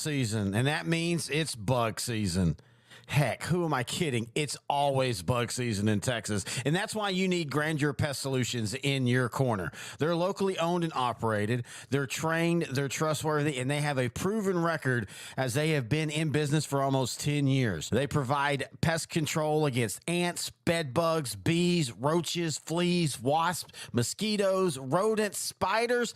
season, and that means it's bug season. Heck, who am I kidding? It's always bug season in Texas. And that's why you need Grandeur Pest Solutions in your corner. They're locally owned and operated. They're trained, they're trustworthy, and they have a proven record as they have been in business for almost 10 years. They provide pest control against ants, bed bugs, bees, roaches, fleas, wasps, mosquitoes, rodents, spiders.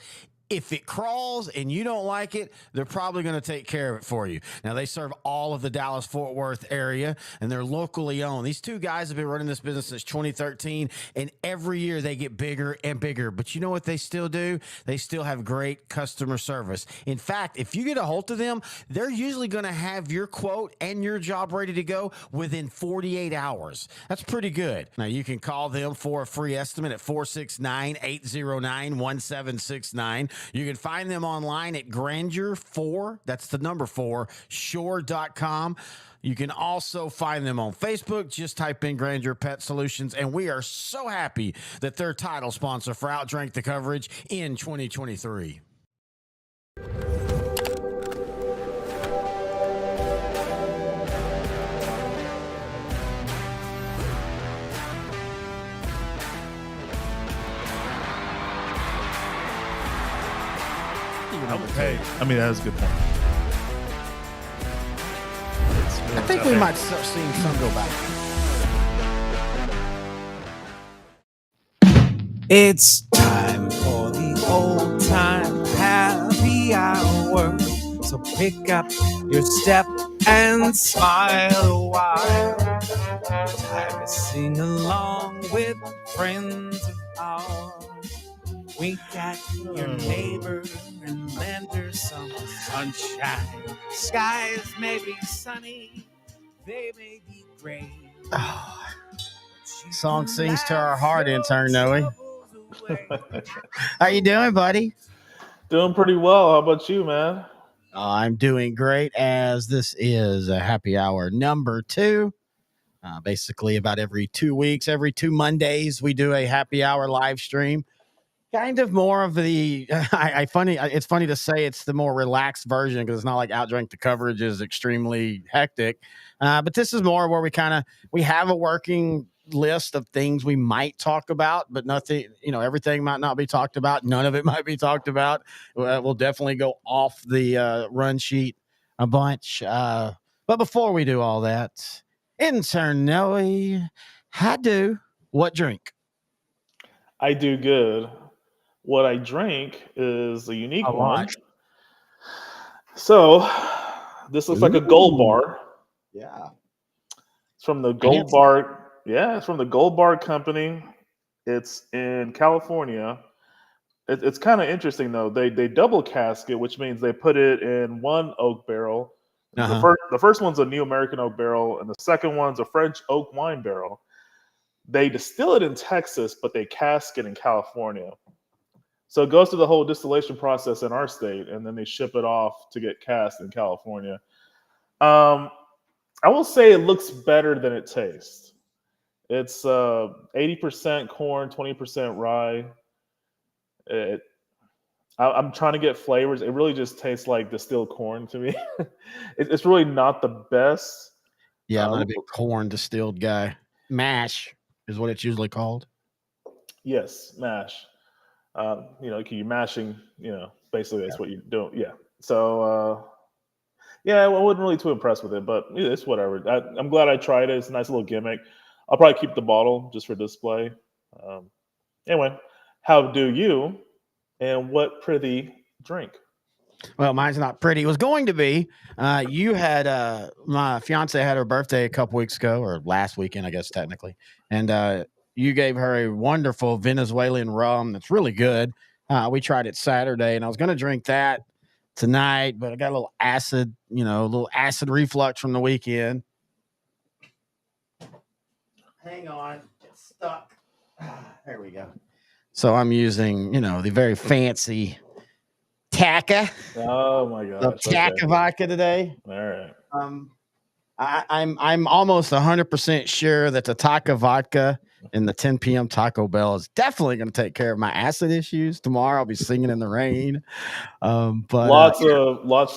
If it crawls and you don't like it, they're probably going to take care of it for you. Now, they serve all of the Dallas-Fort Worth area, and they're locally owned. These two guys have been running this business since 2013, and every year they get bigger and bigger. But you know what they still do? They still have great customer service. In fact, if you get a hold of them, they're usually going to have your quote and your job ready to go within 48 hours. That's pretty good. Now, you can call them for a free estimate at 469-809-1769. You can find them online at Grandeur4, that's the number 4, shore.com. You can also find them on Facebook. Just type in Grandeur Pet Solutions, and we are so happy that they're title sponsor for Outdrink the Coverage in 2023. Hey, I mean, that was a good point. I think we might start seeing some go back. It's time for the old time happy hour. So pick up your step and smile a while. Time to sing along with friends of ours. Wink at your neighbor and lend her some sunshine. Skies may be sunny, they may be gray. Oh, song sings to our heart, intern Noe. How you doing, buddy? Doing pretty well. How about you, man? I'm doing great, as this is a happy hour number 2. Basically, about every 2 weeks, every 2 Mondays, we do a happy hour live stream. Kind of more of the it's funny to say it's the more relaxed version, because it's not like Outdrink the Coverage is extremely hectic. But this is more where we have a working list of things we might talk about, but nothing, everything might not be talked about. None of it might be talked about. We'll definitely go off the run sheet a bunch. But before we do all that, intern Noe, what drink? I do good. What I drink is a unique one. So this looks like a Gold Bar. Yeah. It's from the Gold Bar. Yeah, it's from the Gold Bar Company. It's in California. It's kind of interesting, though. They double cask it, which means they put it in one oak barrel. The first one's a New American oak barrel, and the second one's a French oak wine barrel. They distill it in Texas, but they cask it in California. So it goes through the whole distillation process in our state, and then they ship it off to get cast in California. I will say it looks better than it tastes. It's 80% corn, 20% rye. I'm trying to get flavors. It really just tastes like distilled corn to me. It's really not the best. Yeah, I'm not a big corn distilled guy. Mash is what it's usually called. Yes, mash. You're mashing, basically that's what you do. Yeah. So, I wasn't really too impressed with it, but it's whatever. I'm glad I tried it. It's a nice little gimmick. I'll probably keep the bottle just for display. Anyway, how do you, and what pretty drink? Well, mine's not pretty. It was going to be. You had my fiance had her birthday a couple weeks ago, or last weekend, I guess technically, and you gave her a wonderful Venezuelan rum that's really good. We tried it Saturday, and I was going to drink that tonight, but I got a little acid reflux from the weekend. Hang on, it's stuck. There we go. So I'm using, the very fancy Taka. Oh my gosh. Taka vodka today. All right. I'm almost 100% sure that the Taka vodka And the 10 p.m. Taco Bell is definitely going to take care of my acid issues. Tomorrow I'll be singing in the rain. Lots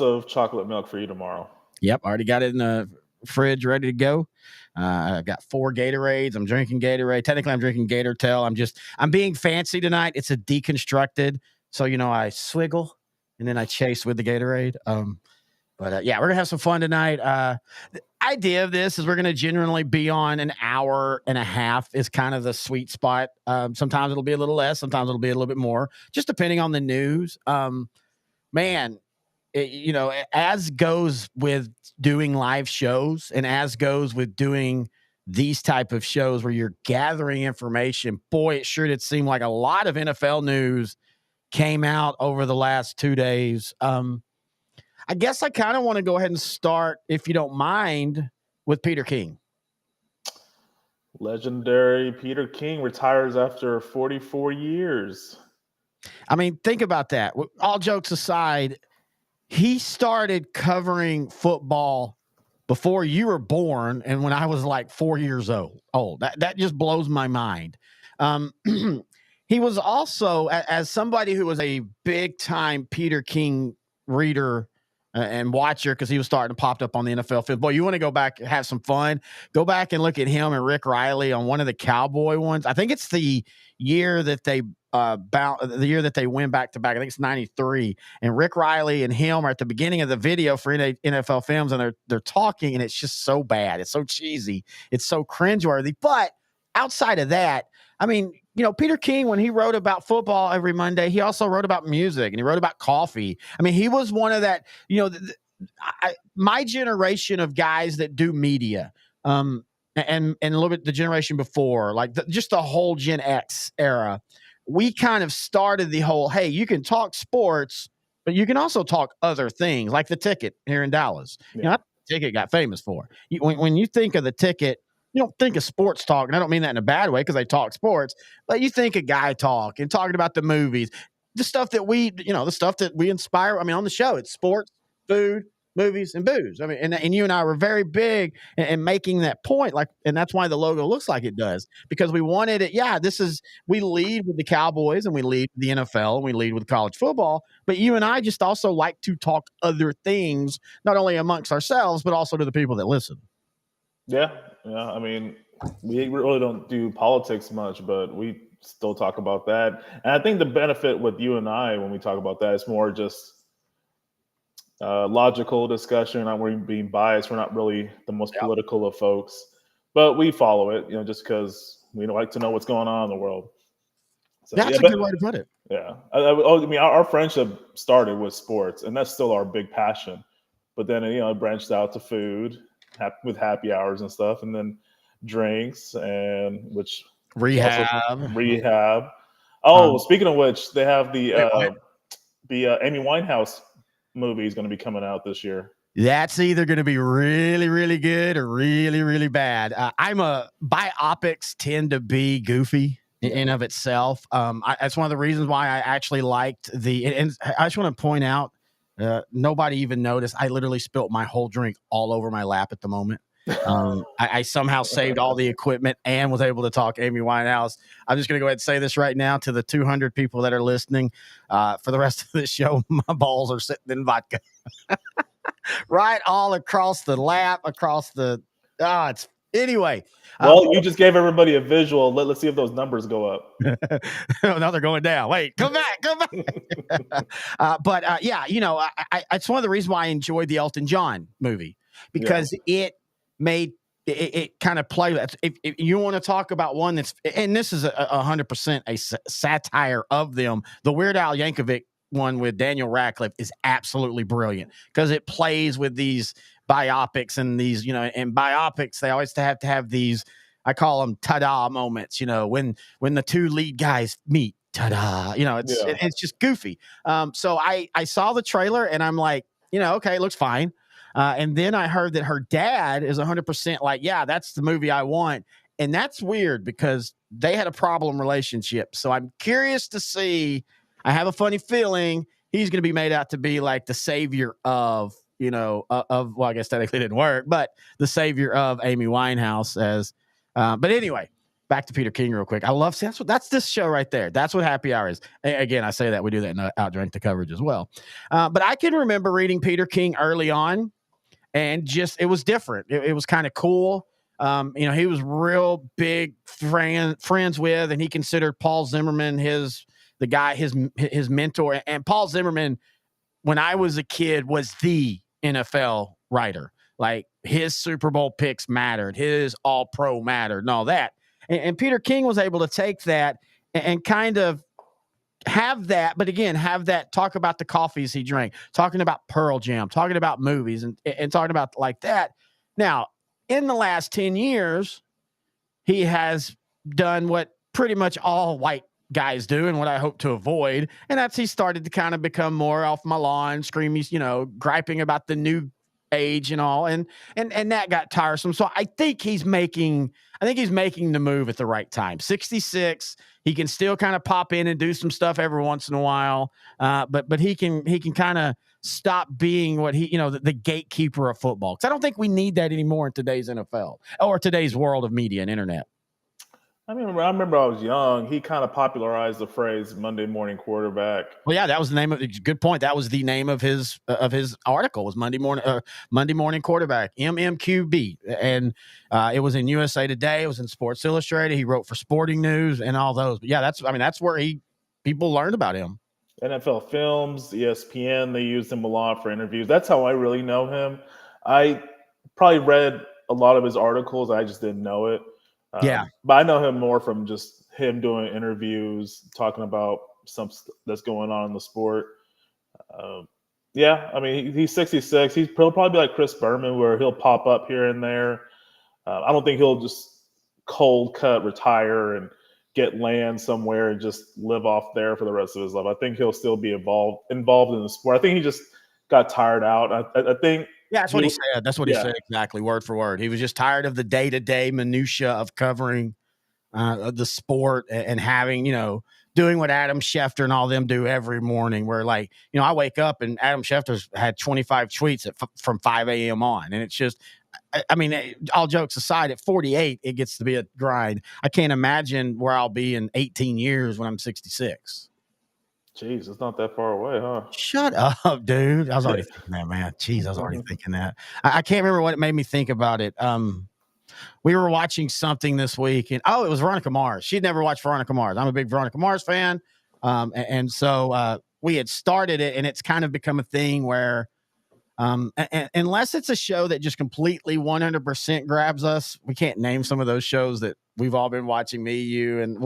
of chocolate milk for you tomorrow. Yep, already got it in the fridge ready to go. I've got 4 Gatorades. I'm drinking Gatorade. Technically, I'm drinking Gator Tail. I'm being fancy tonight. It's a deconstructed. So, I swiggle and then I chase with the Gatorade. Yeah, we're going to have some fun tonight. The idea of this is we're going to generally be on an hour and a half is kind of the sweet spot. Sometimes it'll be a little less. Sometimes it'll be a little bit more, just depending on the news. Man, as goes with doing live shows and as goes with doing these type of shows where you're gathering information, boy, it sure did seem like a lot of NFL news came out over the last 2 days. I guess I kind of want to go ahead and start, if you don't mind, with Peter King. Legendary Peter King retires after 44 years. I mean, think about that. All jokes aside, he started covering football before you were born and when I was like 4 years old. That just blows my mind. He was also, as somebody who was a big-time Peter King reader and watcher, because he was starting to pop up on the NFL field. Boy, you want to go back and have some fun, go back and look at him and Rick Riley on one of the Cowboy ones. I think it's the year that they win back-to-back. I think it's 93. And Rick Riley and him are at the beginning of the video for NFL Films, and they're talking, and it's just so bad. It's so cheesy. It's so cringeworthy. But outside of that, I mean, Peter King, when he wrote about football every Monday, he also wrote about music and he wrote about coffee. I mean, he was one of that, my generation of guys that do media, and a little bit the generation before, like just the whole Gen X era, we kind of started the whole, hey, you can talk sports, but you can also talk other things, like the Ticket here in Dallas. Yeah. That's what the Ticket got famous for. When you think of the Ticket, you don't think of sports talk, and I don't mean that in a bad way because they talk sports, but you think of guy talk and talking about the movies, the stuff that we inspire. I mean, on the show, it's sports, food, movies, and booze. I mean, and you and I were very big in making that point, and that's why the logo looks like it does, because we wanted it. Yeah, we lead with the Cowboys and we lead with the NFL and we lead with college football, but you and I just also like to talk other things, not only amongst ourselves, but also to the people that listen. Yeah. I mean, we really don't do politics much, but we still talk about that. And I think the benefit with you and I, when we talk about that, is more just logical discussion. Not we're being biased. We're not really the most political of folks, but we follow it, just because we like to know what's going on in the world. So, that's a good way to put it. Yeah. I mean, our friendship started with sports, and that's still our big passion. But then, it branched out to food, with happy hours and stuff, and then drinks, and which rehab. Oh, speaking of which, they have the Amy Winehouse movie is going to be coming out this year. That's either going to be really, really good or really, really bad. Biopics tend to be goofy in of itself. That's one of the reasons why I actually liked and I just want to point out, nobody even noticed. I literally spilt my whole drink all over my lap at the moment. I somehow saved all the equipment and was able to talk Amy Winehouse. I'm just going to go ahead and say this right now to the 200 people that are listening. For the rest of the show, my balls are sitting in vodka. Right all across the lap, anyway. Well, you just gave everybody a visual. Let's see if those numbers go up. Now they're going down. Wait, come back. It's one of the reasons why I enjoyed the Elton John movie, because it made it kind of play. If you want to talk about one that's, and this is 100% a satire of them, the Weird Al Yankovic one with Daniel Radcliffe is absolutely brilliant, because it plays with these biopics and these, in biopics, they always have to have these, I call them ta-da moments, when the two lead guys meet, ta-da, it's just goofy. So I saw the trailer and I'm like, okay, it looks fine. And then I heard that her dad is 100% like, yeah, that's the movie I want. And that's weird because they had a problem relationship. So I'm curious to see. I have a funny feeling he's going to be made out to be like the savior of, well, I guess technically it didn't work, but the savior of Amy Winehouse but anyway, back to Peter King real quick. I love that's this show right there. That's what happy hour is. Again, I say that we do that in Outdrink the Coverage as well. But I can remember reading Peter King early on, and just it was different. It was kind of cool. He was real big friends with, and he considered Paul Zimmerman his mentor. And Paul Zimmerman, when I was a kid, was the NFL writer. Like his Super Bowl picks mattered, his All Pro mattered, and all that. And Peter King was able to take that and kind of have that, but again, have that talk about the coffees he drank, talking about Pearl Jam, talking about movies, and talking about like that. Now, in the last 10 years, he has done what pretty much all white guys do and what I hope to avoid. And that's he started to kind of become more off my lawn, screaming, griping about the new age and all. And that got tiresome. So I think he's making the move at the right time. 66, he can still kind of pop in and do some stuff every once in a while. But he can kind of stop being what the gatekeeper of football. Because I don't think we need that anymore in today's NFL or today's world of media and internet. I remember I was young. He kind of popularized the phrase Monday morning quarterback. Well, yeah, that was the name of good point. That was the name of his article was Monday morning quarterback, MMQB. And it was in USA Today. It was in Sports Illustrated. He wrote for Sporting News and all those. But yeah, that's where people learned about him. NFL Films, ESPN, they used him a lot for interviews. That's how I really know him. I probably read a lot of his articles. I just didn't know it. But I know him more from just him doing interviews, talking about something that's going on in the sport. He's 66. He'll probably be like Chris Berman, where he'll pop up here and there. I don't think he'll just cold cut retire and get land somewhere and just live off there for the rest of his life. I think he'll still be involved in the sport. I think he just got tired out. I think. Yeah, that's what he said. That's what he said exactly, word for word. He was just tired of the day-to-day minutia of covering the sport and having, doing what Adam Schefter and all them do every morning. Where I wake up and Adam Schefter's had 25 tweets from 5 a.m. on, and it's just, all jokes aside, at 48, it gets to be a grind. I can't imagine where I'll be in 18 years when I'm 66. Jeez, it's not that far away, huh? Shut up, dude. I was already thinking that, man. Jeez, I was already thinking that. I can't remember what it made me think about it. We were watching something this week, and it was Veronica Mars. She'd never watched Veronica Mars. I'm a big Veronica Mars fan. So we had started it, and it's kind of become a thing where unless it's a show that just completely 100% grabs us, we can't name some of those shows that we've all been watching, me, you, and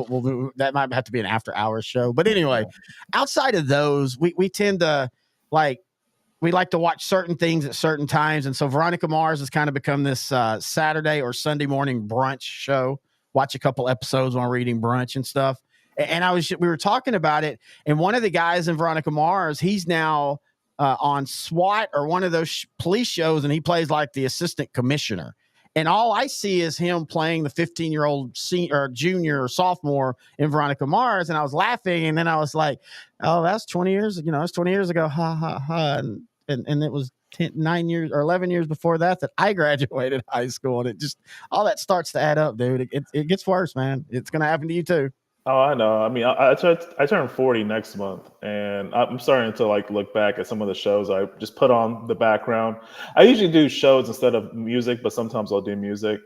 that might have to be an after hours show. But anyway, outside of those, we tend to we like to watch certain things at certain times. And so Veronica Mars has kind of become this Saturday or Sunday morning brunch show. Watch a couple episodes while reading brunch and stuff. And we were talking about it. And one of the guys in Veronica Mars, he's now on SWAT or one of those police shows, and he plays like the assistant commissioner. And all I see is him playing the 15-year-old senior or junior or sophomore in Veronica Mars. And I was laughing. And then I was like, oh, that's 20 years. That's 20 years ago. Ha, ha, ha. And it was 9 years or 11 years before that I graduated high school. And it just, all that starts to add up, dude. It gets worse, man. It's going to happen to you too. Oh, I know. I turn 40 next month, and I'm starting to look back at some of the shows I just put on the background. I usually do shows instead of music, but sometimes I'll do music.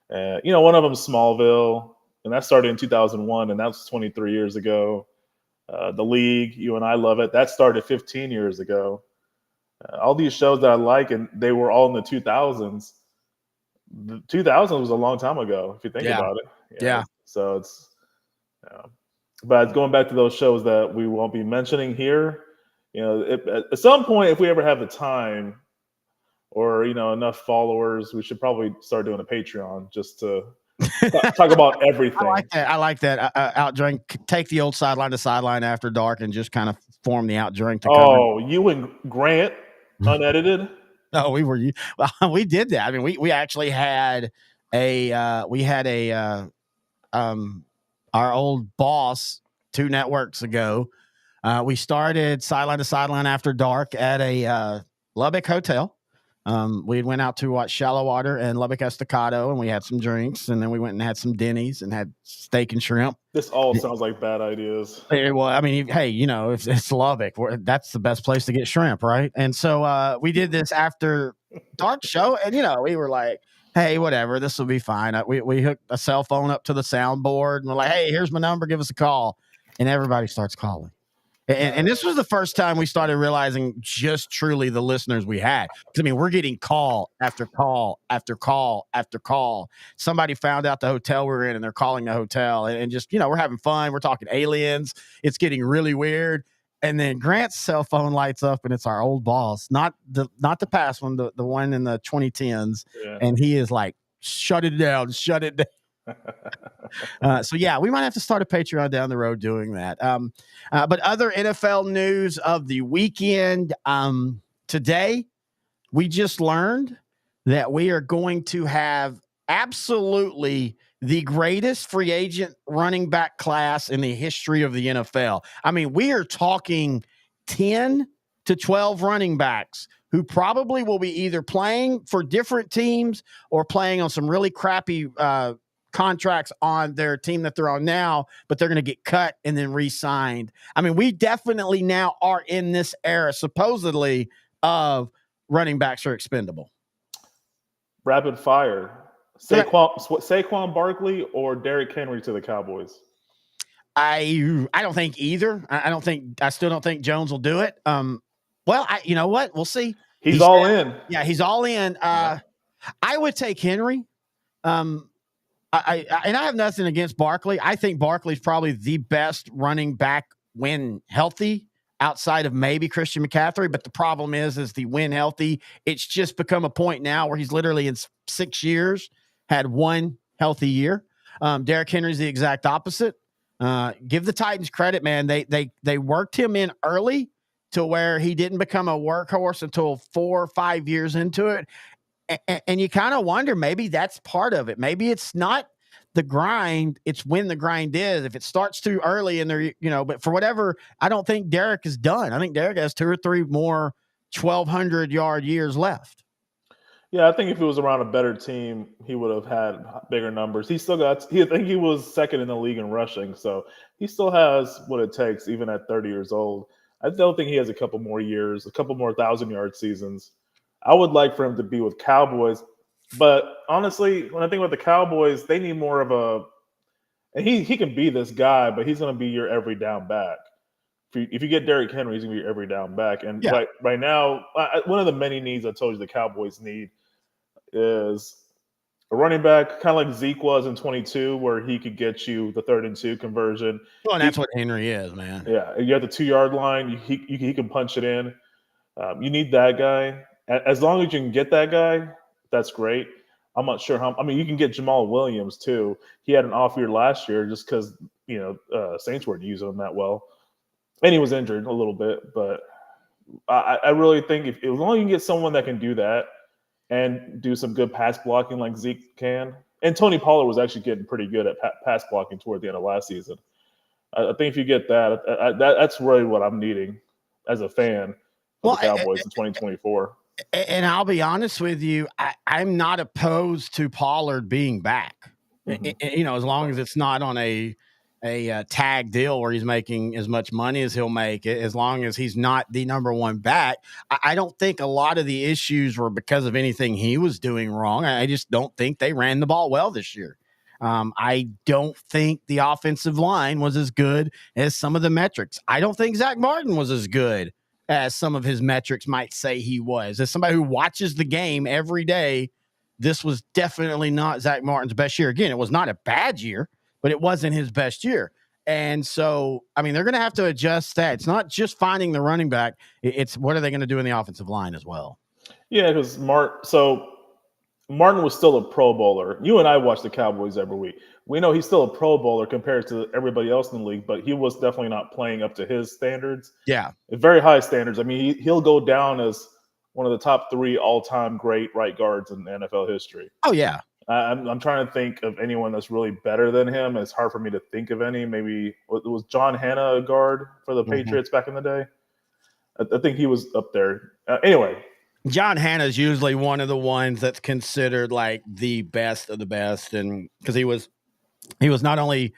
One of them is Smallville, and that started in 2001, and that was 23 years ago. The League, You and I Love It, that started 15 years ago. All these shows that I like, and they were all in the 2000s. The 2000s was a long time ago, if you think about it. Yeah. So it's. But going back to those shows that we won't be mentioning here, at some point, if we ever have the time or enough followers, we should probably start doing a Patreon just to talk about everything. I like that. Outdrink, take the old sideline to sideline after dark and just kind of form the Outdrink. You and Grant unedited. No, we did that. We actually had our old boss 2 networks ago. We started sideline to sideline after dark at a Lubbock hotel. We went out to watch Shallow Water and Lubbock Estacado, and we had some drinks, and then we went and had some Denny's and had steak and shrimp. This all sounds like bad ideas. Well, I mean, hey, if it's Lubbock, that's the best place to get shrimp, right? And so we did this after dark show, and we were like, hey, whatever, this will be fine. We hooked a cell phone up to the soundboard, and we're like, hey, here's my number, give us a call, and everybody starts calling. And this was the first time we started realizing just truly the listeners we had. I mean, we're getting call after call after call after call. Somebody found out the hotel we're in, and they're calling the hotel, and just we're having fun. We're talking aliens. It's getting really weird. And then Grant's cell phone lights up, and it's our old boss, not the past one, the one in the 2010s. Yeah. And he is like, shut it down, shut it down. So yeah, we might have to start a Patreon down the road doing that. But other NFL news of the weekend, today we just learned that we are going to have absolutely the greatest free agent running back class in the history of the NFL. I mean, we are talking 10 to 12 running backs who probably will be either playing for different teams or playing on some really crappy contracts on their team that they're on now, but they're going to get cut and then re-signed. I mean, we definitely now are in this era, supposedly, of running backs are expendable. Rapid fire. Saquon Barkley or Derrick Henry to the Cowboys? I don't think either. I still don't think Jones will do it. Well, you know what? We'll see. He's all in. Yeah, he's all in. I would take Henry. I have nothing against Barkley. I think Barkley's probably the best running back when healthy, outside of maybe Christian McCaffrey. But the problem is the when healthy, it's just become a point now where he's literally in 6 years had one healthy year. Derrick Henry's the exact opposite. Give the Titans credit, man. They worked him in early to where he didn't become a workhorse until 4 or 5 years into it. And you kind of wonder, maybe that's part of it. Maybe it's not the grind. It's when the grind is. If it starts too early and they're, but for whatever, I don't think Derrick is done. I think Derrick has 2 or 3 more 1,200-yard years left. Yeah, I think if it was around a better team, he would have had bigger numbers. I think he was second in the league in rushing. So he still has what it takes, even at 30 years old. I still think he has a couple more years, a couple more 1,000-yard seasons. I would like for him to be with Cowboys, but honestly, when I think about the Cowboys, they need more of and he can be this guy, but he's going to be your every down back. If you get Derrick Henry, he's going to be your every down back. And right now, one of the many needs I told you the Cowboys need is a running back, kind of like Zeke was in 22, where he could get you the 3rd and 2 conversion. Well, and that's what Henry is, man. Yeah, you have the 2-yard line. He can punch it in. You need that guy. As long as you can get that guy, that's great. I'm not sure how. I mean, you can get Jamal Williams too. He had an off year last year just because Saints weren't using him that well, and he was injured a little bit. But I really think as long as you can get someone that can do that and do some good pass blocking like Zeke can, and Tony Pollard was actually getting pretty good at pass blocking toward the end of last season. I think if you get that, that's really what I'm needing as a fan of the Cowboys in 2024. And I'll be honest with you, I'm not opposed to Pollard being back. Mm-hmm. As long as it's not on a tag deal where he's making as much money as he'll make, as long as he's not the number one back. I don't think a lot of the issues were because of anything he was doing wrong. I just don't think they ran the ball well this year. I don't think the offensive line was as good as some of the metrics. I don't think Zach Martin was as good as some of his metrics might say he was. As somebody who watches the game every day, this was definitely not Zach Martin's best year. Again, it was not a bad year, but it wasn't his best year. And so, I mean, they're going to have to adjust that. It's not just finding the running back. It's what are they going to do in the offensive line as well? Yeah, because Martin was still a Pro Bowler. You and I watch the Cowboys every week. We know he's still a Pro Bowler compared to everybody else in the league, but he was definitely not playing up to his standards. Yeah. Very high standards. I mean, he'll go down as one of the top 3 all-time great right guards in NFL history. Oh, yeah. I'm trying to think of anyone that's really better than him. It's hard for me to think of any. Maybe was John Hanna a guard for the Patriots back in the day? I think he was up there. Anyway, John Hanna's usually one of the ones that's considered like the best of the best, and because he was not only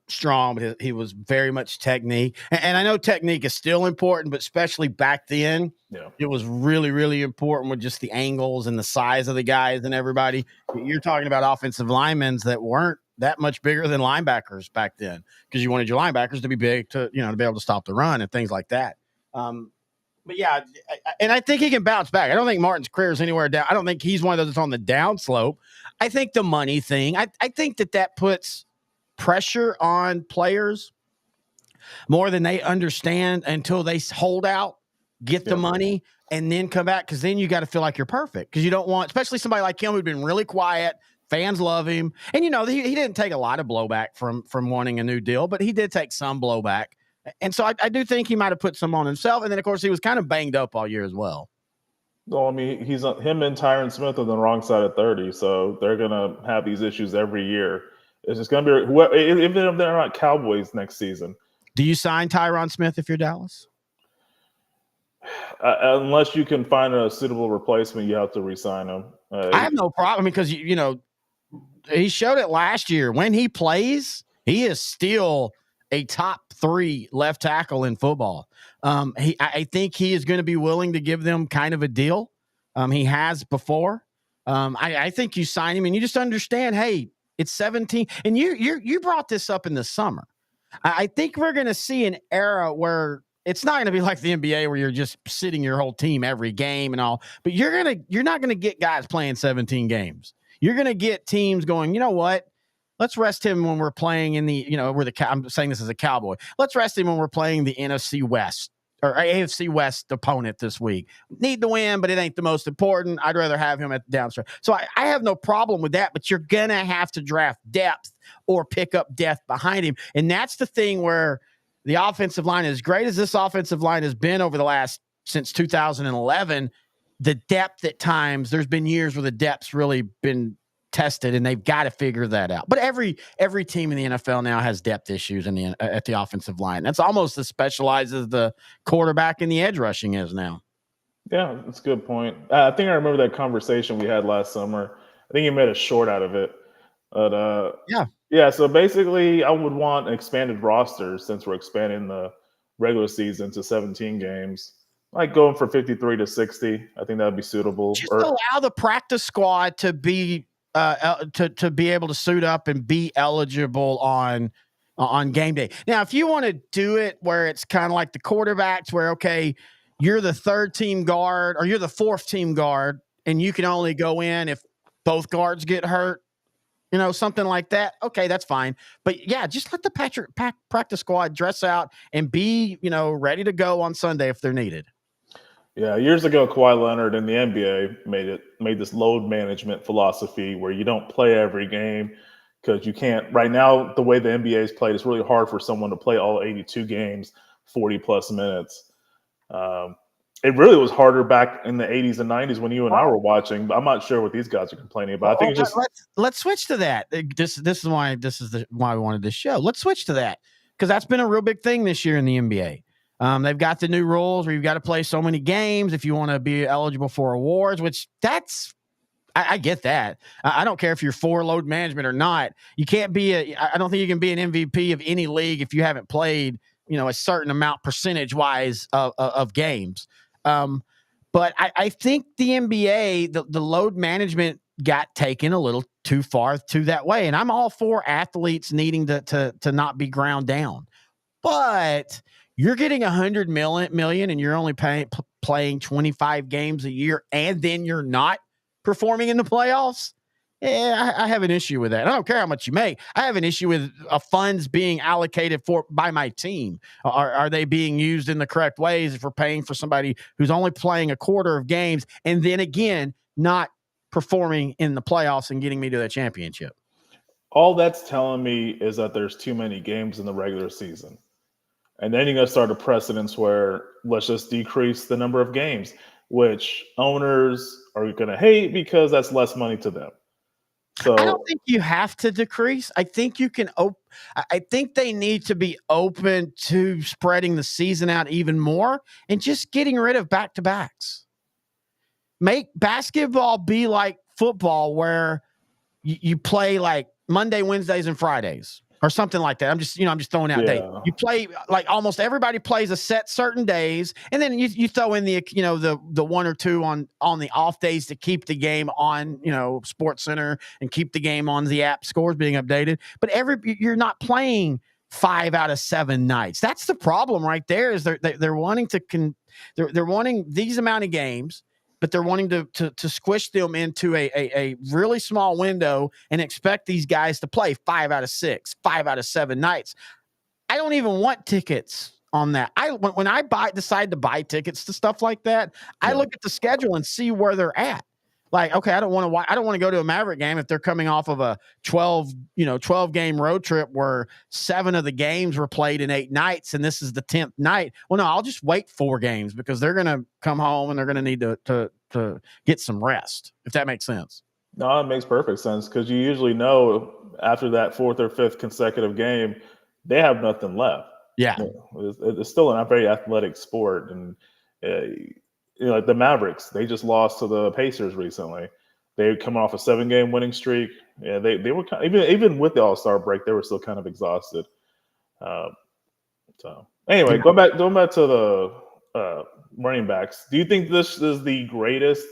strong, but he was very much technique. And I know technique is still important, but especially back then, it was really, really important with just the angles and the size of the guys and everybody. You're talking about offensive linemen that weren't that much bigger than linebackers back then, because you wanted your linebackers to be big to be able to stop the run and things like that. But yeah, and I think he can bounce back. I don't think Martin's career is anywhere down. I don't think he's one of those that's on the down slope. I think the money thing, I think that puts pressure on players more than they understand until they hold out, get the money, and then come back. Because then you got to feel like you're perfect. Because you don't want, especially somebody like him who'd been really quiet. Fans love him, and he didn't take a lot of blowback from wanting a new deal, but he did take some blowback. And so I do think he might have put some on himself. And then, of course, he was kind of banged up all year as well. Well, I mean, him and Tyron Smith are on the wrong side of 30, so they're going to have these issues every year. It's just going to be, even if they're not Cowboys next season. Do you sign Tyron Smith if you're Dallas? Unless you can find a suitable replacement, you have to re-sign him. I have no problem because, he showed it last year. When he plays, he is still a top 3 left tackle in football. I think he is going to be willing to give them kind of a deal. He has before. I think you sign him and you just understand, hey, it's 17. And you brought this up in the summer. I think we're going to see an era where it's not going to be like the NBA where you're just sitting your whole team every game and all, but you're not going to get guys playing 17 games. You're going to get teams going, you know what? Let's rest him when we're playing in the, I'm saying this as a Cowboy. Let's rest him when we're playing the NFC West or AFC West opponent this week. Need to win, but it ain't the most important. I'd rather have him at the downstretch. So I have no problem with that, but you're going to have to draft depth or pick up depth behind him. And that's the thing where the offensive line, as great as this offensive line has been over the last, since 2011, the depth at times, there's been years where the depth's really been tested, and they've got to figure that out. But every team in the NFL now has depth issues at the offensive line. That's almost as specialized as the quarterback and the edge rushing is now. Yeah, that's a good point. I think I remember that conversation we had last summer. I think you made a short out of it. But yeah. So basically, I would want an expanded roster since we're expanding the regular season to 17 games. Like going for 53 to 60. I think that would be suitable. Just allow the practice squad to be to be able to suit up and be eligible on game day. Now, if you want to do it where it's kind of like the quarterbacks, where okay, you're the 3rd team guard or you're the 4th team guard, and you can only go in if both guards get hurt. Something like that. Okay, that's fine. But yeah, just let the practice squad dress out and be, ready to go on Sunday if they're needed. Yeah, years ago, Kawhi Leonard in the NBA made this load management philosophy where you don't play every game because you can't. Right now, the way the NBA is played, it's really hard for someone to play all 82 games, 40 plus minutes. It really was harder back in the 80s and 90s when you and I were watching, but I'm not sure what these guys are complaining about. I think it's just let's switch to that. This is why we wanted this show. Let's switch to that because that's been a real big thing this year in the NBA. They've got the new rules where you've got to play so many games if you want to be eligible for awards, which I get that. I don't care if you're for load management or not. You can't be I don't think you can be an MVP of any league if you haven't played, a certain amount percentage wise of games. But I think the NBA, the load management got taken a little too far to that way. And I'm all for athletes needing to not be ground down. But you're getting $100 million and you're only playing 25 games a year, and then you're not performing in the playoffs. Yeah, I have an issue with that. I don't care how much you make. I have an issue with funds being allocated by my team. Are they being used in the correct ways if we're paying for somebody who's only playing a quarter of games and then again not performing in the playoffs and getting me to the championship? All that's telling me is that there's too many games in the regular season. And then you're going to start a precedence where let's just decrease the number of games, which owners are going to hate because that's less money to them. So I don't think you have to decrease. I think you can. I think they need to be open to spreading the season out even more and just getting rid of back-to-backs. make basketball be like football, where you play like Monday, Wednesdays, and Fridays, or something like that. I'm just throwing out dates. You play like almost everybody plays a set certain days, and then you throw in the one or two on the off days to keep the game on Sports Center and keep the game on the app, scores being updated. But you're not playing 5 out of 7 nights. That's the problem right there. Is they're wanting they're wanting these amount of games, but they're wanting to squish them into a really small window and expect these guys to play 5 out of 6, 5 out of 7 nights. I don't even want tickets on that. When I decide to buy tickets to stuff like that, I look at the schedule and see where they're at. Like, okay, I don't want to go to a Maverick game if they're coming off of a 12 game road trip where 7 of the games were played in 8 nights and this is the 10th night. Well, no, I'll just wait 4 games because they're going to come home and they're going to need to get some rest, if that makes sense. No, it makes perfect sense, because you usually know after that 4th or 5th consecutive game, they have nothing left. Yeah. It's still a very athletic sport. And like the Mavericks, they just lost to the Pacers recently. They come off a 7-game winning streak. Yeah, they were even with the All-Star break, they were still kind of exhausted. So anyway, going back to the running backs. Do you think this is the greatest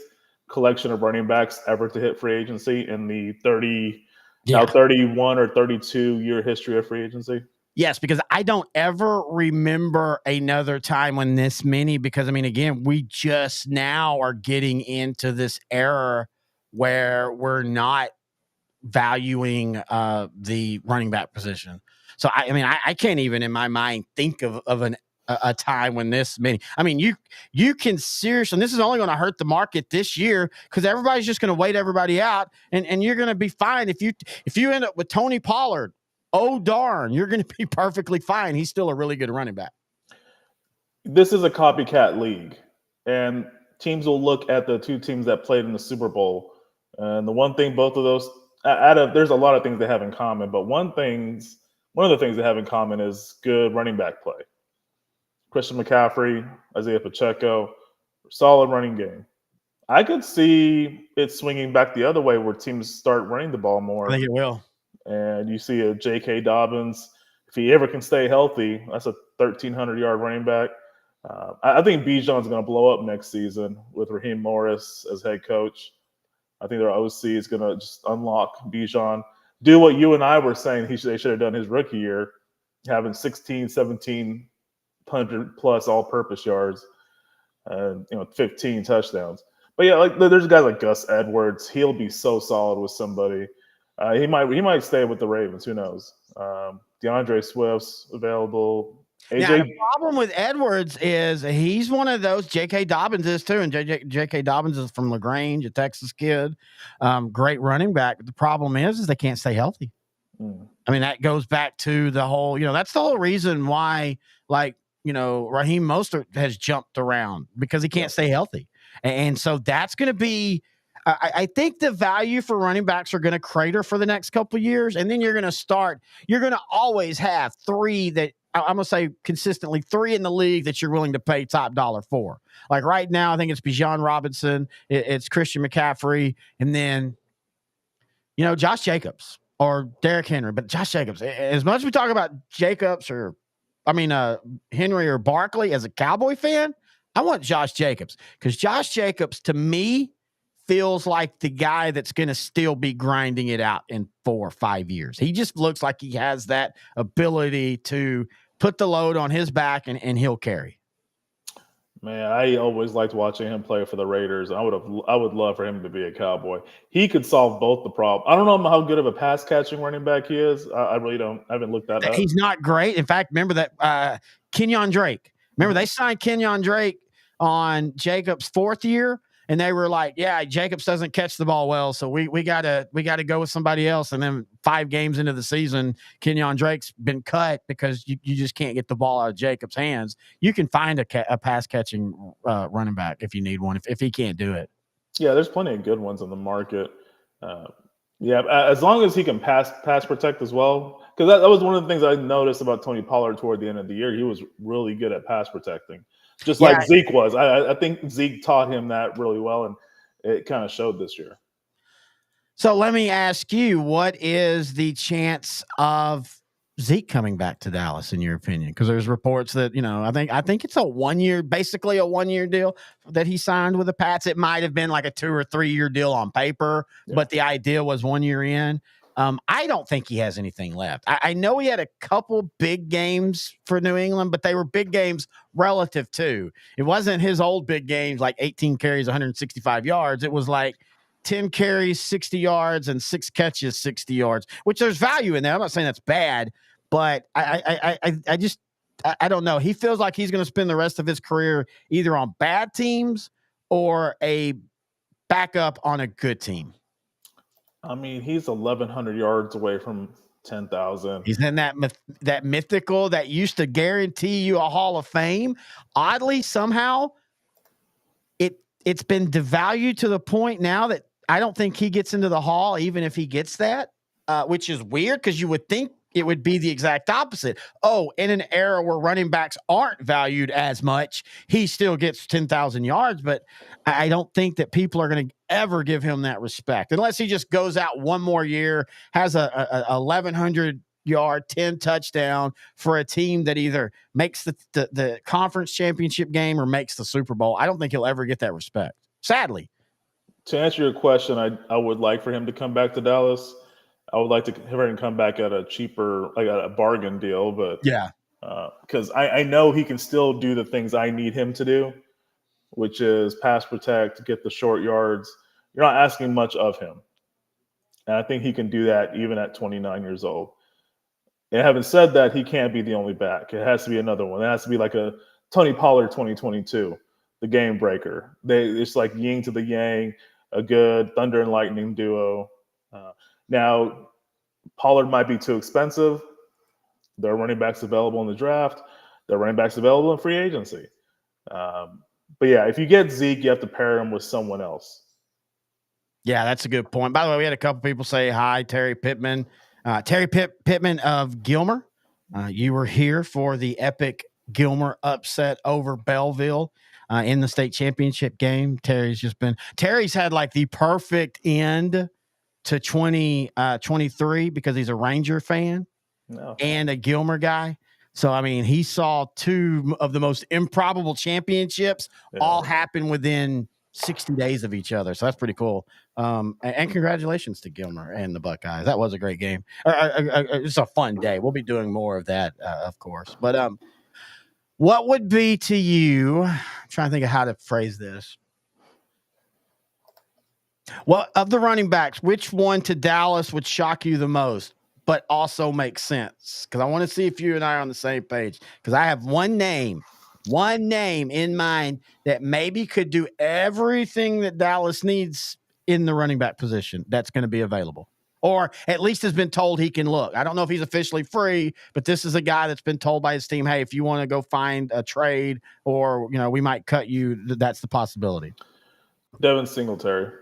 collection of running backs ever to hit free agency in the 31 or 32 year history of free agency? Yes, because I don't ever remember another time when this many, because, I mean, again, we just now are getting into this era where we're not valuing the running back position. So, I can't even in my mind think of a time when this many. I mean, you can seriously, and this is only going to hurt the market this year because everybody's just going to wait everybody out, and you're going to be fine if you end up with Tony Pollard. Oh, darn, you're going to be perfectly fine. He's still a really good running back. This is a copycat league, and teams will look at the 2 teams that played in the Super Bowl. And the one thing both of those, there's a lot of things they have in common, but one of the things they have in common is good running back play. Christian McCaffrey, Isaiah Pacheco, solid running game. I could see it swinging back the other way where teams start running the ball more. I think it will. And you see a J.K. Dobbins, if he ever can stay healthy, that's a 1,300-yard running back. I think Bijan's going to blow up next season with Raheem Morris as head coach. I think their OC is going to just unlock Bijan. Do what you and I were saying they should have done his rookie year, having 16, 1,700-plus all-purpose yards and 15 touchdowns. But yeah, like there's guys like Gus Edwards. He'll be so solid with somebody. He might stay with the Ravens. Who knows? DeAndre Swift's available. AJ. Now, the problem with Edwards is he's one of those. J.K. Dobbins is too, and J.K. Dobbins is from LaGrange, a Texas kid, great running back. But the problem is they can't stay healthy. I mean, that goes back to the whole. That's the whole reason why, Raheem Mostert has jumped around because he can't stay healthy, and so that's going to be. I think the value for running backs are going to crater for the next couple of years. And then you're going to always have 3 that I'm going to say consistently 3 in the league that you're willing to pay top dollar for. Like right now, I think it's Bijan Robinson, it's Christian McCaffrey, and then, Josh Jacobs or Derrick Henry. But Josh Jacobs, as much as we talk about Jacobs Henry or Barkley as a Cowboy fan, I want Josh Jacobs because Josh Jacobs to me feels like the guy that's going to still be grinding it out in 4 or 5 years. He just looks like he has that ability to put the load on his back and he'll carry. Man, I always liked watching him play for the Raiders. I would love for him to be a Cowboy. He could solve both the problems. I don't know how good of a pass catching running back he is. I really don't. I haven't looked that up. He's not great. In fact, remember that Kenyon Drake. Remember they signed Kenyon Drake on Jacobs' 4th year. And they were like, yeah, Jacobs doesn't catch the ball well, so we gotta go with somebody else. And then 5 games into the season, Kenyon Drake's been cut because you just can't get the ball out of Jacobs' hands. You can find a pass-catching running back if you need one, if he can't do it. Yeah, there's plenty of good ones on the market. As long as he can pass protect as well. Because that was one of the things I noticed about Tony Pollard toward the end of the year. He was really good at pass protecting. Just like Zeke was. I think Zeke taught him that really well. And it kind of showed this year. So let me ask you, what is the chance of Zeke coming back to Dallas in your opinion? Because there's reports that, I think it's basically a 1 year deal that he signed with the Pats. It might have been like a 2 or 3 year deal on paper, but the idea was 1 year in. I don't think he has anything left. I know he had a couple big games for New England, but they were big games relative to. It wasn't his old big games like 18 carries, 165 yards. It was like 10 carries, 60 yards, and 6 catches, 60 yards, which there's value in there. I'm not saying that's bad, but I just don't know. He feels like he's going to spend the rest of his career either on bad teams or a backup on a good team. I mean, he's 1,100 yards away from 10,000. He's in that mythical that used to guarantee you a Hall of Fame. Oddly, somehow, it's been devalued to the point now that I don't think he gets into the Hall, even if he gets that, which is weird because you would think it would be the exact opposite. Oh, in an era where running backs aren't valued as much, he still gets 10,000 yards, but I don't think that people are going to ever give him that respect unless he just goes out one more year, has a 1,100 yard, 10 touchdown for a team that either makes the conference championship game or makes the Super Bowl. I don't think he'll ever get that respect, sadly. To answer your question, I would like for him to come back to Dallas. I would like to have him come back at a cheaper, like a bargain deal, but yeah, because I know he can still do the things I need him to do, which is pass protect, get the short yards. You're not asking much of him. And I think he can do that even at 29 years old. And having said that, he can't be the only back. It has to be another one. It has to be like a Tony Pollard 2022, the game breaker. It's like yin to the yang, a good thunder and lightning duo. Now, Pollard might be too expensive. There are running backs available in the draft. There are running backs available in free agency. But yeah, if you get Zeke, you have to pair him with someone else. Yeah, that's a good point. By the way, we had a couple people say hi, Terry Pittman. Terry Pittman of Gilmer. You were here for the epic Gilmer upset over Belleville in the state championship game. Terry's had like the perfect end to 2023 because he's a Ranger fan and a Gilmer guy. So, I mean, he saw two of the most improbable championships all happen within 60 days of each other. So that's pretty cool. And congratulations to Gilmer and the Buckeyes. That was a great game. It's a fun day. We'll be doing more of that, of course. But what would be to you, I'm trying to think of how to phrase this. Well, of the running backs, which one to Dallas would shock you the most, but also make sense? Because I want to see if you and I are on the same page. Because I have one name in mind that maybe could do everything that Dallas needs in the running back position that's going to be available. Or at least has been told he can look. I don't know if he's officially free, but this is a guy that's been told by his team, hey, if you want to go find a trade or, we might cut you, that's the possibility. Devin Singletary.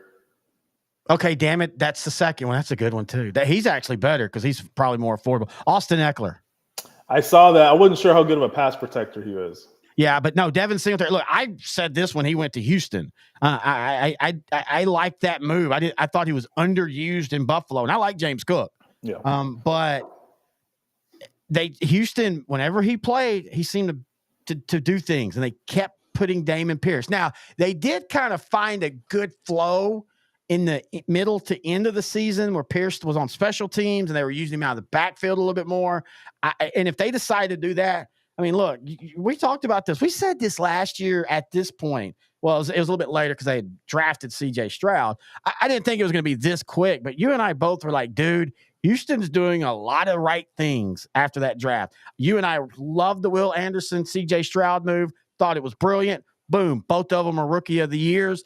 Okay, damn it. That's the second one. That's a good one, too. He's actually better because he's probably more affordable. Austin Eckler. I saw that. I wasn't sure how good of a pass protector he is. Yeah, but no, Devin Singletary. Look, I said this when he went to Houston. I liked that move. I thought he was underused in Buffalo, and I like James Cook. Yeah. But Houston, whenever he played, he seemed to do things, and they kept putting Damon Pierce. Now, they did kind of find a good flow in the middle to end of the season where Pierce was on special teams and they were using him out of the backfield a little bit more. And if they decide to do that, I mean, look, we talked about this. We said this last year at this point. Well, it was a little bit later because they had drafted C.J. Stroud. I didn't think it was going to be this quick, but you and I both were like, dude, Houston's doing a lot of right things after that draft. You and I loved the Will Anderson, C.J. Stroud move, thought it was brilliant. Boom, both of them are rookie of the years.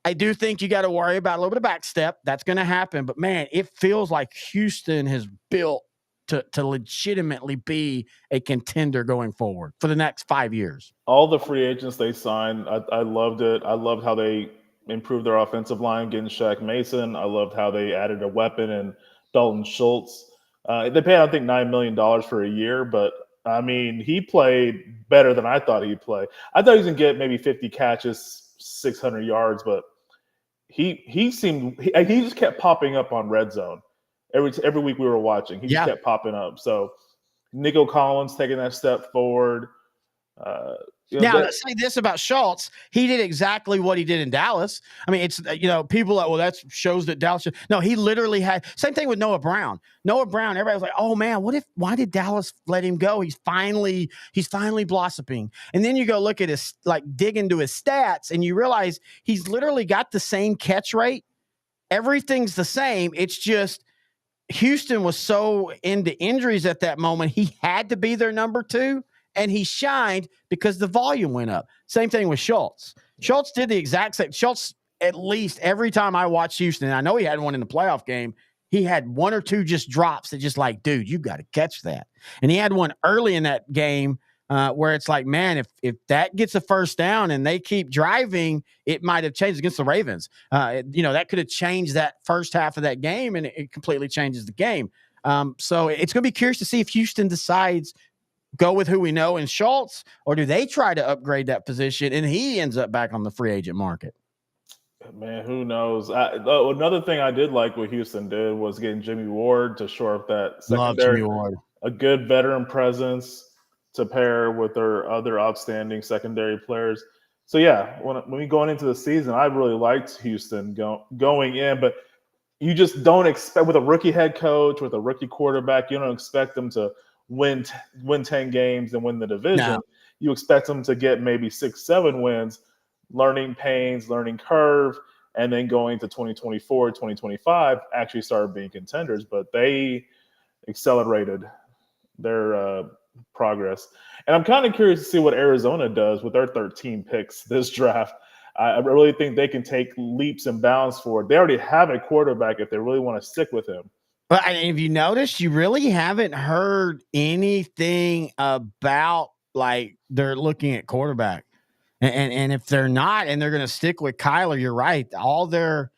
I do think you got to worry about a little bit of back step. That's going to happen. But, man, it feels like Houston has built to legitimately be a contender going forward for the next 5 years. All the free agents they signed, I loved it. I loved how they improved their offensive line, getting Shaq Mason. I loved how they added a weapon in Dalton Schultz. They paid, I think, $9 million for a year. But, I mean, he played better than I thought he'd play. I thought he was going to get maybe 50 catches, 600 yards, but he seemed he just kept popping up on Red Zone every week we were watching. He just kept popping up. So Nico Collins taking that step forward. Now, let's say this about Schultz. He did exactly what he did in Dallas. I mean, it's, people like, well, that shows that Dallas. No, he literally had, same thing with Noah Brown. Noah Brown, everybody was like, oh man, why did Dallas let him go? He's finally blossoming. And then you go look at his, dig into his stats and you realize he's literally got the same catch rate. Everything's the same. It's just Houston was so into injuries at that moment. He had to be their number 2. And he shined because the volume went up. Same thing with Schultz. Schultz did the exact same. Schultz, at least every time I watched Houston, and I know he had one in the playoff game, he had 1 or 2 just drops that just like, dude, you got to catch that. And he had one early in that game where it's like, man, if that gets a first down and they keep driving, it might have changed against the Ravens. That could have changed that first half of that game, and it completely changes the game. So it's going to be curious to see if Houston decides go with who we know in Schultz, or do they try to upgrade that position and he ends up back on the free agent market? Man, who knows? Another thing I did like what Houston did was getting Jimmy Ward to shore up that secondary. A good veteran presence to pair with their other outstanding secondary players. So yeah, when we going into the season, I really liked Houston going in, but you just don't expect, with a rookie head coach, with a rookie quarterback, you don't expect them to win 10 games and win the division. No. You expect them to get maybe 6-7 wins, learning pains, learning curve, and then going to 2024, 2025, actually started being contenders. But they accelerated their progress. And I'm kind of curious to see what Arizona does with their 13 picks this draft. I really think they can take leaps and bounds forward. They already have a quarterback if they really want to stick with him. But if you notice, you really haven't heard anything about they're looking at quarterback, and if they're not, and they're going to stick with Kyler, you're right. All their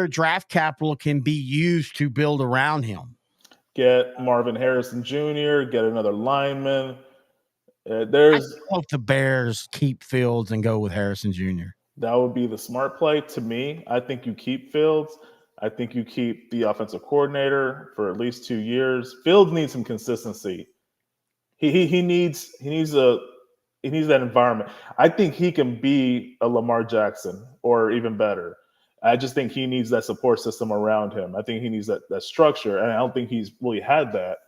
draft capital can be used to build around him. Get Marvin Harrison Jr., get another lineman. I hope the Bears keep Fields and go with Harrison Jr. That would be the smart play to me. I think you keep Fields. I think you keep the offensive coordinator for at least 2 years. Fields needs some consistency. He needs that environment. I think he can be a Lamar Jackson or even better. I just think he needs that support system around him. I think he needs that structure, and I don't think he's really had that.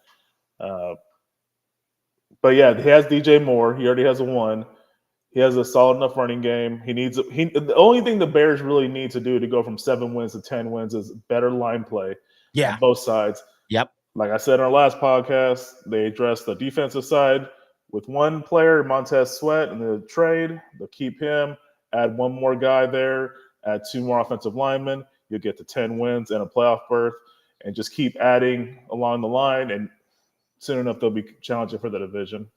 But yeah, he has DJ Moore. He already has a 1. He has a solid enough running game. The only thing the Bears really need to do to go from 7 wins to 10 wins is better line play. Yeah, on both sides. Yep. Like I said in our last podcast, they addressed the defensive side with one player, Montez Sweat, in the trade. They'll keep him, add 1 more guy there, add 2 more offensive linemen. You'll get to 10 wins and a playoff berth, and just keep adding along the line. And soon enough, they'll be challenging for the division.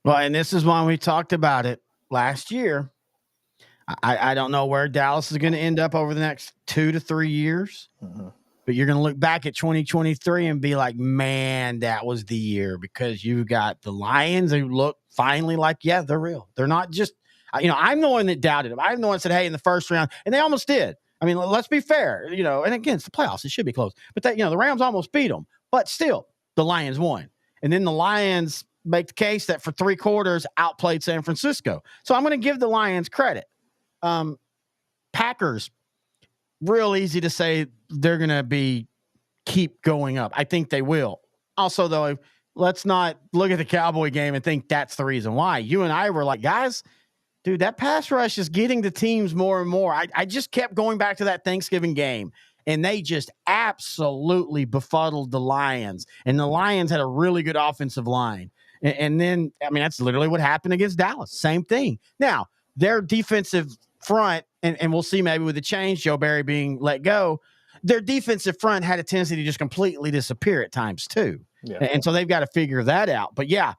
Well, and this is why we talked about it last year. I don't know where Dallas is going to end up over the next 2 to 3 years. Mm-hmm. But you're going to look back at 2023 and be like, man, that was the year, because you've got the Lions who look finally like, yeah, they're real. They're not just, I'm the one that doubted them. I'm the one that said, hey, in the first round, and they almost did. I mean, let's be fair, and again, it's the playoffs. It should be close. But the Rams almost beat them. But still, the Lions won. And then the Lions make the case that for 3 quarters outplayed San Francisco. So I'm going to give the Lions credit. Packers, real easy to say they're going to keep going up. I think they will. Also, though, let's not look at the Cowboy game and think that's the reason why. You and I were like, guys, dude, that pass rush is getting the teams more and more. I just kept going back to that Thanksgiving game, and they just absolutely befuddled the Lions. And the Lions had a really good offensive line. And then, that's literally what happened against Dallas. Same thing. Now, their defensive front, and we'll see maybe with the change, Joe Barry being let go, their defensive front had a tendency to just completely disappear at times too. Yeah. And so they've got to figure that out. But yeah,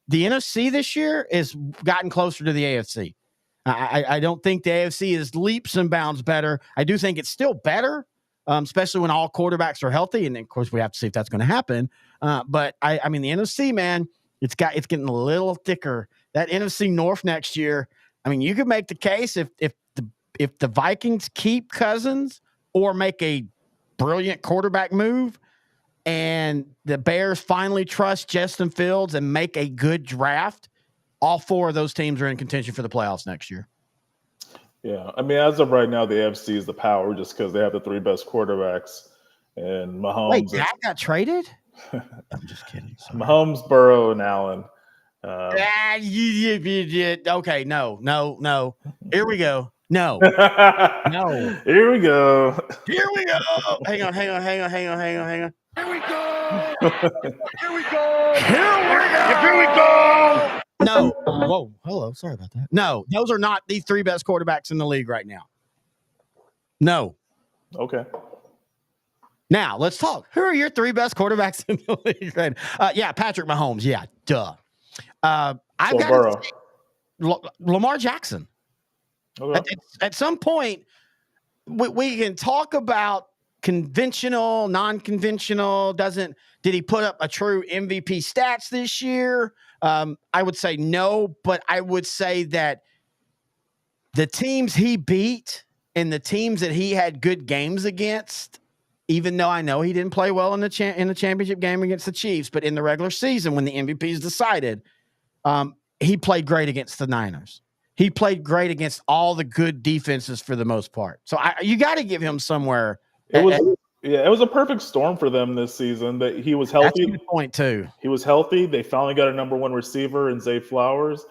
the NFC this year has gotten closer to the AFC. I don't think the AFC is leaps and bounds better. I do think it's still better, especially when all quarterbacks are healthy. And of course, we have to see if that's going to happen. But the NFC, man, it's getting a little thicker. That NFC North next year, you could make the case if the if the Vikings keep Cousins or make a brilliant quarterback move, and the Bears finally trust Justin Fields and make a good draft, all four of those teams are in contention for the playoffs next year. Yeah, I mean, as of right now, the AFC is the power just because they have the three best quarterbacks, and Mahomes. Wait, Dak got traded? I'm just kidding. Sorry. Mahomes, Burrow, and Allen. Okay, no. Here we go. No. No. Here we go. Here we go. Hang on. Here we go. No. Whoa. Hello. Sorry about that. No, those are not the three best quarterbacks in the league right now. No. Okay. Now let's talk. Who are your three best quarterbacks in the league? Right? Yeah, Patrick Mahomes. Yeah, duh. I've got Burrow. Lamar Jackson. Okay. At some point, we can talk about conventional, non-conventional. Did he put up a true MVP stats this year? I would say no, but I would say that the teams he beat and the teams that he had good games against, even though I know he didn't play well in the championship game against the Chiefs, but in the regular season when the MVP is decided, he played great against the Niners. He played great against all the good defenses for the most part. So you got to give him somewhere. It was a perfect storm for them this season. That he was healthy. That's a good point too. He was healthy. They finally got a number one receiver in Zay Flowers.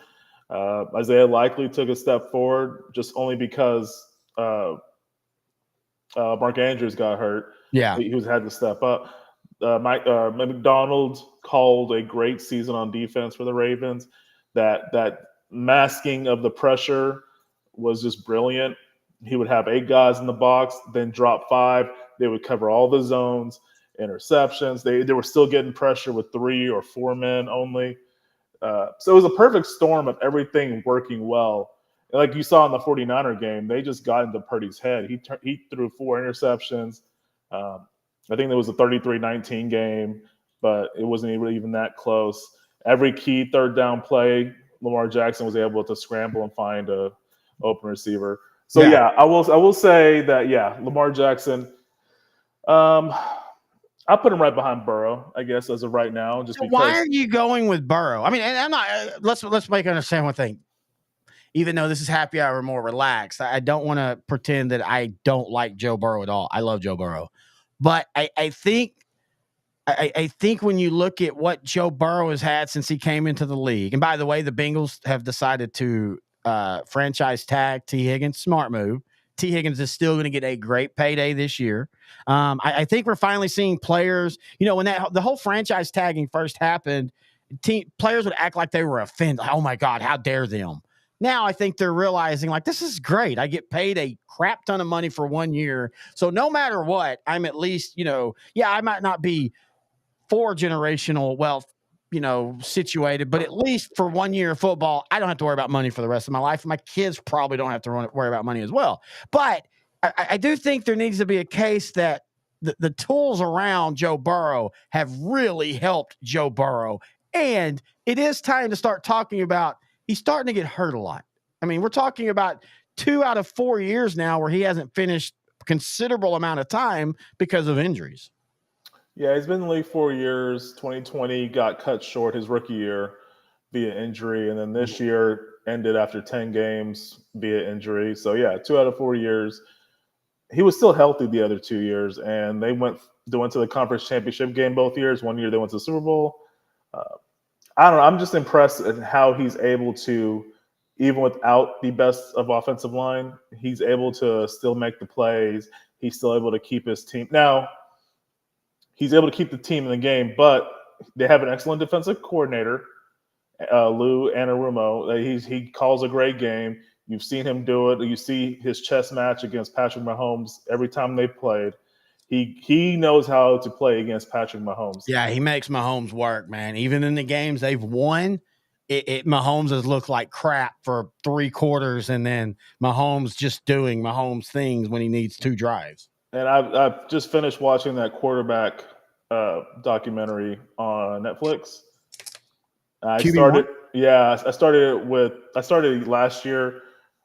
Isaiah likely took a step forward just only because Mark Andrews got hurt. Yeah, he was had to step up. Mike McDonald called a great season on defense for the Ravens. That masking of the pressure was just brilliant. He would have 8 guys in the box, then drop 5. They would cover all the zones, interceptions. They were still getting pressure with 3 or 4 men only. So it was a perfect storm of everything working well. Like you saw in the 49er game, they just got into Purdy's head. He threw 4 interceptions. I think there was a 33-19 game, but it wasn't even that close. Every key third down play, Lamar Jackson was able to scramble and find a open receiver. So yeah, I will say that Lamar Jackson. I'll put him right behind Burrow, I guess, as of right now. Just because. Why are you going with Burrow? I mean, and I'm not. Let's make understand one thing. Even though this is happy hour, more relaxed, I don't want to pretend that I don't like Joe Burrow at all. I love Joe Burrow, but I think when you look at what Joe Burrow has had since he came into the league, and by the way, the Bengals have decided to franchise tag T. Higgins. Smart move. T. Higgins is still going to get a great payday this year. I think we're finally seeing players, when the whole franchise tagging first happened, players would act like they were offended. Oh my God, how dare them? Now I think they're realizing like, this is great. I get paid a crap ton of money for 1 year. So no matter what, I'm at least, I might not be 4 generational wealth, situated, but at least for 1 year of football, I don't have to worry about money for the rest of my life. My kids probably don't have to worry about money as well. But I do think there needs to be a case that the tools around Joe Burrow have really helped Joe Burrow. And it is time to start talking about, he's starting to get hurt a lot. I mean, we're talking about 2 out of 4 years now where he hasn't finished a considerable amount of time because of injuries. Yeah, he's been in the league 4 years. 2020 got cut short his rookie year via injury, and then this year ended after 10 games via injury. So, 2 out of 4 years. He was still healthy the other 2 years, and they went to the conference championship game both years. 1 year they went to the Super Bowl. I don't know. I'm just impressed at how he's able to, even without the best of offensive line, he's able to still make the plays. He's still able to keep his team. Now, he's able to keep the team in the game, but they have an excellent defensive coordinator, Lou Anarumo. He calls a great game. You've seen him do it. You see his chess match against Patrick Mahomes every time they've played. He knows how to play against Patrick Mahomes. Yeah, he makes Mahomes work, man. Even in the games they've won, Mahomes has looked like crap for 3 quarters, and then Mahomes just doing Mahomes things when he needs 2 drives. And I've just finished watching that quarterback documentary on Netflix. I started last year.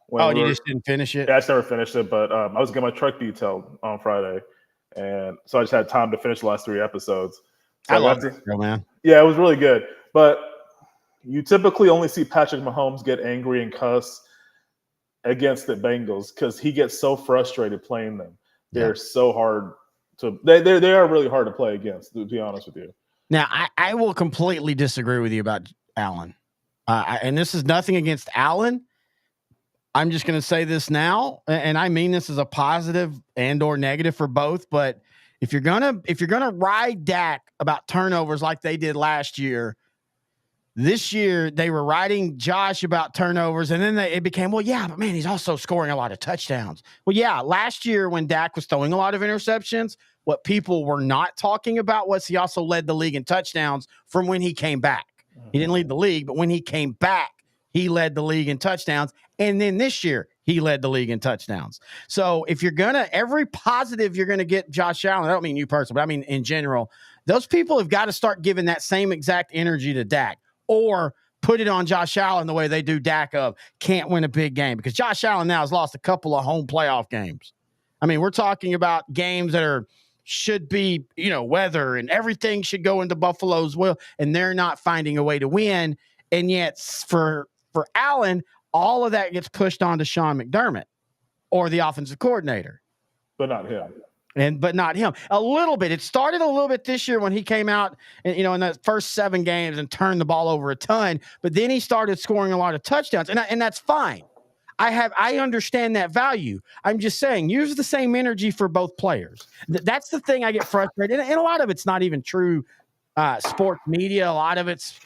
when and you just didn't finish it? Yeah, I just never finished it, but I was getting my truck detailed on Friday, and so I just had time to finish the last 3 episodes. So I love it, man. Yeah, it was really good. But you typically only see Patrick Mahomes get angry and cuss against the Bengals because he gets so frustrated playing them. They're so hard to they are really hard to play against, to be honest with you. Now, I will completely disagree with you about Allen. And this is nothing against Allen. I'm just going to say this now, and I mean this as a positive and or negative for both. But if you're gonna ride Dak about turnovers like they did last year, this year they were riding Josh about turnovers, and then it became, well, yeah, but man, he's also scoring a lot of touchdowns. Well, yeah, last year when Dak was throwing a lot of interceptions, what people were not talking about was he also led the league in touchdowns from when he came back. He didn't lead the league, but when he came back, he led the league in touchdowns. And then this year, he led the league in touchdowns. So if you're every positive you're going to get Josh Allen, I don't mean you personally, but I mean in general, those people have got to start giving that same exact energy to Dak, or put it on Josh Allen the way they do Dak of can't win a big game, because Josh Allen now has lost a couple of home playoff games. I mean, we're talking about games that should be, weather and everything should go into Buffalo's will, and they're not finding a way to win. And yet for Allen, all of that gets pushed onto Sean McDermott or the offensive coordinator. But not him. But not him. A little bit. It started a little bit this year when he came out, and, in the first 7 games and turned the ball over a ton. But then he started scoring a lot of touchdowns, and that's fine. I understand that value. I'm just saying, use the same energy for both players. That's the thing I get frustrated. And a lot of it's not even true sports media. A lot of it's,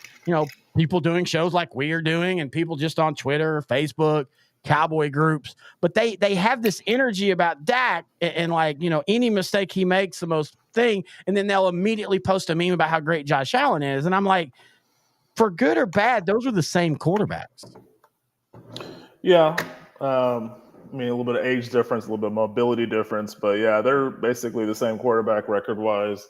people doing shows like we are doing, and people just on Twitter, Facebook, Cowboy groups. But they have this energy about Dak and any mistake he makes, the most thing. And then they'll immediately post a meme about how great Josh Allen is. And I'm like, for good or bad, those are the same quarterbacks. Yeah. A little bit of age difference, a little bit of mobility difference, but yeah, they're basically the same quarterback record-wise.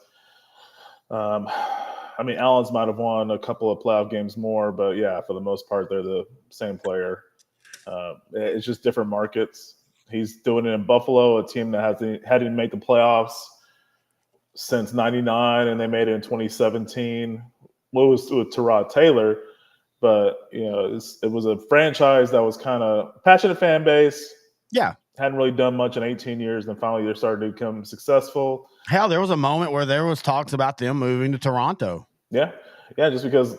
Allen's might have won a couple of playoff games more, but yeah, for the most part, they're the same player. It's just different markets. He's doing it in Buffalo, a team that hadn't made the playoffs since '99, and they made it in 2017. What was with Tyrod Taylor? But, it was a franchise that was kind of passionate fan base. Yeah. Hadn't really done much in 18 years. And finally, they started to become successful. Hell, there was a moment where there was talks about them moving to Toronto. Yeah. Yeah, just because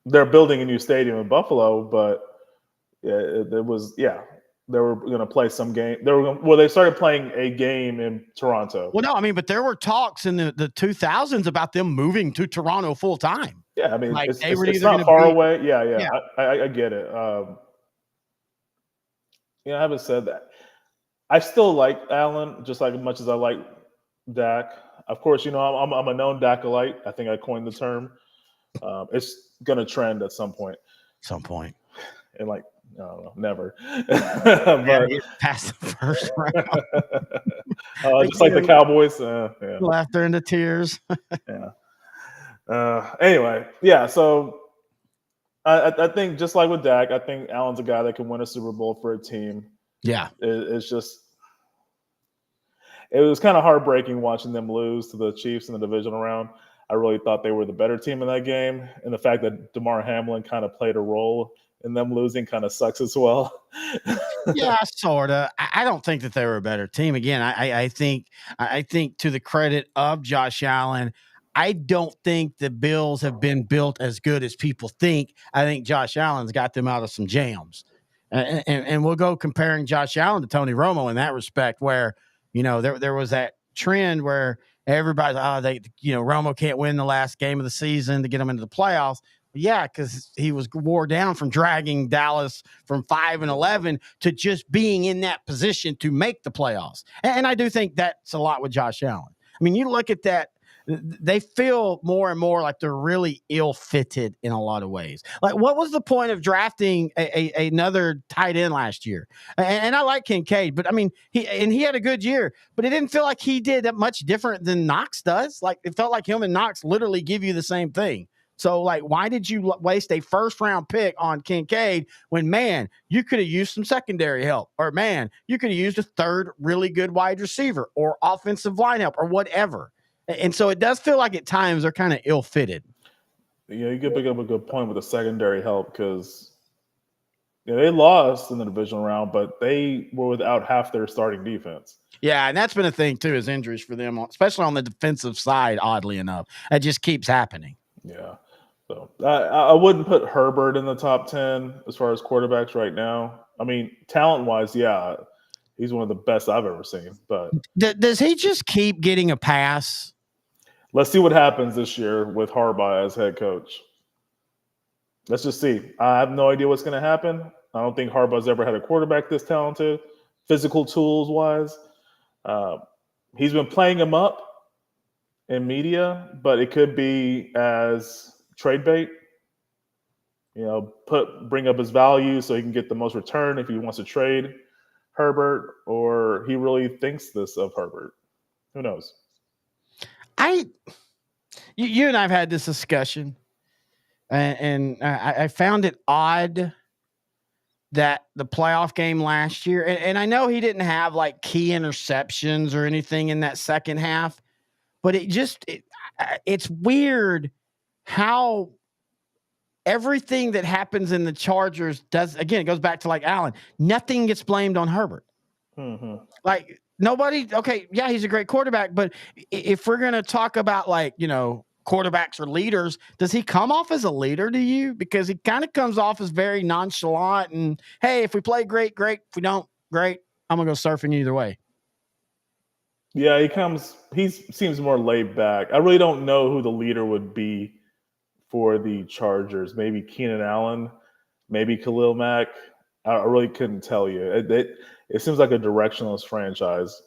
they're building a new stadium in Buffalo, but they were going to play some game. They started playing a game in Toronto. Well, no, but there were talks in the 2000s about them moving to Toronto full time. Yeah, it's not far away. Yeah. I get it. I haven't said that. I still like Allen just like as much as I like Dak. Of course, I'm a known Dakalite. I think I coined the term. It's gonna trend at some point. And I don't know, never. But past the first round. Just like the Cowboys. Laughter into tears. Yeah. Anyway, yeah. So I think just like with Dak, I think Allen's a guy that can win a Super Bowl for a team. Yeah. It was kind of heartbreaking watching them lose to the Chiefs in the divisional round. I really thought they were the better team in that game, and the fact that DeMar Hamlin kind of played a role in them losing kind of sucks as well. Yeah, sort of. I don't think that they were a better team. Again, I think to the credit of Josh Allen, I don't think the Bills have been built as good as people think. I think Josh Allen's got them out of some jams. And we'll go comparing Josh Allen to Tony Romo in that respect, where, there was that trend where everybody's, Romo can't win the last game of the season to get them into the playoffs. Yeah, because he wore down from dragging Dallas from 5-11 to just being in that position to make the playoffs. And I do think that's a lot with Josh Allen. You look at that, they feel more and more like they're really ill-fitted in a lot of ways. Like, what was the point of drafting another tight end last year? And I like Kincaid, but he had a good year, but it didn't feel like he did that much different than Knox does. Like, it felt like him and Knox literally give you the same thing. So, like, why did you waste a first-round pick on Kincaid when, man, you could have used some secondary help, or, man, you could have used a third really good wide receiver or offensive line help or whatever. And so it does feel like at times they're kind of ill-fitted. Yeah, you could pick up a good point with the secondary help because they lost in the divisional round, but they were without half their starting defense. Yeah, and that's been a thing, too, is injuries for them, especially on the defensive side, oddly enough. That just keeps happening. Yeah. So I wouldn't put Herbert in the top 10 as far as quarterbacks right now. I mean, talent-wise, yeah, he's one of the best I've ever seen. But does he just keep getting a pass? Let's see what happens this year with Harbaugh as head coach. Let's just see. I have no idea what's going to happen. I don't think Harbaugh's ever had a quarterback this talented, physical tools-wise. He's been playing him up in media, but it could be as trade bait. Bring up his value so he can get the most return if he wants to trade Herbert, or he really thinks this of Herbert. Who knows? You and I've had this discussion, and I found it odd that the playoff game last year, and I know he didn't have like key interceptions or anything in that second half, but it's weird how everything that happens in the Chargers it goes back to like Allen. Nothing gets blamed on Herbert. Mm-hmm. Like nobody. Okay, yeah, he's a great quarterback, but if we're gonna talk about like quarterbacks or leaders, does he come off as a leader to you? Because he kind of comes off as very nonchalant and, hey, if we play, great. If we don't, great. I'm gonna go surfing either way. Yeah, he seems more laid back. I really don't know who the leader would be for the Chargers. Maybe Keenan Allen, maybe Khalil Mack. I really couldn't tell you. It seems like a directionless franchise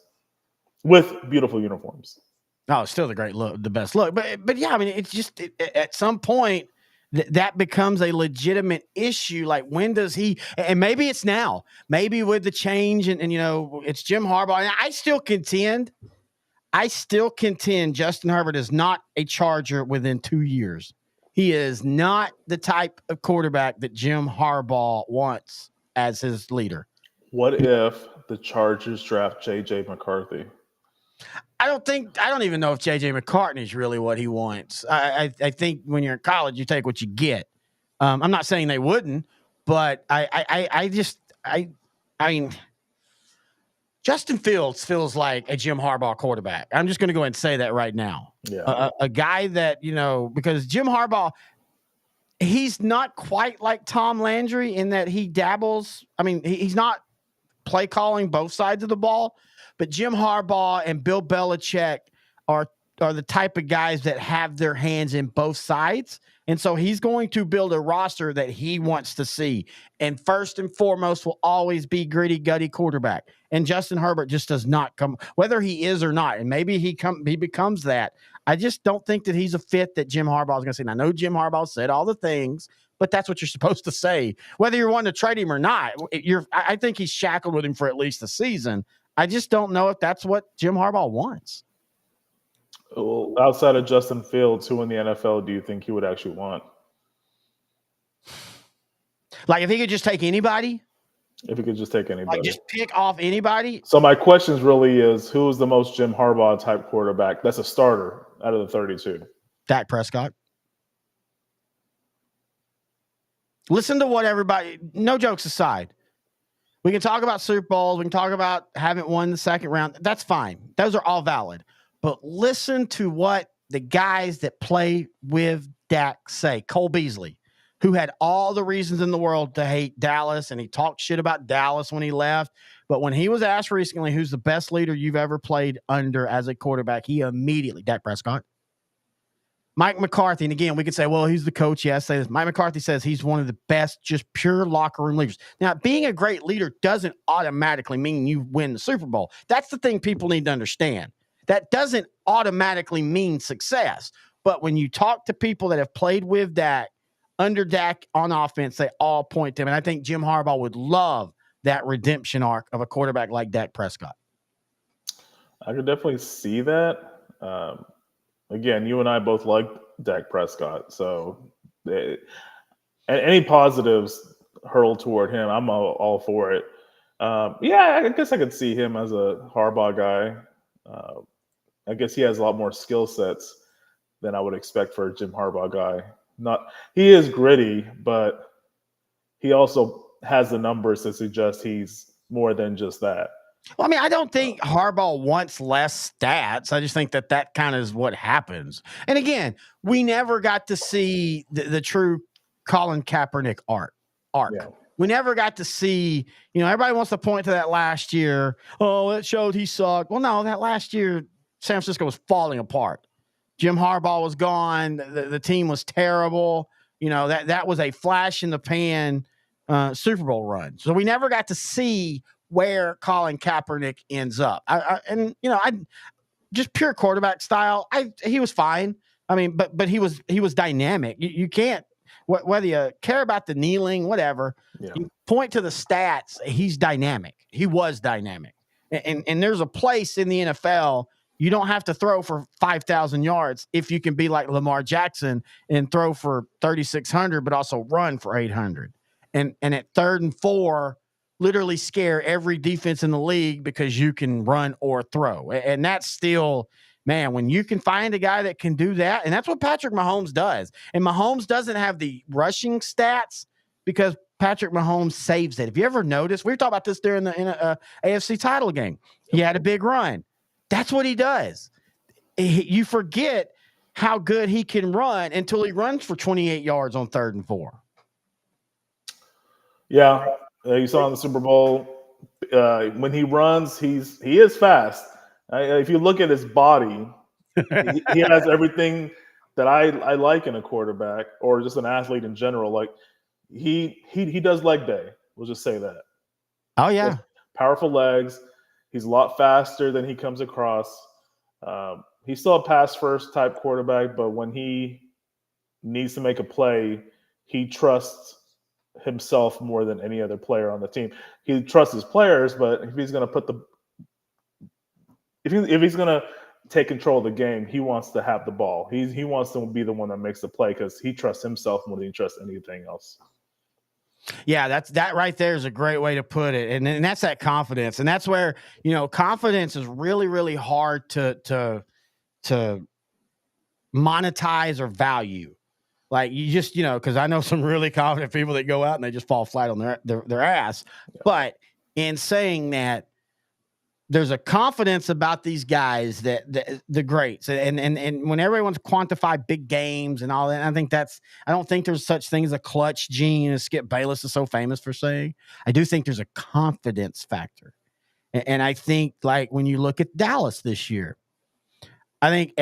with beautiful uniforms. Oh, still the best look. But yeah, I mean, it's just at some point that becomes a legitimate issue. Like, when does he? And maybe it's now. Maybe with the change, and it's Jim Harbaugh. And I still contend Justin Herbert is not a Charger within 2 years. He is not the type of quarterback that Jim Harbaugh wants as his leader. What if the Chargers draft J.J. McCarthy? I don't even know if J.J. McCartney is really what he wants. I think when you're in college, you take what you get. I'm not saying they wouldn't, but I mean, Justin Fields feels like a Jim Harbaugh quarterback. I'm just going to go ahead and say that right now. Yeah. A guy that, because Jim Harbaugh, he's not quite like Tom Landry in that he dabbles. I mean, he's not play calling both sides of the ball, but Jim Harbaugh and Bill Belichick are the type of guys that have their hands in both sides. And so he's going to build a roster that he wants to see. And first and foremost will always be gritty, gutty quarterback. And Justin Herbert just does not come, whether he is or not. And maybe he becomes that. I just don't think that he's a fit that Jim Harbaugh is going to say. And I know Jim Harbaugh said all the things, but that's what you're supposed to say. Whether you're wanting to trade him or not, I think he's shackled with him for at least a season. I just don't know if that's what Jim Harbaugh wants. Well, outside of Justin Fields, who in the NFL do you think he would actually want? Like, if he could just take anybody? If he could just take anybody. Like, just pick off anybody? So my question really is, who is the most Jim Harbaugh type quarterback that's a starter out of the 32? Dak Prescott. Listen to what everybody, no jokes aside. We can talk about Super Bowls. We can talk about haven't won the second round. That's fine. Those are all valid. But listen to what the guys that play with Dak say. Cole Beasley, who had all the reasons in the world to hate Dallas, and he talked shit about Dallas when he left. But when he was asked recently, who's the best leader you've ever played under as a quarterback, he immediately, Dak Prescott. Mike McCarthy, and again, we could say, well, he's the coach. Yes, say this. Mike McCarthy says he's one of the best, just pure locker room leaders. Now, being a great leader doesn't automatically mean you win the Super Bowl. That's the thing people need to understand. That doesn't automatically mean success. But when you talk to people that have played with Dak, under Dak on offense, they all point to him. And I think Jim Harbaugh would love that redemption arc of a quarterback like Dak Prescott. I could definitely see that. Again, you and I both liked Dak Prescott. So any positives hurled toward him, I'm all for it. Yeah, I guess I could see him as a Harbaugh guy. I guess he has a lot more skill sets than I would expect for a Jim Harbaugh guy. Not he is gritty, but he also has the numbers to suggest he's more than just that. Well, I mean, I don't think Harbaugh wants less stats. I just think that kind of is what happens. And again, we never got to see the true Colin Kaepernick arc. Yeah. We never got to see, everybody wants to point to that last year. Oh, it showed he sucked. Well, no, that last year, San Francisco was falling apart. Jim Harbaugh was gone. The team was terrible. That was a flash in the pan Super Bowl run. So we never got to see where Colin Kaepernick ends up. I just pure quarterback style. He was fine. I mean, but he was dynamic. You can't, whether you care about the kneeling, whatever, you point to the stats. He's dynamic. He was dynamic. And there's a place in the NFL. You don't have to throw for 5,000 yards if you can be like Lamar Jackson and throw for 3,600, but also run for 800. And at 3rd and 4, literally scare every defense in the league because you can run or throw. And that's still, man, when you can find a guy that can do that, and that's what Patrick Mahomes does. And Mahomes doesn't have the rushing stats because Patrick Mahomes saves it. If you ever noticed, we were talking about this during the AFC title game. He had a big run. That's what he does. You forget how good he can run until he runs for 28 yards on 3rd and 4. Yeah. You saw in the Super Bowl, when he runs, he is fast. If you look at his body, he has everything that I like in a quarterback or just an athlete in general. Like he does leg day. We'll just say that. Oh yeah, powerful legs. He's a lot faster than he comes across. He's still a pass first type quarterback, but when he needs to make a play, he trusts himself more than any other player on the team. He trusts his players, but if he's going to if he's going to take control of the game, he wants to have the ball. He wants to be the one that makes the play because he trusts himself more than he trusts anything else. Yeah, that right there is a great way to put it. And that's that confidence. And that's where, confidence is really, really hard to monetize or value. Like you just, because I know some really confident people that go out and they just fall flat on their ass. Yeah. But in saying that, there's a confidence about these guys that the greats and when everyone's quantify big games and all that, I don't think there's such thing as a clutch gene, as Skip Bayless is so famous for saying. I do think there's a confidence factor. And I think like when you look at Dallas this year, I think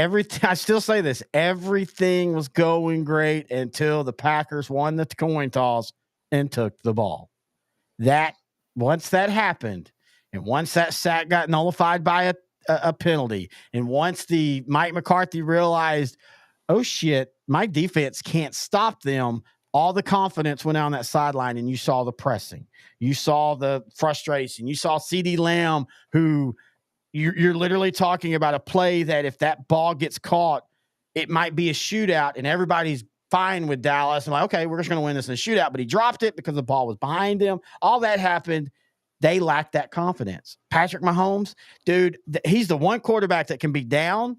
I still say this, everything was going great until the Packers won the coin toss and took the ball. Once that happened, and once that sack got nullified by a penalty, and once the Mike McCarthy realized, oh shit, my defense can't stop them, all the confidence went on that sideline, and you saw the pressing. You saw the frustration. You saw CeeDee Lamb, who you're literally talking about a play that if that ball gets caught, it might be a shootout, and everybody's fine with Dallas. And like, okay, we're just going to win this in a shootout. But he dropped it because the ball was behind him. All that happened. They lack that confidence. Patrick Mahomes, dude, he's the one quarterback that can be down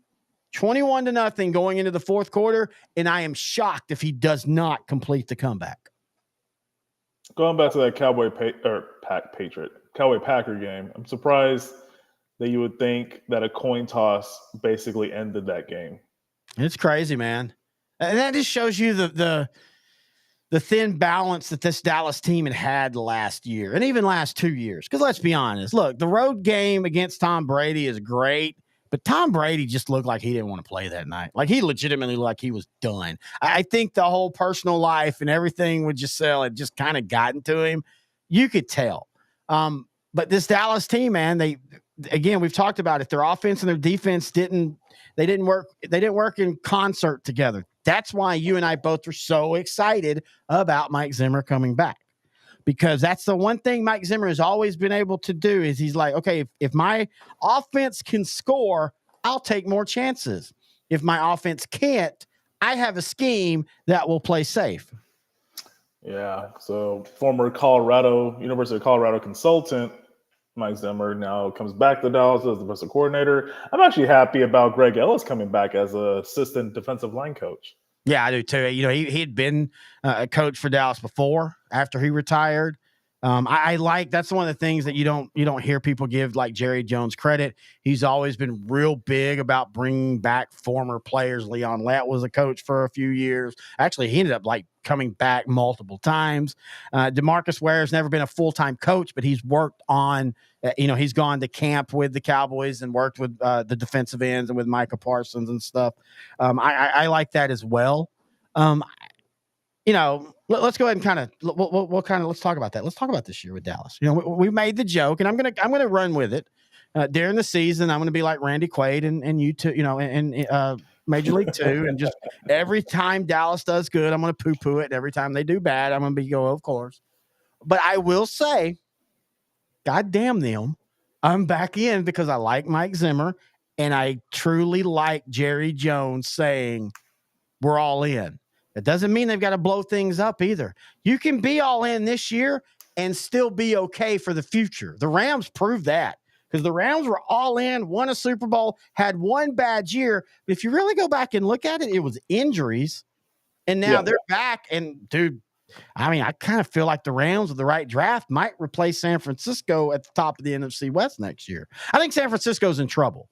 21-0 going into the 4th quarter, and I am shocked if he does not complete the comeback. Going back to that Cowboy Packer game, I'm surprised that you would think that a coin toss basically ended that game. It's crazy, man. And that just shows you the thin balance that this Dallas team had last year and even last 2 years. Because let's be honest, look, the road game against Tom Brady is great, but Tom Brady just looked like he didn't want to play that night. Like he legitimately looked like he was done. I think the whole personal life and everything would just sell. It just kind of gotten to him. You could tell. But this Dallas team, man, we've talked about it. Their offense and their defense didn't work in concert together. That's why you and I both are so excited about Mike Zimmer coming back, because that's the one thing Mike Zimmer has always been able to do is he's like, okay, if my offense can score, I'll take more chances. If my offense can't, I have a scheme that will play safe. Yeah. So former University of Colorado consultant Mike Zimmer now comes back to Dallas as the defensive coordinator. I'm actually happy about Greg Ellis coming back as an assistant defensive line coach. Yeah, I do too. He'd been a coach for Dallas before after he retired. I like that's one of the things that you don't hear people give like Jerry Jones credit. He's always been real big about bringing back former players. Leon Lett was a coach for a few years. Actually, he ended up like coming back multiple times. DeMarcus Ware's never been a full-time coach, but he's worked on. He's gone to camp with the Cowboys and worked with the defensive ends and with Micah Parsons and stuff. I like that as well. Let's go ahead and kind of let's talk about that. Let's talk about this year with Dallas. We made the joke, and I'm gonna run with it during the season. I'm gonna be like Randy Quaid and you two, and Major League Two, and just every time Dallas does good, I'm gonna poo it. And every time they do bad, I'm gonna of course. But I will say, God damn them, I'm back in because I like Mike Zimmer, and I truly like Jerry Jones saying we're all in. That doesn't mean they've got to blow things up either. You can be all in this year and still be okay for the future. The Rams proved that because the Rams were all in, won a Super Bowl, had one bad year. But if you really go back and look at it, it was injuries. And now they're back. And, dude, I kind of feel like the Rams with the right draft might replace San Francisco at the top of the NFC West next year. I think San Francisco's in trouble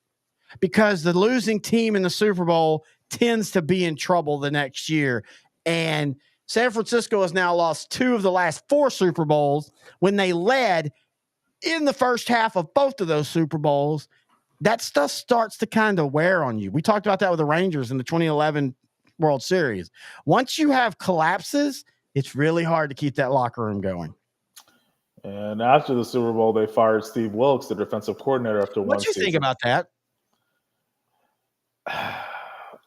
because the losing team in the Super Bowl tends to be in trouble the next year. And San Francisco has now lost 2 of the last 4 Super Bowls when they led in the first half of both of those Super Bowls. That stuff starts to kind of wear on you. We talked about that with the Rangers in the 2011 World Series. Once you have collapses, it's really hard to keep that locker room going. And after the Super Bowl, they fired Steve Wilkes, the defensive coordinator, after one season. What do you think about that?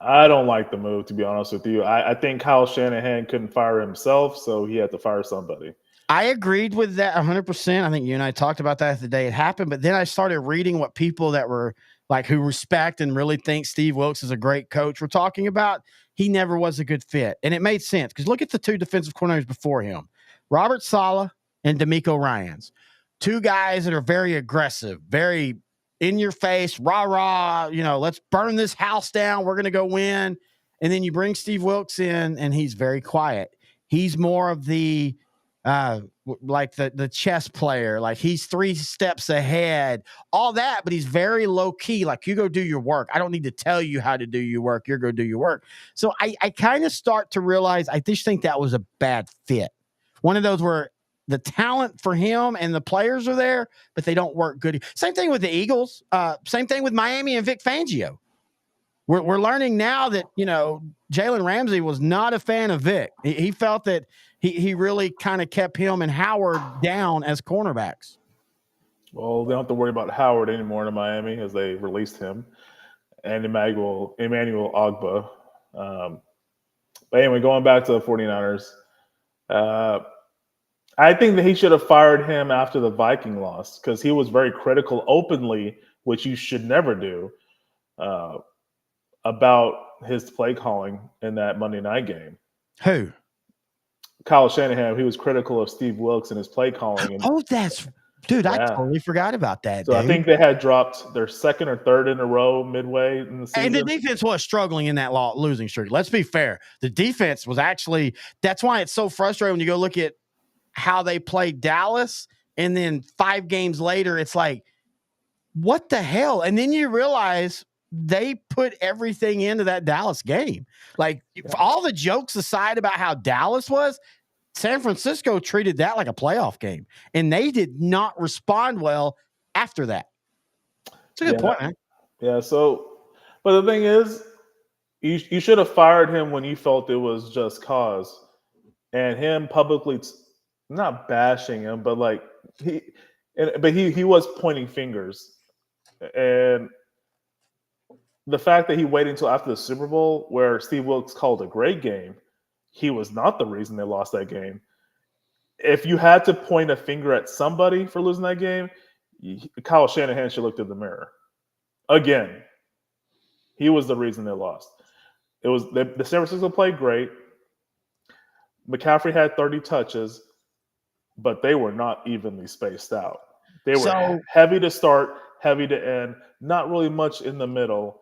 I don't like the move, to be honest with you. I think Kyle Shanahan couldn't fire himself, so he had to fire somebody. I agreed with that 100%. I think you and I talked about that the day it happened, but then I started reading what people that were like who respect and really think Steve Wilkes is a great coach were talking about. He never was a good fit, and it made sense because look at the 2 defensive coordinators before him, Robert Saleh and DeMeco Ryans, 2 guys that are very aggressive, very in your face, rah, let's burn this house down. We're going to go win. And then you bring Steve Wilkes in and he's very quiet. He's more of the, like the chess player, like he's 3 steps ahead, all that, but he's very low key. Like you go do your work. I don't need to tell you how to do your work. You're going to do your work. So I kind of start to realize, I just think that was a bad fit. One of those where the talent for him and the players are there, but they don't work good. Same thing with the Eagles. Same thing with Miami and Vic Fangio. We're learning now that, Jalen Ramsey was not a fan of Vic. He felt that he really kind of kept him and Howard down as cornerbacks. Well, they don't have to worry about Howard anymore in Miami as they released him and Emmanuel Ogba. But anyway, going back to the 49ers, I think that he should have fired him after the Viking loss because he was very critical openly, which you should never do, about his play calling in that Monday night game. Who? Kyle Shanahan. He was critical of Steve Wilkes and his play calling. Dude, I totally forgot about that. So dude. I think they had dropped their 2nd or 3rd in a row midway in the season. And the defense was struggling in that losing streak. Let's be fair. The defense was actually – that's why it's so frustrating when you go look at how they played Dallas, and then 5 games later, it's like, what the hell? And then you realize they put everything into that Dallas game. Like, all the jokes aside about how Dallas was, San Francisco treated that like a playoff game, and they did not respond well after that. It's a good point, man. Yeah, so, but the thing is, you should have fired him when you felt it was just cause, and him publicly not bashing him, but like he was pointing fingers, and the fact that he waited until after the Super Bowl, where Steve Wilkes called a great game, he was not the reason they lost that game. If you had to point a finger at somebody for losing that game, Kyle Shanahan should look in the mirror. Again, he was the reason they lost. It was the San Francisco played great. McCaffrey had 30 touches, but they were not evenly spaced out. They were So heavy to start, heavy to end, not really much in the middle.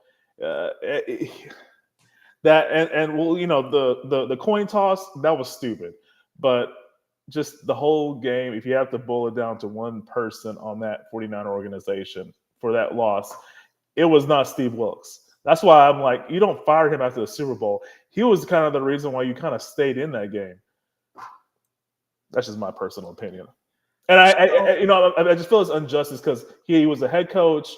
That and well, the coin toss, that was stupid. But just the whole game, if you have to boil it down to one person on that 49 organization for that loss, it was not Steve Wilkes. That's why I'm like, you don't fire him after the Super Bowl. He was kind of the reason why you kind of stayed in that game. That's just my personal opinion. And I just feel it's injustice because he was a head coach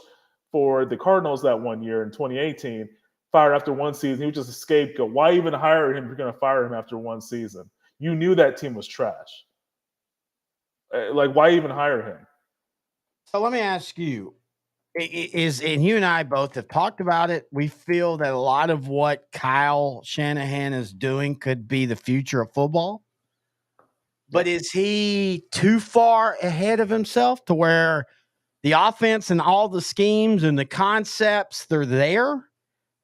for the Cardinals that one year in 2018, fired after one season. He was just a scapegoat. Why even hire him if you're going to fire him after one season? You knew that team was trash. Like, why even hire him? So let me ask you, and you and I both have talked about it. We feel that a lot of what Kyle Shanahan is doing could be the future of football. But is he too far ahead of himself to where the offense and all the schemes and the concepts, they're there,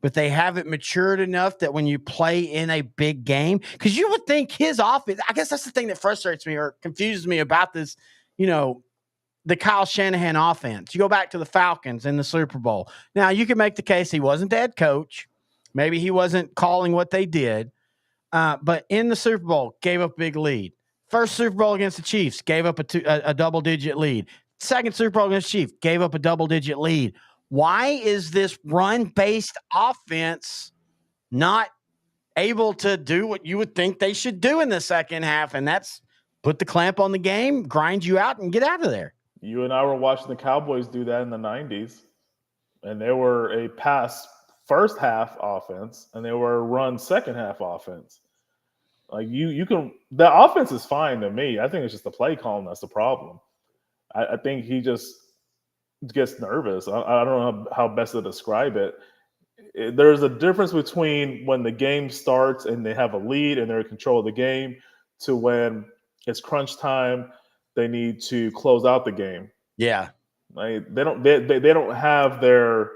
but they haven't matured enough that when you play in a big game, because you would think his offense, I guess that's the thing that frustrates me or confuses me about this, the Kyle Shanahan offense. You go back to the Falcons in the Super Bowl. Now, you can make the case he wasn't the head coach. Maybe he wasn't calling what they did. But in the Super Bowl, gave up a big lead. First Super Bowl against the Chiefs, gave up a double-digit lead. Second Super Bowl against the Chiefs, gave up a double-digit lead. Why is this run-based offense not able to do what you would think they should do in the second half? And that's put the clamp on the game, grind you out, and get out of there. You and I were watching the Cowboys do that in the 90s, and they were a pass first half offense, and they were a run second half offense. Like you can, the offense is fine to me. I think it's just the play calling that's the problem. I think he just gets nervous. I don't know how best to describe it. There's a difference between when the game starts and they have a lead and they're in control of the game to when it's crunch time. They need to close out the game. Yeah, like they don't have their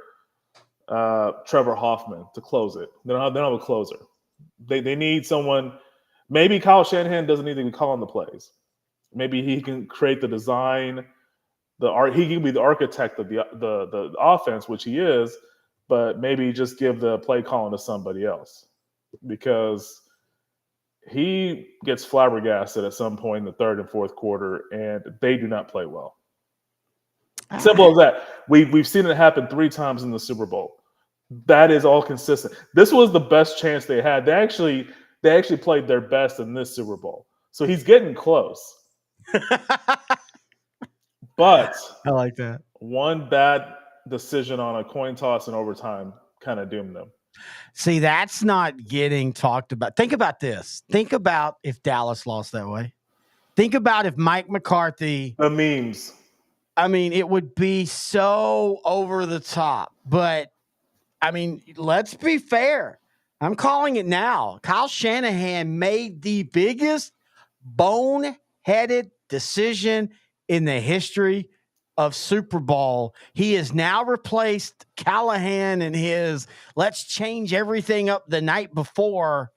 Trevor Hoffman to close it. They don't have a closer. They need someone. Maybe Kyle Shanahan doesn't need to be calling the plays. Maybe he can create the design, he can be the architect of the offense, which he is, but maybe just give the play calling to somebody else because he gets flabbergasted at some point in the third and fourth quarter, and they do not play well. Simple as that. We've seen it happen 3 times in the Super Bowl. That is all consistent. This was the best chance they had. They actually played their best in this Super Bowl. So he's getting close. But I like that. One bad decision on a coin toss in overtime kind of doomed them. See, that's not getting talked about. Think about this. Think about if Dallas lost that way. Think about if Mike McCarthy. The memes. I mean, it would be so over the top. But, I mean, let's be fair. I'm calling it now. Kyle Shanahan made the biggest boneheaded decision in the history of Super Bowl. He has now replaced Callahan and his let's change everything up the night before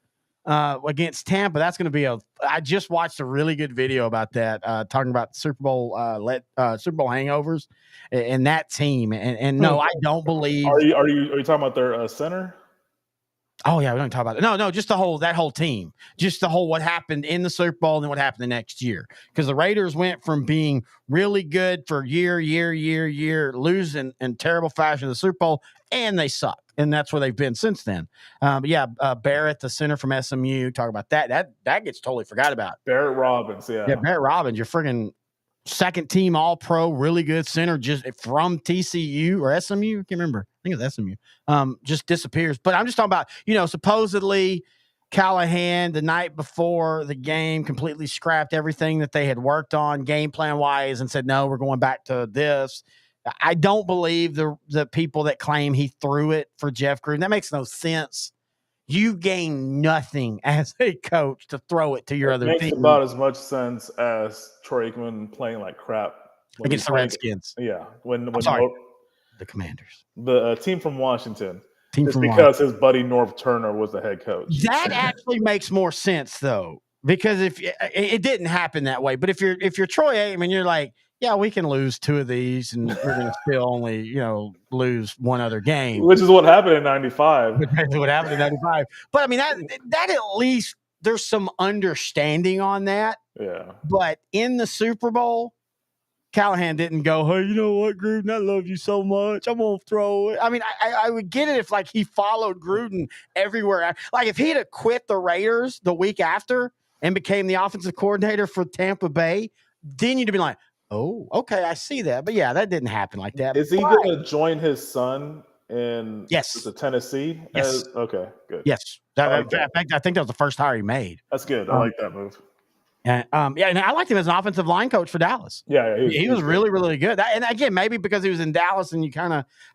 against Tampa. That's going to be I just watched a really good video about that, talking about Super Bowl Super Bowl hangovers and that team. And no, I don't believe. Are you talking about their center? Oh yeah, we don't talk about it. No, just that whole team, just the whole what happened in the Super Bowl and then what happened the next year. Because the Raiders went from being really good for year, losing in terrible fashion in the Super Bowl, and they suck, and that's where they've been since then. Barrett, the center from SMU, talk about that gets totally forgot about. Barrett Robbins, yeah, Barrett Robbins, your friggin' second team All Pro, really good center, just from TCU or SMU. I can't remember. I think it's SMU. Just disappears. But I'm just talking about, supposedly Callahan the night before the game completely scrapped everything that they had worked on game plan wise and said, no, we're going back to this. I don't believe the people that claim he threw it for Jeff Gruden. That makes no sense. You gain nothing as a coach to throw it to your other team. It makes about as much sense as Troy Aikman playing like crap against the Redskins. Yeah. The Commanders. The team from Washington. team Just from because his buddy Norv Turner was the head coach. That actually makes more sense though, because if it didn't happen that way, but if you're Troy Aikman, you're like, yeah, we can lose 2 of these, and we're going to still only lose one other game, which is what happened in '95. What happened in '95? But I mean that at least there's some understanding on that. Yeah. But in the Super Bowl, Callahan didn't go, hey, you know what, Gruden, I love you so much, I'm going to throw it. I mean, I would get it if, like, he followed Gruden everywhere. Like, if he'd have quit the Raiders the week after and became the offensive coordinator for Tampa Bay, then you'd have been like, oh, okay, I see that. But, yeah, that didn't happen like that. Is he going to join his son in Yes. Tennessee? Yes. Okay, good. Yes. I think that was the first hire he made. That's good. I like that move. And and I liked him as an offensive line coach for Dallas. Yeah, he was really, really good. And again, maybe because he was in Dallas, and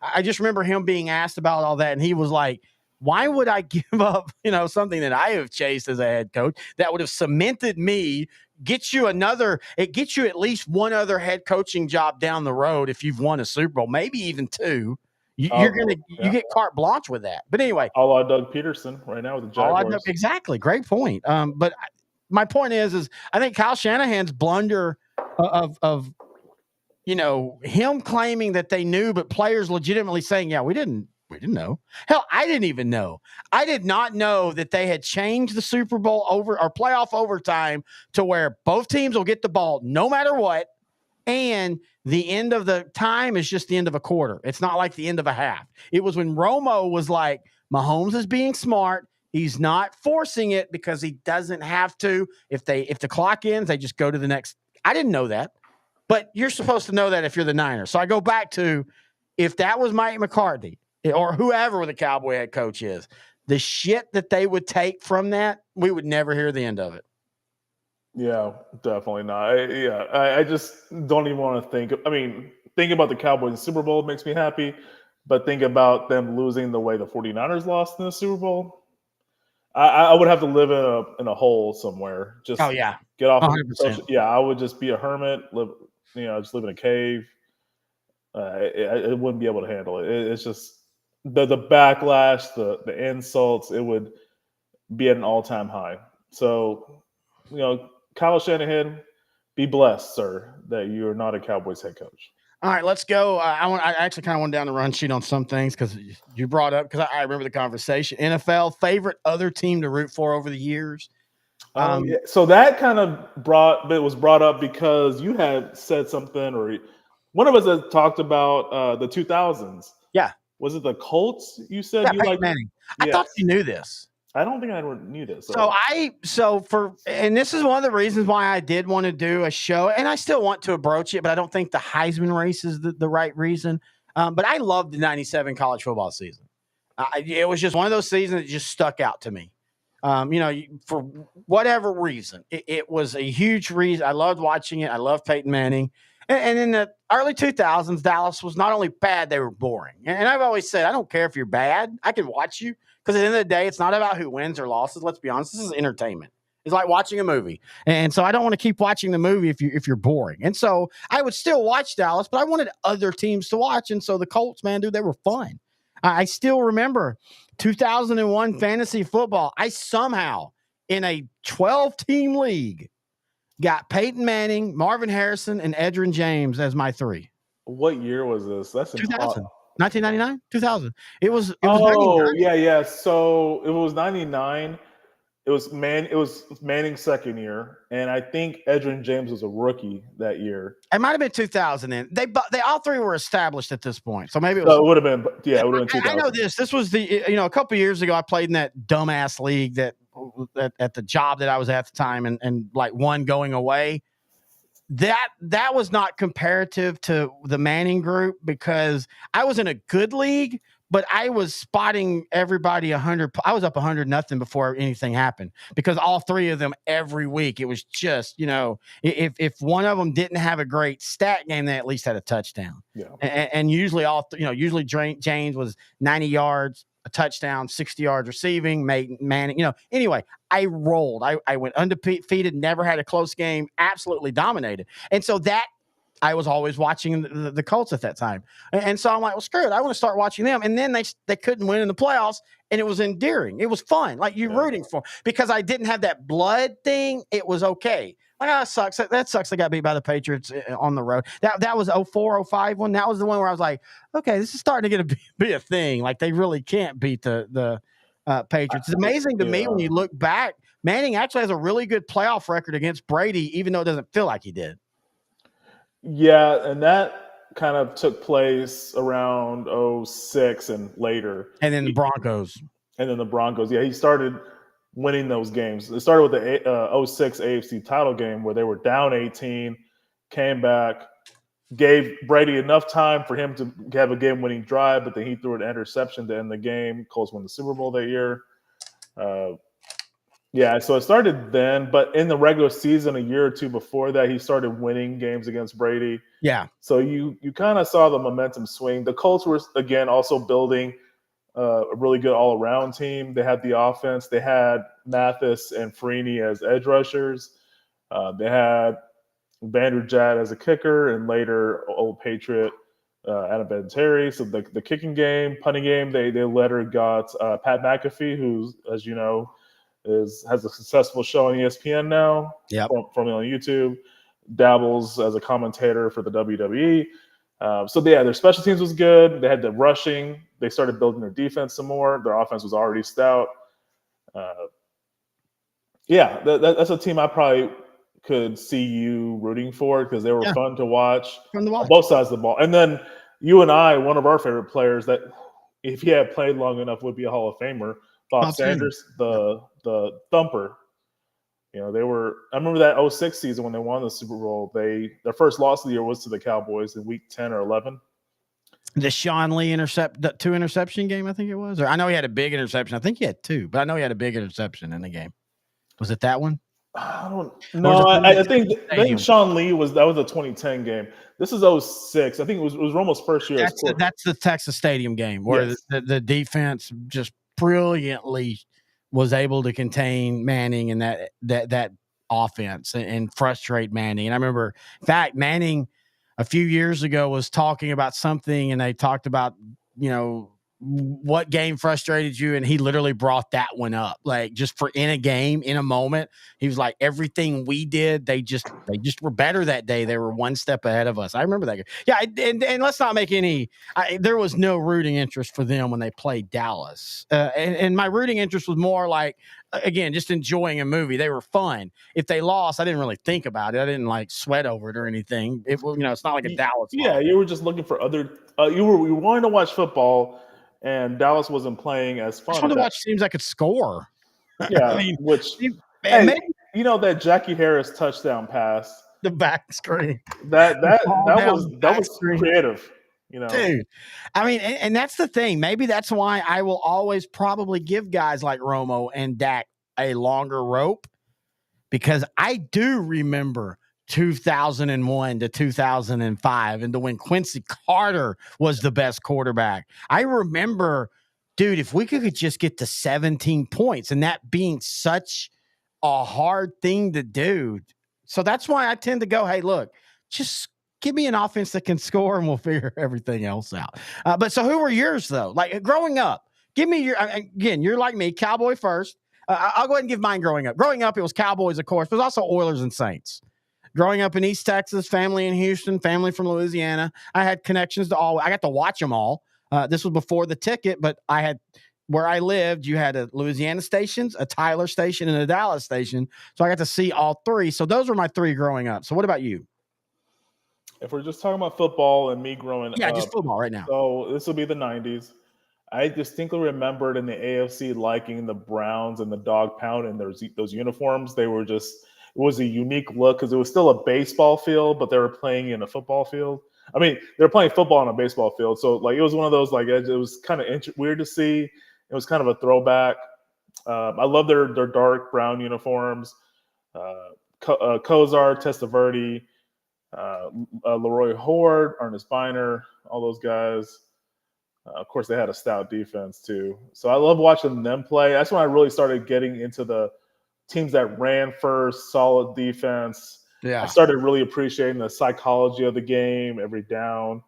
I just remember him being asked about all that, and he was like, "Why would I give up, something that I have chased as a head coach that would have cemented me? It gets you at least one other head coaching job down the road if you've won a Super Bowl, maybe even 2. You get carte blanche with that. But anyway, a la Doug Peterson right now with the Jaguars. Exactly, great point. But my point is I think Kyle Shanahan's blunder of him claiming that they knew, but players legitimately saying, yeah, we didn't know. Hell, I didn't even know. I did not know that they had changed the Super Bowl playoff overtime to where both teams will get the ball no matter what. And the end of the time is just the end of a quarter. It's not like the end of a half. It was when Romo was like, Mahomes is being smart. He's not forcing it because he doesn't have to. If the clock ends, they just go to the next. I didn't know that, but you're supposed to know that if you're the Niners. So I go back to, if that was Mike McCarthy or whoever the Cowboy head coach is, the shit that they would take from that, we would never hear the end of it. Yeah, definitely not. I just don't even want to think. I mean, thinking about the Cowboys in Super Bowl makes me happy, but think about them losing the way the 49ers lost in the Super Bowl. I would have to live in a hole somewhere. Just get off. 100%. Yeah, I would just be a hermit. Just live in a cave. I wouldn't be able to handle it. It's just the backlash, the insults. It would be at an all-time high. So, Kyle Shanahan, be blessed, sir, that you are not a Cowboys head coach. All right, let's go. I actually kind of went down the run sheet on some things because you brought up, because I remember the conversation. NFL, favorite other team to root for over the years? Yeah. So that kind of was brought up because you had said something, or one of us had talked about the 2000s. Yeah. Was it the Colts you said you Peyton liked? Manning. I thought you knew this. I don't think I knew this. And this is one of the reasons why I did want to do a show, and I still want to approach it, but I don't think the Heisman race is the right reason. But I loved the 97 college football season. It was just one of those seasons that just stuck out to me. For whatever reason, it was a huge reason. I loved watching it. I loved Peyton Manning. And in the early 2000s, Dallas was not only bad, they were boring. And I've always said, I don't care if you're bad. I can watch you. Because at the end of the day, it's not about who wins or losses. Let's be honest. This is entertainment. It's like watching a movie. And so I don't want to keep watching the movie if you're boring. And so I would still watch Dallas, but I wanted other teams to watch. And so the Colts, man, dude, they were fun. I still remember 2001 fantasy football. I somehow, in a 12-team league, got Peyton Manning, Marvin Harrison, and Edgerrin James as my 3. What year was this? That's 2000. 1999, 2000. It was. Oh, yeah. So it was 99. It was Manning's second year, and I think Edgerrin James was a rookie that year. It might have been 2000. Then they all 3 were established at this point, so maybe it would have been. Yeah, it would have been 2000. I know this. This was a couple of years ago. I played in that dumbass league that at the job that I was at the time, and like one going away. That was not comparative to the Manning group, because I was in a good league, but I was spotting everybody 100. I was up 100-0 before anything happened, because all 3 of them every week, it was just, if one of them didn't have a great stat game, they at least had a touchdown. Yeah. And usually usually James was 90 yards, a touchdown, 60 yards receiving, Manning, anyway, I rolled. I went undefeated, never had a close game, absolutely dominated. And so that I was always watching the Colts at that time. And so I'm like, well, screw it. I want to start watching them. And then they couldn't win in the playoffs, and it was endearing. It was fun. Like you're rooting for, because I didn't have that blood thing. It was okay. Like, oh, that sucks. That sucks. They got beat by the Patriots on the road. That was 04, 05 one. That was the one where I was like, okay, this is starting to be a thing. Like they really can't beat the Patriots. It's amazing to me when you look back. Manning actually has a really good playoff record against Brady, even though it doesn't feel like he did. Yeah, and that kind of took place around 06 and later. And then the Broncos. Yeah, he started winning those games. It started with the 06 AFC title game where they were down 18, came back, gave Brady enough time for him to have a game-winning drive, but then he threw an interception to end the game. Colts won the Super Bowl that year. Yeah, so it started then, but in the regular season, a year or two before that, he started winning games against Brady. Yeah. So you kind of saw the momentum swing. The Colts were, again, also building a really good all-around team. They had the offense. They had Mathis and Freeney as edge rushers. They had Vanderjagt as a kicker, and later Old Patriot Adam Vinatieri. So the kicking game, punting game, they later got Pat McAfee, who, as you know, has a successful show on ESPN now. Yep. From on YouTube, dabbles as a commentator for the WWE. So their special teams was good. They had the rushing. They started building their defense some more. Their offense was already stout. That's a team I probably could see you rooting for because they were fun to watch. Fun to watch. Both sides of the ball. And then you and I, one of our favorite players that if he had played long enough would be a Hall of Famer, Bob Sanders, the thumper. You know, they were. I remember that 06 season when they won the Super Bowl. Their first loss of the year was to the Cowboys in Week 10 or 11. The Sean Lee the 2 interception game, I think it was. Or I know he had a big interception. I think he had 2, but I know he had a big interception in the game. Was it that one? I don't know. I think Sean Lee was a 2010 game. This is 06. I think it was Romo's first year. That's the Texas Stadium game where the defense just brilliantly was able to contain Manning and that offense and frustrate Manning. And I remember, in fact, Manning a few years ago was talking about something, and they talked about, you know, what game frustrated you, and he literally brought that one up, like just for in a game, in a moment. He was like, everything we did, they just were better that day. They were one step ahead of us. I remember that game. Yeah, and let's not make there was no rooting interest for them when they played Dallas, and my rooting interest was more like, again, just enjoying a movie. They were fun. If they lost, I didn't really think about it. I didn't like sweat over it or anything. It's not like a Dallas. Yeah, you were just looking for other. You were wanting to watch football. And Dallas wasn't playing as fun. I just want to watch teams that could score. Yeah, I mean, that Jackie Harris touchdown pass, the back screen, that was creative. Dude. I mean, and that's the thing. Maybe that's why I will always probably give guys like Romo and Dak a longer rope, because I do remember 2001 to 2005 and to when Quincy Carter was the best quarterback. I remember, dude, if we could just get to 17 points, and that being such a hard thing to do. So that's why I tend to go, hey, look, just give me an offense that can score and we'll figure everything else out. But so who were yours though? Like growing up, give me again, you're like me, Cowboy first. I'll go ahead and give mine growing up. Growing up, it was Cowboys, of course, but it was also Oilers and Saints. Growing up in East Texas, family in Houston, family from Louisiana, I had connections to all. I got to watch them all. This was before the ticket, but I had, where I lived, you had a Louisiana stations, a Tyler station, and a Dallas station. So I got to see all 3. So those were my 3 growing up. So what about you? If we're just talking about football and me growing up. Yeah, just football right now. So this will be the 90s. I distinctly remembered in the AFC liking the Browns and the dog pound and those uniforms. They were just... It was a unique look because it was still a baseball field, but they were playing in a football field. I mean, they were playing football on a baseball field. So, like, it was one of those, like, it was kind of weird to see. It was kind of a throwback. I love their dark brown uniforms. Kozar, Testaverde, Leroy Horde, Ernest Biner, all those guys. Of course, they had a stout defense, too. So I love watching them play. That's when I really started getting into the teams that ran first, solid defense. Yeah. I started really appreciating the psychology of the game every down.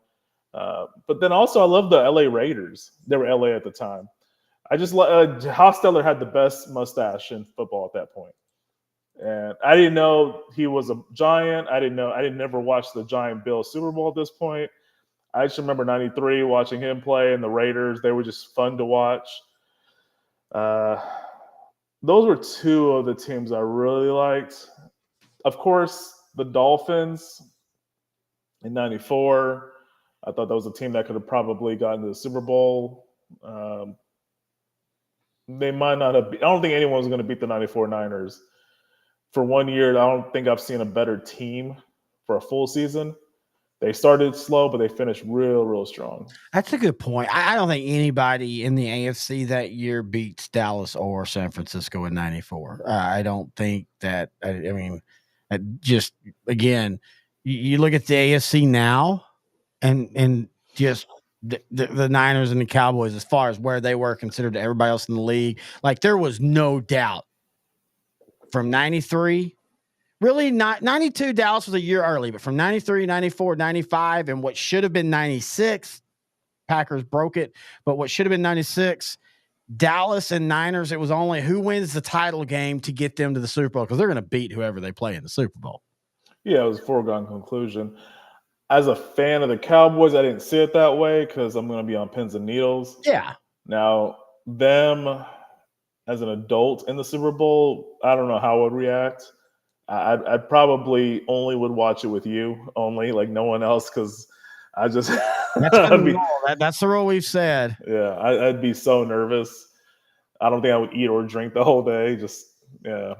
But then also, I love the LA Raiders. They were LA at the time. I just Hostetler had the best mustache in football at that point. And I didn't know he was a Giant. I didn't never watch the Giant Bill Super Bowl at this point. I just remember '93 watching him play and the Raiders. They were just fun to watch. Those were two of the teams I really liked. Of course, the Dolphins in '94. I thought that was a team that could have probably gotten to the Super Bowl. They might not have. I don't think anyone was going to beat the '94 Niners. For 1 year, I don't think I've seen a better team for a full season. They started slow, but they finished real strong. That's a good point. I don't think anybody in the AFC that year beats Dallas or San Francisco in '94. I don't think that. I mean, just again, you look at the AFC now, and just the Niners and the Cowboys as far as where they were considered to everybody else in the league. Like there was no doubt from '93. Really not 92. Dallas was a year early, but from '93, '94, '95, and what should have been '96, Packers broke it. But what should have been '96, Dallas and Niners, it was only who wins the title game to get them to the Super Bowl because they're going to beat whoever they play in the Super Bowl. Yeah, it was a foregone conclusion. As a fan of the Cowboys, I didn't see it that way because I'm going to be on pins and needles. Yeah. Now, them as an adult in the Super Bowl, I don't know how I would react. I probably only would watch it with you, only like no one else, because I just that's the rule we've said. Yeah, I'd be so nervous. I don't think I would eat or drink the whole day. Just yeah.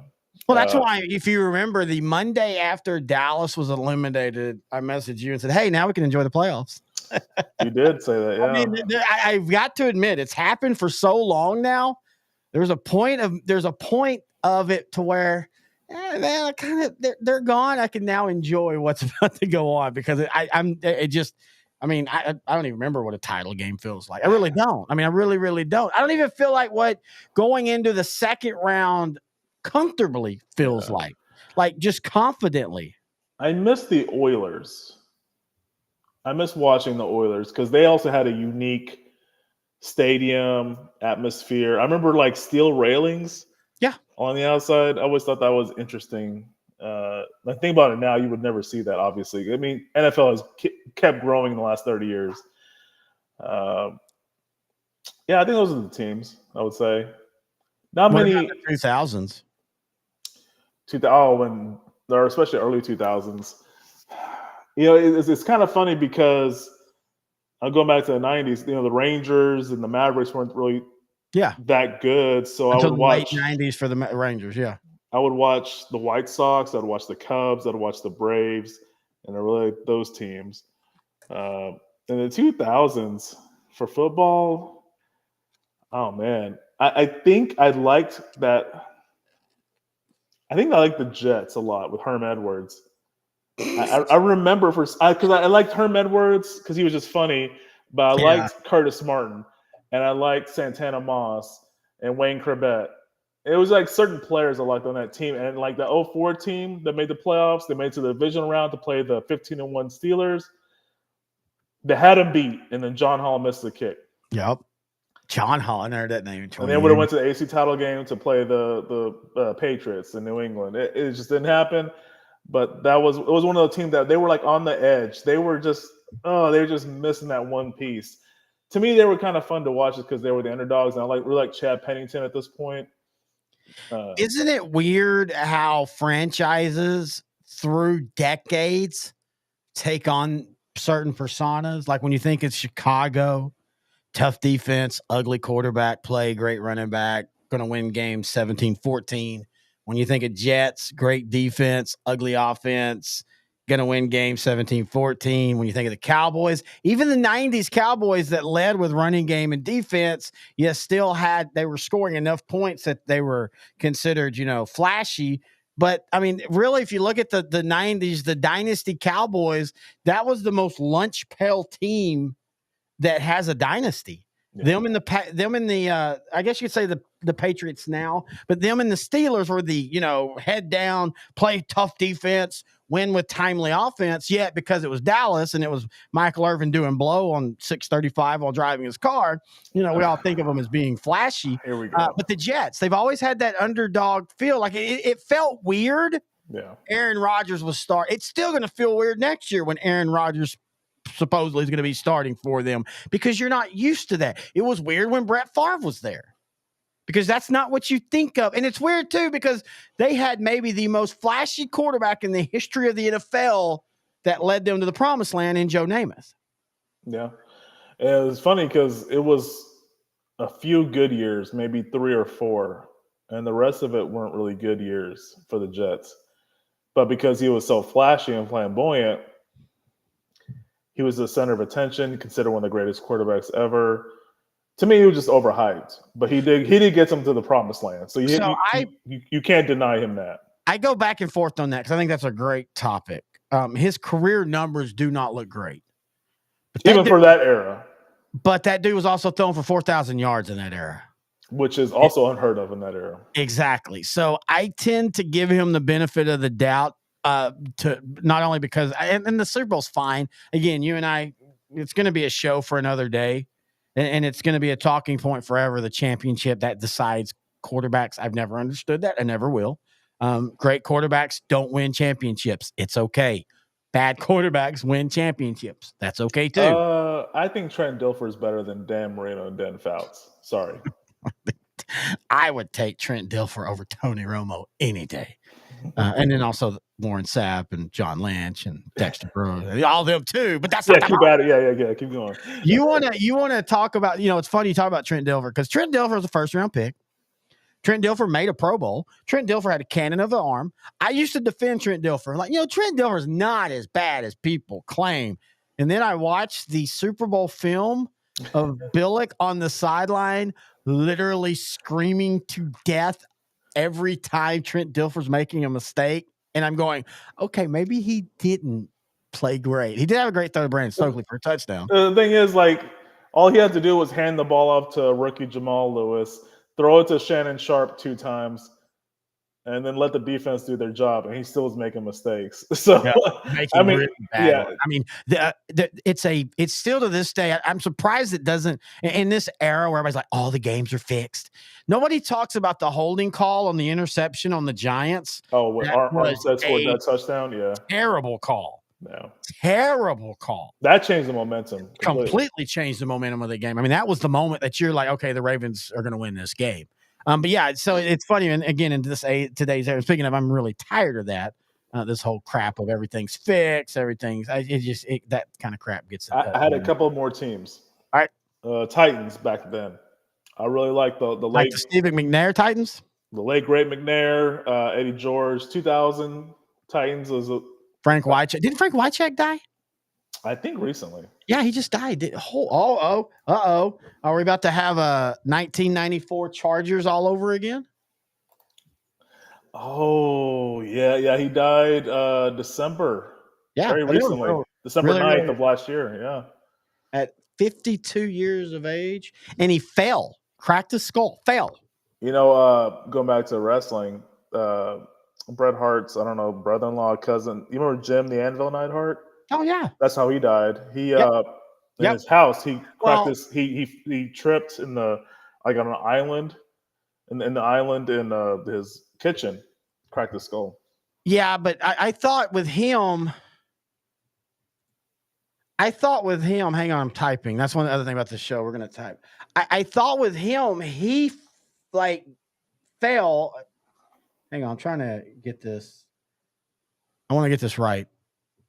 Well, that's why, if you remember, the Monday after Dallas was eliminated, I messaged you and said, "Hey, now we can enjoy the playoffs." You did say that, yeah. I mean, I've got to admit, it's happened for so long now. There's a point of it to where, man, they're gone. I can now enjoy what's about to go on because I don't even remember what a title game feels like. I really don't. I mean, I really don't. I don't even feel like what going into the second round comfortably feels like just confidently. I miss the Oilers. I miss watching the Oilers because they also had a unique stadium atmosphere. I remember like steel railings. Yeah. On the outside. I always thought that was interesting. I think about it now, you would never see that, obviously. I mean, NFL has kept growing in the last 30 years. Yeah, I think those are the teams, I would say. Not What many. 2000s. When they're especially early 2000s. You know, it's kind of funny because I'm going back to the 90s. You know, the Rangers and the Mavericks weren't really that good. So until I would watch the late 90s for the Rangers. Yeah. I would watch the White Sox. I'd watch the Cubs. I'd watch the Braves. And I really like those teams. In the 2000s for football, oh man, I think I liked that. I think I liked the Jets a lot with Herm Edwards. I remember because I liked Herm Edwards because he was just funny, but I liked Curtis Martin and I liked Santana Moss and Wayne Corbett. It was like certain players I liked on that team, and like the 04 team that made the playoffs, they made it to the divisional round to play the 15-1 Steelers. They had them beat, and then John Hall missed the kick. Yep. John Hall, I heard that name. And they would have went to the AC title game to play the Patriots in New England. It just didn't happen. But it was one of the teams that they were like on the edge. They were just missing that one piece. To me, they were kind of fun to watch just because they were the underdogs, and I really like Chad Pennington at this point. Isn't it weird how franchises through decades take on certain personas? Like when you think it's Chicago, tough defense, ugly quarterback play, great running back, going to win games 17-14. When you think of Jets, great defense, ugly offense, going to win games 17-14. When you think of the Cowboys, even the 90s Cowboys that led with running game and defense, they were scoring enough points that they were considered, flashy. But I mean, really, if you look at the 90s, the dynasty Cowboys, that was the most lunch pail team that has a dynasty. Yeah. Them and the I guess you could say the Patriots now, but them and the Steelers were the, head down, play tough defense, win with timely offense yet, because it was Dallas and it was Michael Irvin doing blow on 635 while driving his car. We all think of them as being flashy. Here we go. But the Jets, they've always had that underdog feel. Like it felt weird. Yeah. Aaron Rodgers was It's still going to feel weird next year when Aaron Rodgers supposedly is going to be starting for them, because you're not used to that. It was weird when Brett Favre was there, because that's not what you think of. And it's weird too, because they had maybe the most flashy quarterback in the history of the NFL that led them to the promised land in Joe Namath. Yeah. It was funny because it was a few good years, maybe 3 or 4, and the rest of it weren't really good years for the Jets. But because he was so flashy and flamboyant, he was the center of attention, considered one of the greatest quarterbacks ever. To me, he was just overhyped, but he did get them to the promised land. So you can't deny him that. I go back and forth on that because I think that's a great topic. His career numbers do not look great, even for that era. But that dude was also throwing for 4,000 yards in that era, which is also unheard of in that era. Exactly. So I tend to give him the benefit of the doubt. To not only because and the Super Bowl's fine. Again, you and I, it's going to be a show for another day, and it's going to be a talking point forever. The championship that decides quarterbacks. I've never understood that. I never will. Great quarterbacks don't win championships. It's okay. Bad quarterbacks win championships. That's okay too. I think Trent Dilfer is better than Dan Marino and Dan Fouts. Sorry. I would take Trent Dilfer over Tony Romo any day. And then also Warren Sapp and John Lynch and Dexter Brewer, all of them too. But that's keep at it. Yeah. Keep going. You wanna talk about, it's funny you talk about Trent Dilfer, because Trent Dilfer was a first round pick. Trent Dilfer made a Pro Bowl. Trent Dilfer had a cannon of an arm. I used to defend Trent Dilfer. Like, Trent Dilfer is not as bad as people claim. And then I watched the Super Bowl film of Billick on the sideline, literally screaming to death every time Trent Dilfer's making a mistake. And I'm going, okay, maybe he didn't play great. He did have a great throw to Brandon Stokely for a touchdown. The thing is, all he had to do was hand the ball off to rookie Jamal Lewis, throw it to Shannon Sharp 2 times, and then let the defense do their job, and he still was making mistakes. So, really bad. I mean, it's still to this day. I'm surprised it doesn't, in this era where everybody's like, all the games are fixed. Nobody talks about the holding call on the interception on the Giants. Oh, when Armstead scored that touchdown? Yeah. Terrible call. No. Terrible call. That changed the momentum. Completely changed the momentum of the game. I mean, that was the moment that you're like, okay, the Ravens are going to win this game. But yeah, so it's funny. And again, in today's era, speaking of, I'm really tired of that. This whole crap of everything's fixed, that kind of crap gets. I had a couple more teams. All right. Titans back then. I really like the late the Stephen McNair Titans. The late great McNair, Eddie George, 2000 Titans was Frank Wycheck. Didn't Frank Wycheck die? I think recently. Yeah, he just died. Are we about to have a 1994 Chargers all over again? Oh, yeah. He died December. Yeah. Very recently. December 9th of last year. Yeah. At 52 years of age. And he fell. Cracked his skull. Fell. Going back to wrestling, Bret Hart's, brother-in-law, cousin. You remember Jim the Anvil Neidhart? Oh yeah, that's how he died. He in his house, he cracked he tripped in on an island, in the island in his kitchen, cracked his skull. Yeah, but I thought with him. Hang on, I'm typing. That's one other thing about the show. We're gonna type. I thought with him, he fell. Hang on, I'm trying to get this. I want to get this right.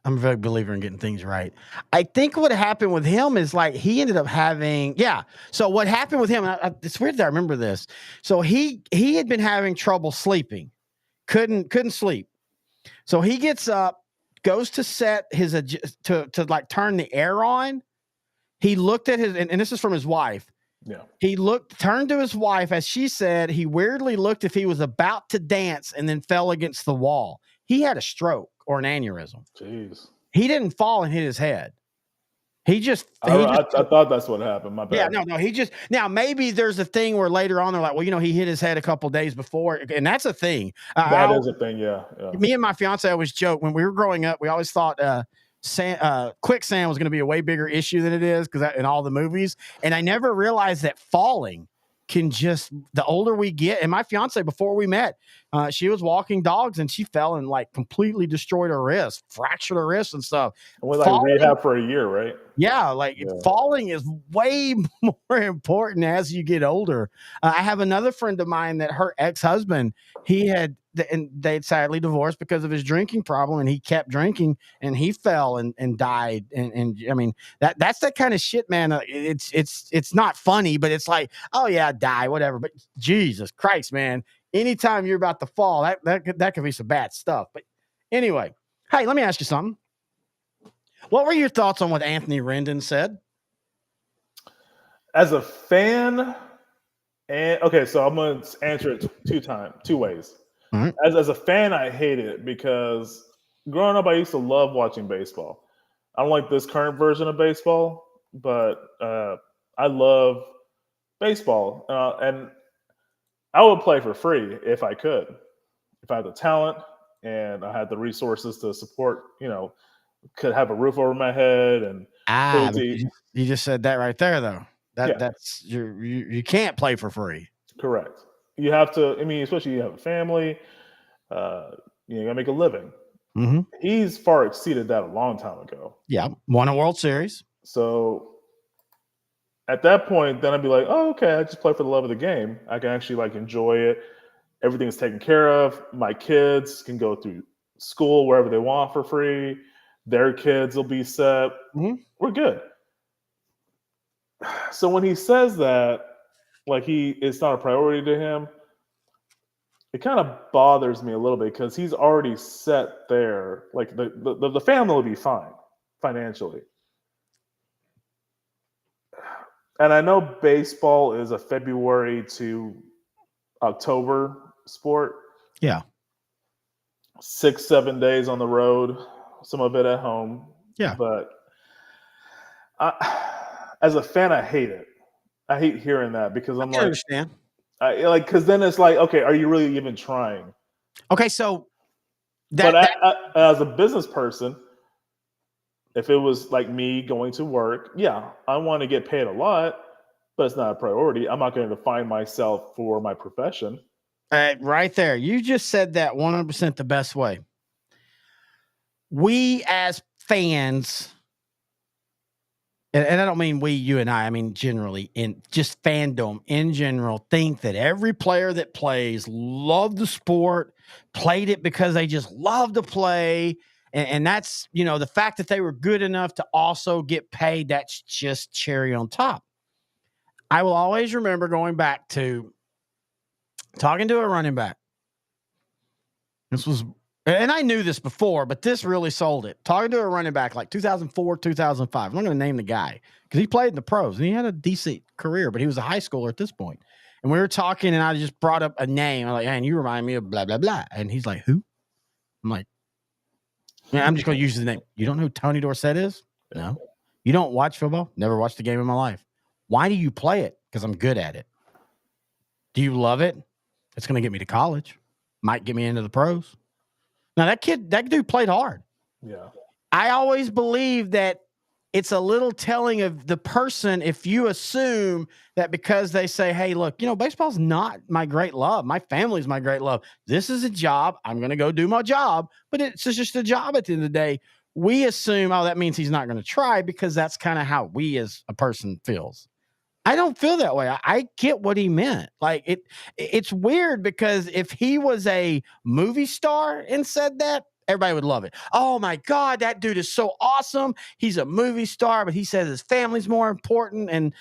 I'm a big believer in getting things right. I think what happened with him is he ended up having, So what happened with him, it's weird that I remember this. So he had been having trouble sleeping, couldn't sleep. So he gets up, goes to set his, to turn the air on. He looked at his, and this is from his wife. Yeah. He turned to his wife, as she said, he weirdly looked if he was about to dance and then fell against the wall. He had a stroke or an aneurysm. Jeez. He didn't fall and hit his head. He just I thought that's what happened. My yeah, bad. no. He just now maybe there's a thing where later on they're like, well, he hit his head a couple days before, and that's a thing. That is a thing. Yeah. Me and my fiance always joke when we were growing up. We always thought quicksand was going to be a way bigger issue than it is because in all the movies, and I never realized that falling can just the older we get. And my fiance, before we met, she was walking dogs and she fell and like completely destroyed her wrist, fractured her wrist and stuff. And we like rehab for a year, right? Yeah, falling is way more important as you get older. I have another friend of mine that her ex-husband, and they'd sadly divorced because of his drinking problem, and he kept drinking and he fell and died. And I mean, that's that kind of shit, man. It's not funny, but it's like, oh yeah, die, whatever. But Jesus Christ, man, anytime you're about to fall, that could be some bad stuff. But anyway, hey, let me ask you something. What were your thoughts on what Anthony Rendon said? As a fan, and okay, so I'm gonna answer it two ways. Right. As a fan, I hate it because growing up, I used to love watching baseball. I don't like this current version of baseball, but I love baseball, and I would play for free if I could, if I had the talent and I had the resources to support, could have a roof over my head and you just said that right there though. That's you can't play for free. Correct. You have to. I mean, especially you have a family. You gotta make a living. Mm-hmm. He's far exceeded that a long time ago. Yeah, won a World Series. So at that point, then I'd be like, oh, okay, I just play for the love of the game. I can actually enjoy it. Everything's taken care of. My kids can go through school wherever they want for free. Their kids will be set. Mm-hmm. We're good. So when he says that, it's not a priority to him, it kind of bothers me a little bit because he's already set there. Like the family will be fine financially. And I know baseball is a February to October sport. Yeah. 6-7 days on the road, some of it at home. Yeah. But as a fan, I hate it. I hate hearing that because I'm I understand. Because then it's like, okay, are you really even trying? Okay, so as a business person, if it was like me going to work, yeah, I want to get paid a lot, but it's not a priority. I'm not going to define myself for my profession. Right there. You just said that 100% the best way. We as fans, and I don't mean you and I mean generally in just fandom in general, think that every player that plays loved the sport, played it because they just love to play. And that's, the fact that they were good enough to also get paid, that's just cherry on top. I will always remember going back to talking to a running back. And I knew this before, but this really sold it. Talking to a running back like 2004, 2005. I'm not going to name the guy because he played in the pros and he had a decent career, but he was a high schooler at this point. And we were talking and I just brought up a name. I'm like, man, you remind me of blah, blah, blah. And he's like, who? I'm like, man, I'm just going to use his name. You don't know who Tony Dorsett is? No. You don't watch football? Never watched a game in my life. Why do you play it? Because I'm good at it. Do you love it? It's going to get me to college. Might get me into the pros. Now, that dude played hard. Yeah. I always believe that it's a little telling of the person if you assume that because they say, hey, look, baseball's not my great love. My family's my great love. This is a job. I'm going to go do my job, but it's just a job at the end of the day. We assume, that means he's not going to try because that's kind of how we as a person feels. I don't feel that way. I get what he meant. It's weird because if he was a movie star and said that, everybody would love it. Oh my God, that dude is so awesome. He's a movie star, but he says his family's more important. And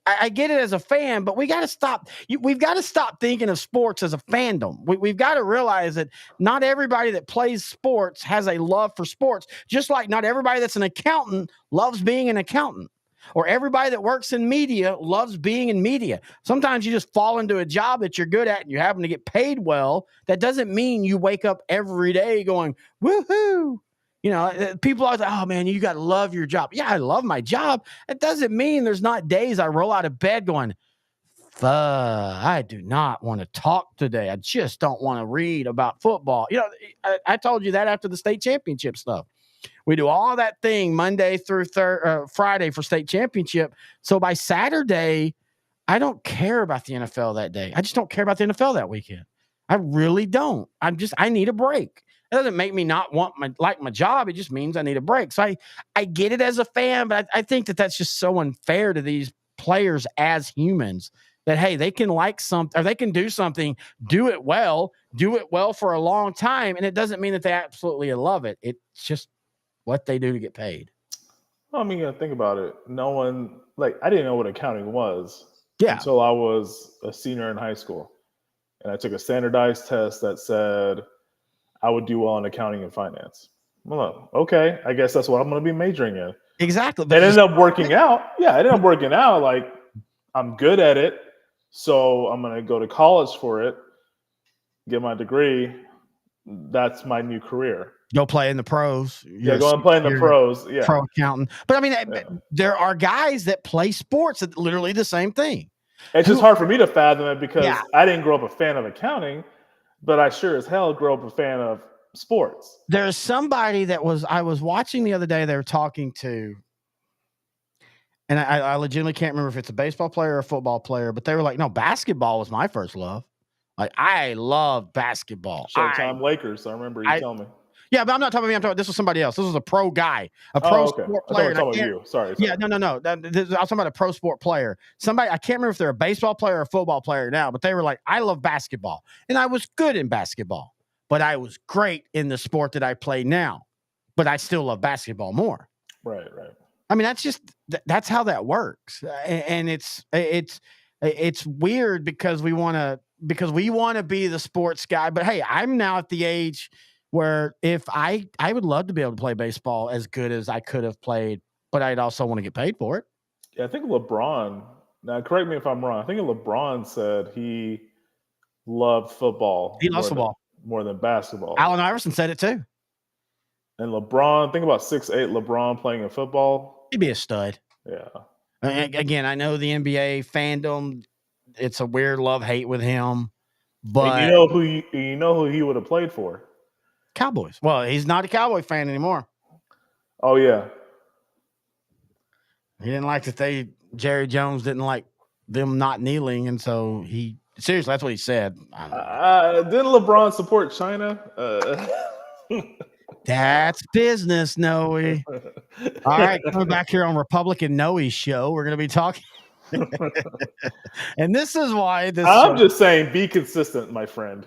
I get it as a fan, but we got to stop. We've got to stop thinking of sports as a fandom. We've got to realize that not everybody that plays sports has a love for sports, just like not everybody that's an accountant loves being an accountant. Or everybody that works in media loves being in media. Sometimes you just fall into a job that you're good at and you happen to get paid well. That doesn't mean you wake up every day going, woohoo. People are like, oh man, you got to love your job. Yeah, I love my job. It doesn't mean there's not days I roll out of bed going, fuck, I do not want to talk today. I just don't want to read about football. I told you that after the state championship stuff. We do all that thing Monday through Friday for state championship. So by Saturday, I don't care about the NFL that day. I just don't care about the NFL that weekend. I really don't. I need a break. It doesn't make me not want my job. It just means I need a break. So I get it as a fan, but I think that's just so unfair to these players as humans that, hey, they can like something or they can do something, do it well for a long time. And it doesn't mean that they absolutely love it. It's just what they do to get paid. Well, I mean, think about it. No one, I didn't know what accounting was until I was a senior in high school. And I took a standardized test that said I would do well in accounting and finance. Well, okay, I guess that's what I'm going to be majoring in. Exactly. It ended up working out. Yeah, it ended up working out. I'm good at it, so I'm going to go to college for it, get my degree. That's my new career. Go play in the pros. Go and play in the pros. Yeah, pro accountant. But I mean, there are guys that play sports that literally the same thing. It's just hard for me to fathom it because I didn't grow up a fan of accounting, but I sure as hell grew up a fan of sports. There's somebody I was watching the other day, they were talking to, and I legitimately can't remember if it's a baseball player or a football player, but they were like, no, basketball was my first love. I love basketball. Showtime Lakers. I remember you telling me. Yeah, but I'm not talking about me. I'm talking. This was somebody else. This was a pro guy, a pro sport player. I thought talking about you. Sorry. Yeah, no. I was talking about a pro sport player. Somebody, I can't remember if they're a baseball player or a football player now, but they were like, I love basketball. And I was good in basketball, but I was great in the sport that I play now. But I still love basketball more. Right. I mean, that's how that works. And it's weird because we want to be the sports guy. But hey, I'm now at the age where if I would love to be able to play baseball as good as I could have played, but I'd also want to get paid for it. Yeah, I think LeBron, now correct me if I'm wrong, I think LeBron said he loved football. He loves football. More than basketball. Allen Iverson said it too. And LeBron, think about 6'8" LeBron playing in football. He'd be a stud. Yeah. Again, I know the NBA fandom, it's a weird love-hate with him. But and you know who he would have played for? Cowboys. Well, he's not a Cowboy fan anymore. Oh, yeah. He didn't like that Jerry Jones didn't like them not kneeling, and so seriously, that's what he said. Didn't LeBron support China? That's business, Noe. All right, coming back here on Republican Noe's show, we're going to be talking. And this is why I'm just saying, be consistent, my friend.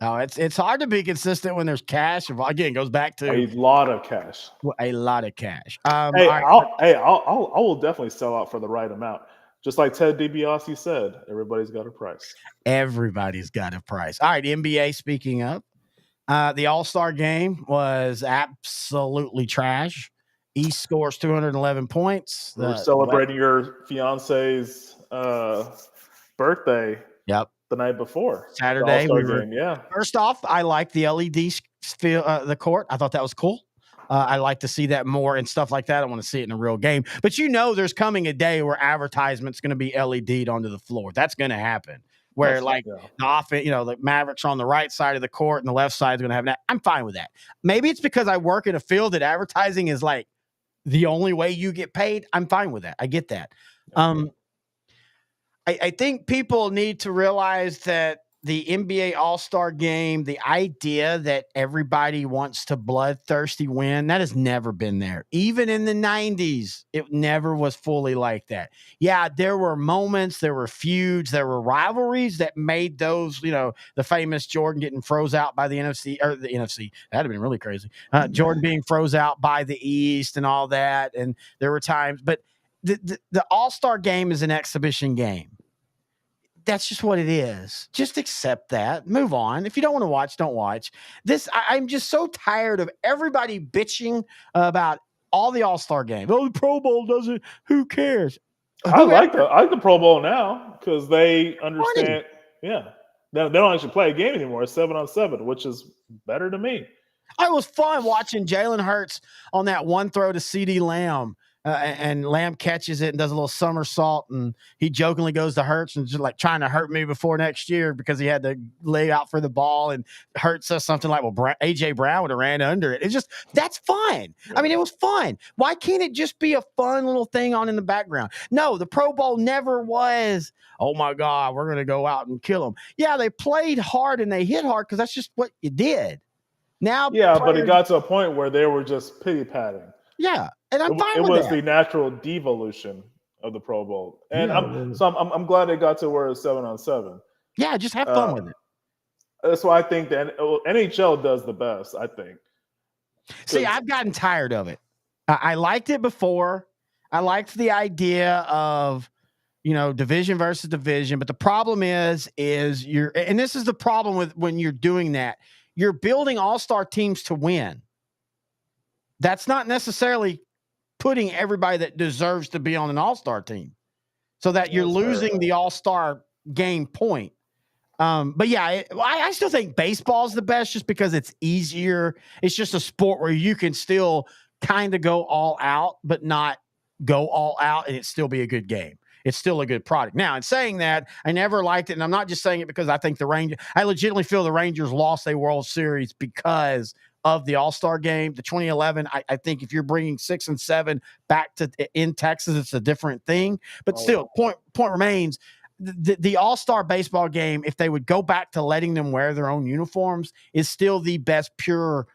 No, it's hard to be consistent when there's cash. Again, it goes back to a lot of cash. A lot of cash. I will definitely sell out for the right amount. Just like Ted DiBiase said, everybody's got a price. Everybody's got a price. All right, NBA. Speaking of, the All-Star game was absolutely trash. East scores 211 points. We're celebrating your fiance's birthday. Yep. The night before Saturday. Yeah. First off, I like the LED the court. I thought that was cool. I like to see that more and stuff like that. I want to see it in a real game. But there's coming a day where advertisement's going to be LED'd onto the floor. That's going to happen. Where the offense, the Mavericks are on the right side of the court and the left side is going to have that. I'm fine with that. Maybe it's because I work in a field that advertising is like the only way you get paid. I'm fine with that. I get that. Okay. I think people need to realize that the NBA All-Star game, the idea that everybody wants to bloodthirsty win, that has never been there. Even in the 90s, it never was fully like that. Yeah, there were moments, there were feuds, there were rivalries that made those, the famous Jordan getting froze out by the NFC. That'd have been really crazy. Jordan being froze out by the East and all that. And there were times, but the All-Star game is an exhibition game. That's just what it is. Just accept that. Move on. If you don't want to watch, don't watch. I'm just so tired of everybody bitching about all the All-Star games. Oh, the Pro Bowl doesn't. Who cares? I like the Pro Bowl now because they understand. Yeah, they don't actually play a game anymore. It's 7-on-7, which is better to me. It was fun watching Jalen Hurts on that one throw to CD Lamb. And Lamb catches it and does a little somersault, and he jokingly goes to Hurts and just like trying to hurt me before next year because he had to lay out for the ball. And Hurts says something like, "Well, AJ Brown would have ran under it." It's just that's fun. I mean, it was fun. Why can't it just be a fun little thing on in the background? No, the Pro Bowl never was. Oh my God, we're gonna go out and kill them. Yeah, they played hard and they hit hard because that's just what you did. Now, Yeah, but it got to a point where they were just pity patting. Yeah, and I'm fine It with was that. the natural devolution of the Pro Bowl, and Yeah, I'm glad it got to where it's 7-on-7. Yeah, just have fun with it. That's why I think that NHL does the best. I think. See, I've gotten tired of it. I liked it before. I liked the idea of, division versus division. But the problem is and this is the problem with when you're doing that, you're building all-star teams to win. That's not necessarily putting everybody that deserves to be on an all-star team so that you're losing the all-star game point. But yeah, I still think baseball is the best just because it's easier. It's just a sport where you can still kind of go all out, but not go all out and it still be a good game. It's still a good product. Now, in saying that, I never liked it, and I'm not just saying it because I think I legitimately feel the Rangers lost a World Series because of the All-Star game. The 2011, I think if you're bringing 6 and 7 back in Texas, it's a different thing. But still, point remains, the All-Star baseball game, if they would go back to letting them wear their own uniforms, is still the best pure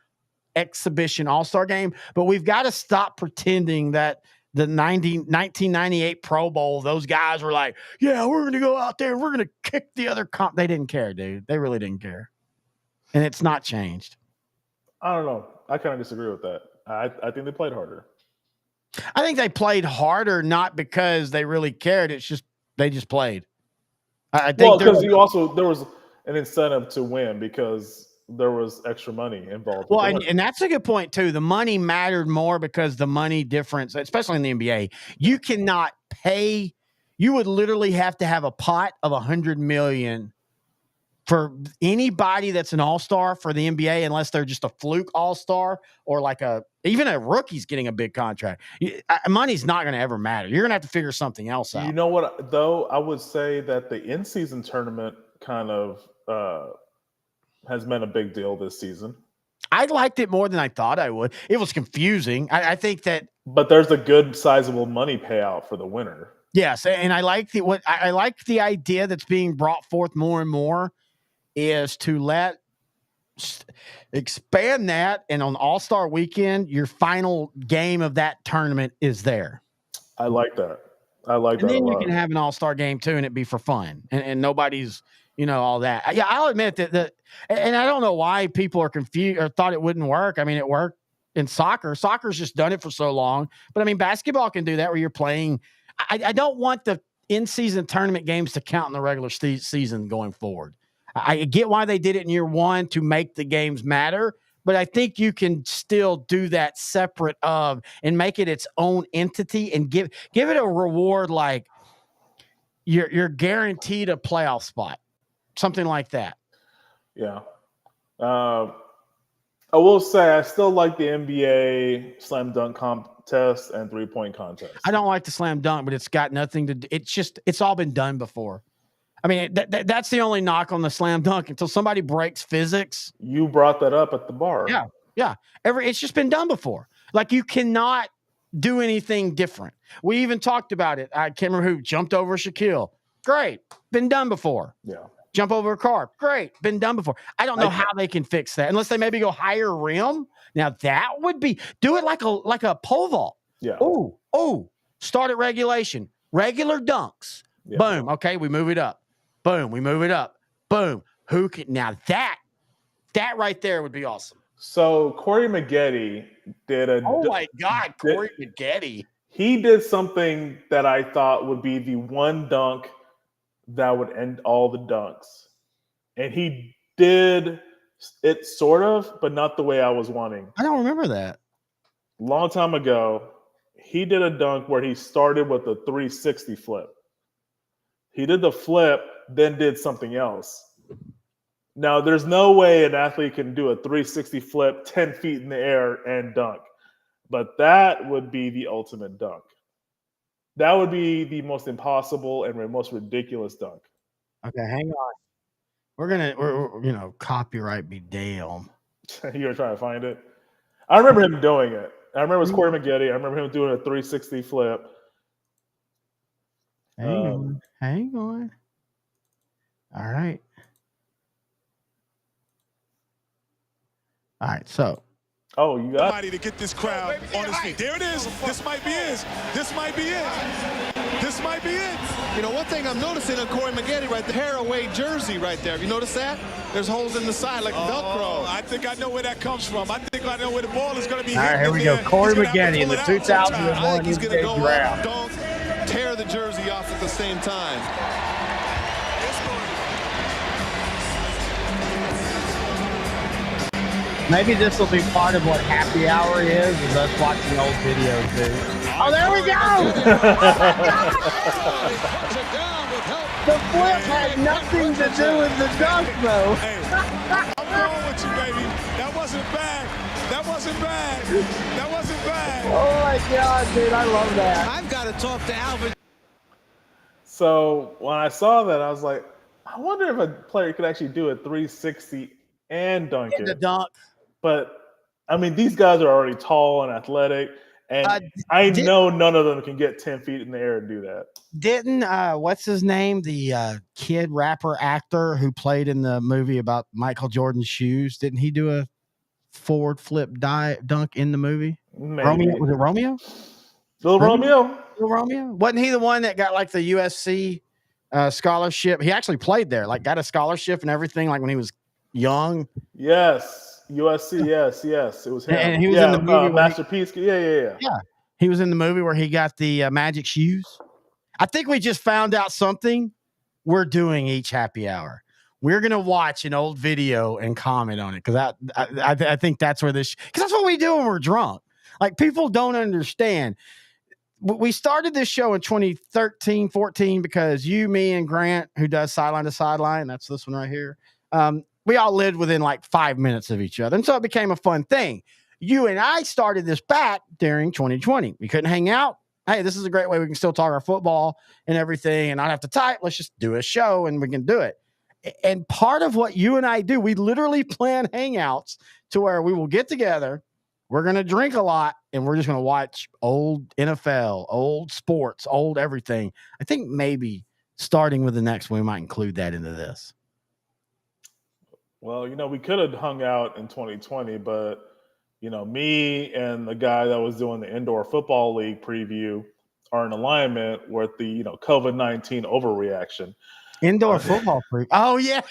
exhibition All-Star game. But we've got to stop pretending that the 1998 Pro Bowl, those guys were like, yeah, we're going to go out there and we're going to kick the other comp. They didn't care, dude. They really didn't care. And it's not changed. I don't know. I kind of disagree with that. I think they played harder. I think they played harder, not because they really cared. It's just they just played. I think because there was an incentive to win because there was extra money involved. Well, and that's a good point too. The money mattered more because the money difference, especially in the NBA, you cannot pay. You would literally have to have a pot of $100 million for anybody that's an all-star for the NBA, unless they're just a fluke all-star or like even a rookie's getting a big contract. Money's not going to ever matter. You're going to have to figure something else out. You know what, though? I would say that the in-season tournament kind of has been a big deal this season. I liked it more than I thought I would. It was confusing. I think that. But there's a good sizable money payout for the winner. Yes, and I like the idea that's being brought forth more and more is to expand that, and on All-Star Weekend, your final game of that tournament is there. I like that. And then you can have an All-Star game too, and it be for fun, and nobody's all that. Yeah, I'll admit that, and I don't know why people are confused or thought it wouldn't work. I mean, it worked in soccer. Soccer's just done it for so long, but I mean, basketball can do that where you're playing. I don't want the in-season tournament games to count in the regular season going forward. I get why they did it in year one to make the games matter, but I think you can still do that separate of and make it its own entity and give it a reward like you're guaranteed a playoff spot, something like that. Yeah. I will say I still like the NBA slam dunk contest and 3-point contest. I don't like the slam dunk, but it's got nothing to do. It's all been done before. I mean, that's the only knock on the slam dunk until somebody breaks physics. You brought that up at the bar. Yeah. It's just been done before. Like, you cannot do anything different. We even talked about it. I can't remember who jumped over Shaquille. Great. Been done before. Yeah. Jump over a car. Great. Been done before. I don't know how they can fix that unless they maybe go higher rim. Now that would be, do it like a pole vault. Yeah. Oh, start at regulation. Regular dunks. Yeah. Boom. Okay. We move it up. Boom. We move it up. Boom. Who can, now that right there would be awesome. So Corey Maggette did oh my God, Corey Maggette. He did something that I thought would be the one dunk that would end all the dunks. And he did it sort of, but not the way I was wanting. I don't remember that. Long time ago, he did a dunk where he started with a 360 flip. He did the flip, then did something else. Now, there's no way an athlete can do a 360 flip 10 feet in the air and dunk, but that would be the ultimate dunk. That would be the most impossible and most ridiculous dunk. Okay, hang on. We're copyright be damn. You were trying to find it. I remember him doing it. I remember it was Corey Maggette. I remember him doing a 360 flip. Hang on. All right. So. Oh, you got somebody to get this crowd on his feet. There it is. This might be it. This might be it. This might be it. You know, one thing I'm noticing on Corey Maggette right there, hair away jersey right there. Have you noticed that? There's holes in the side like Velcro. I think I know where that comes from. I think I know where the ball is going to be. All right, here we go. Corey Maggette in the 2001 He's going to go draft. Don't tear the jersey off at the same time. Maybe this will be part of what happy hour is us watching old videos, dude. Oh, there we go! The flip had nothing to do with the dunk, though. Hey, I'm going with you, baby. That wasn't bad. That wasn't bad. That wasn't bad. Oh, my God, dude. I love that. I've got to talk to Alvin. So when I saw that, I was like, I wonder if a player could actually do a 360 and dunk it. The dunk. But, I mean, these guys are already tall and athletic, and I know none of them can get 10 feet in the air and do that. Didn't, what's his name? The kid rapper actor who played in the movie about Michael Jordan's shoes. Didn't he do a forward flip dunk in the movie? Maybe. Romeo? Was it Romeo? Little Romeo? Little Romeo? Wasn't he the one that got like the USC scholarship? He actually played there, like got a scholarship and everything, like when he was young. Yes. USC, yes, it was him. And he was in the movie, Masterpiece. Yeah. He was in the movie where he got the magic shoes. I think we just found out something we're doing each happy hour. We're gonna watch an old video and comment on it because I think that's where this because that's what we do when we're drunk. Like people don't understand. We started this show in 2013, 14 because you, me, and Grant, who does sideline to sideline, that's this one right here. We all lived within like 5 minutes of each other. And so it became a fun thing. You and I started this back during 2020. We couldn't hang out. Hey, this is a great way we can still talk our football and everything and not have to type. Let's just do a show and we can do it. And part of what you and I do, we literally plan hangouts to where we will get together. We're going to drink a lot and we're just going to watch old NFL, old sports, old everything. I think maybe starting with the next one, we might include that into this. Well, we could have hung out in 2020, but, me and the guy that was doing the indoor football league preview are in alignment with the, COVID-19 overreaction. Indoor football preview. Oh, yeah.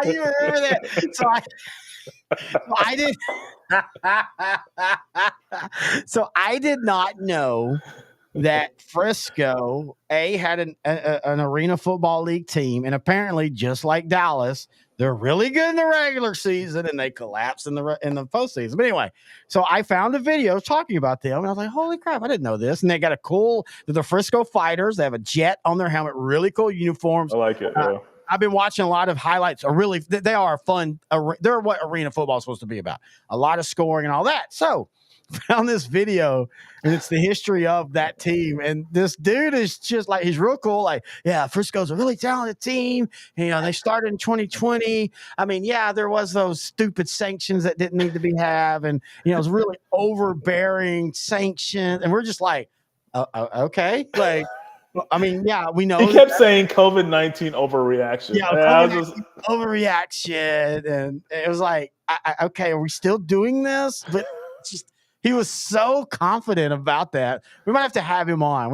You remember that? So I did not know that Frisco had an arena football league team, and apparently, just like Dallas, they're really good in the regular season, and they collapse in the postseason. But anyway, so I found a video talking about them, and I was like, "Holy crap! I didn't know this." And they got the Frisco Fighters. They have a jet on their helmet, really cool uniforms. I like it. Yeah. I've been watching a lot of highlights. They are fun. They're what arena football is supposed to be about. A lot of scoring and all that. So found this video and it's the history of that team. And this dude is just like, he's real cool. Like, yeah, Frisco's a really talented team. They started in 2020. I mean, yeah, there was those stupid sanctions that didn't need to be have. And, it was really overbearing sanctions. And we're just like, okay. Like, I mean, yeah, we know. He kept saying COVID-19 overreaction. Yeah, overreaction. And it was like, okay, are we still doing this? But just, he was so confident about that. We might have to have him on.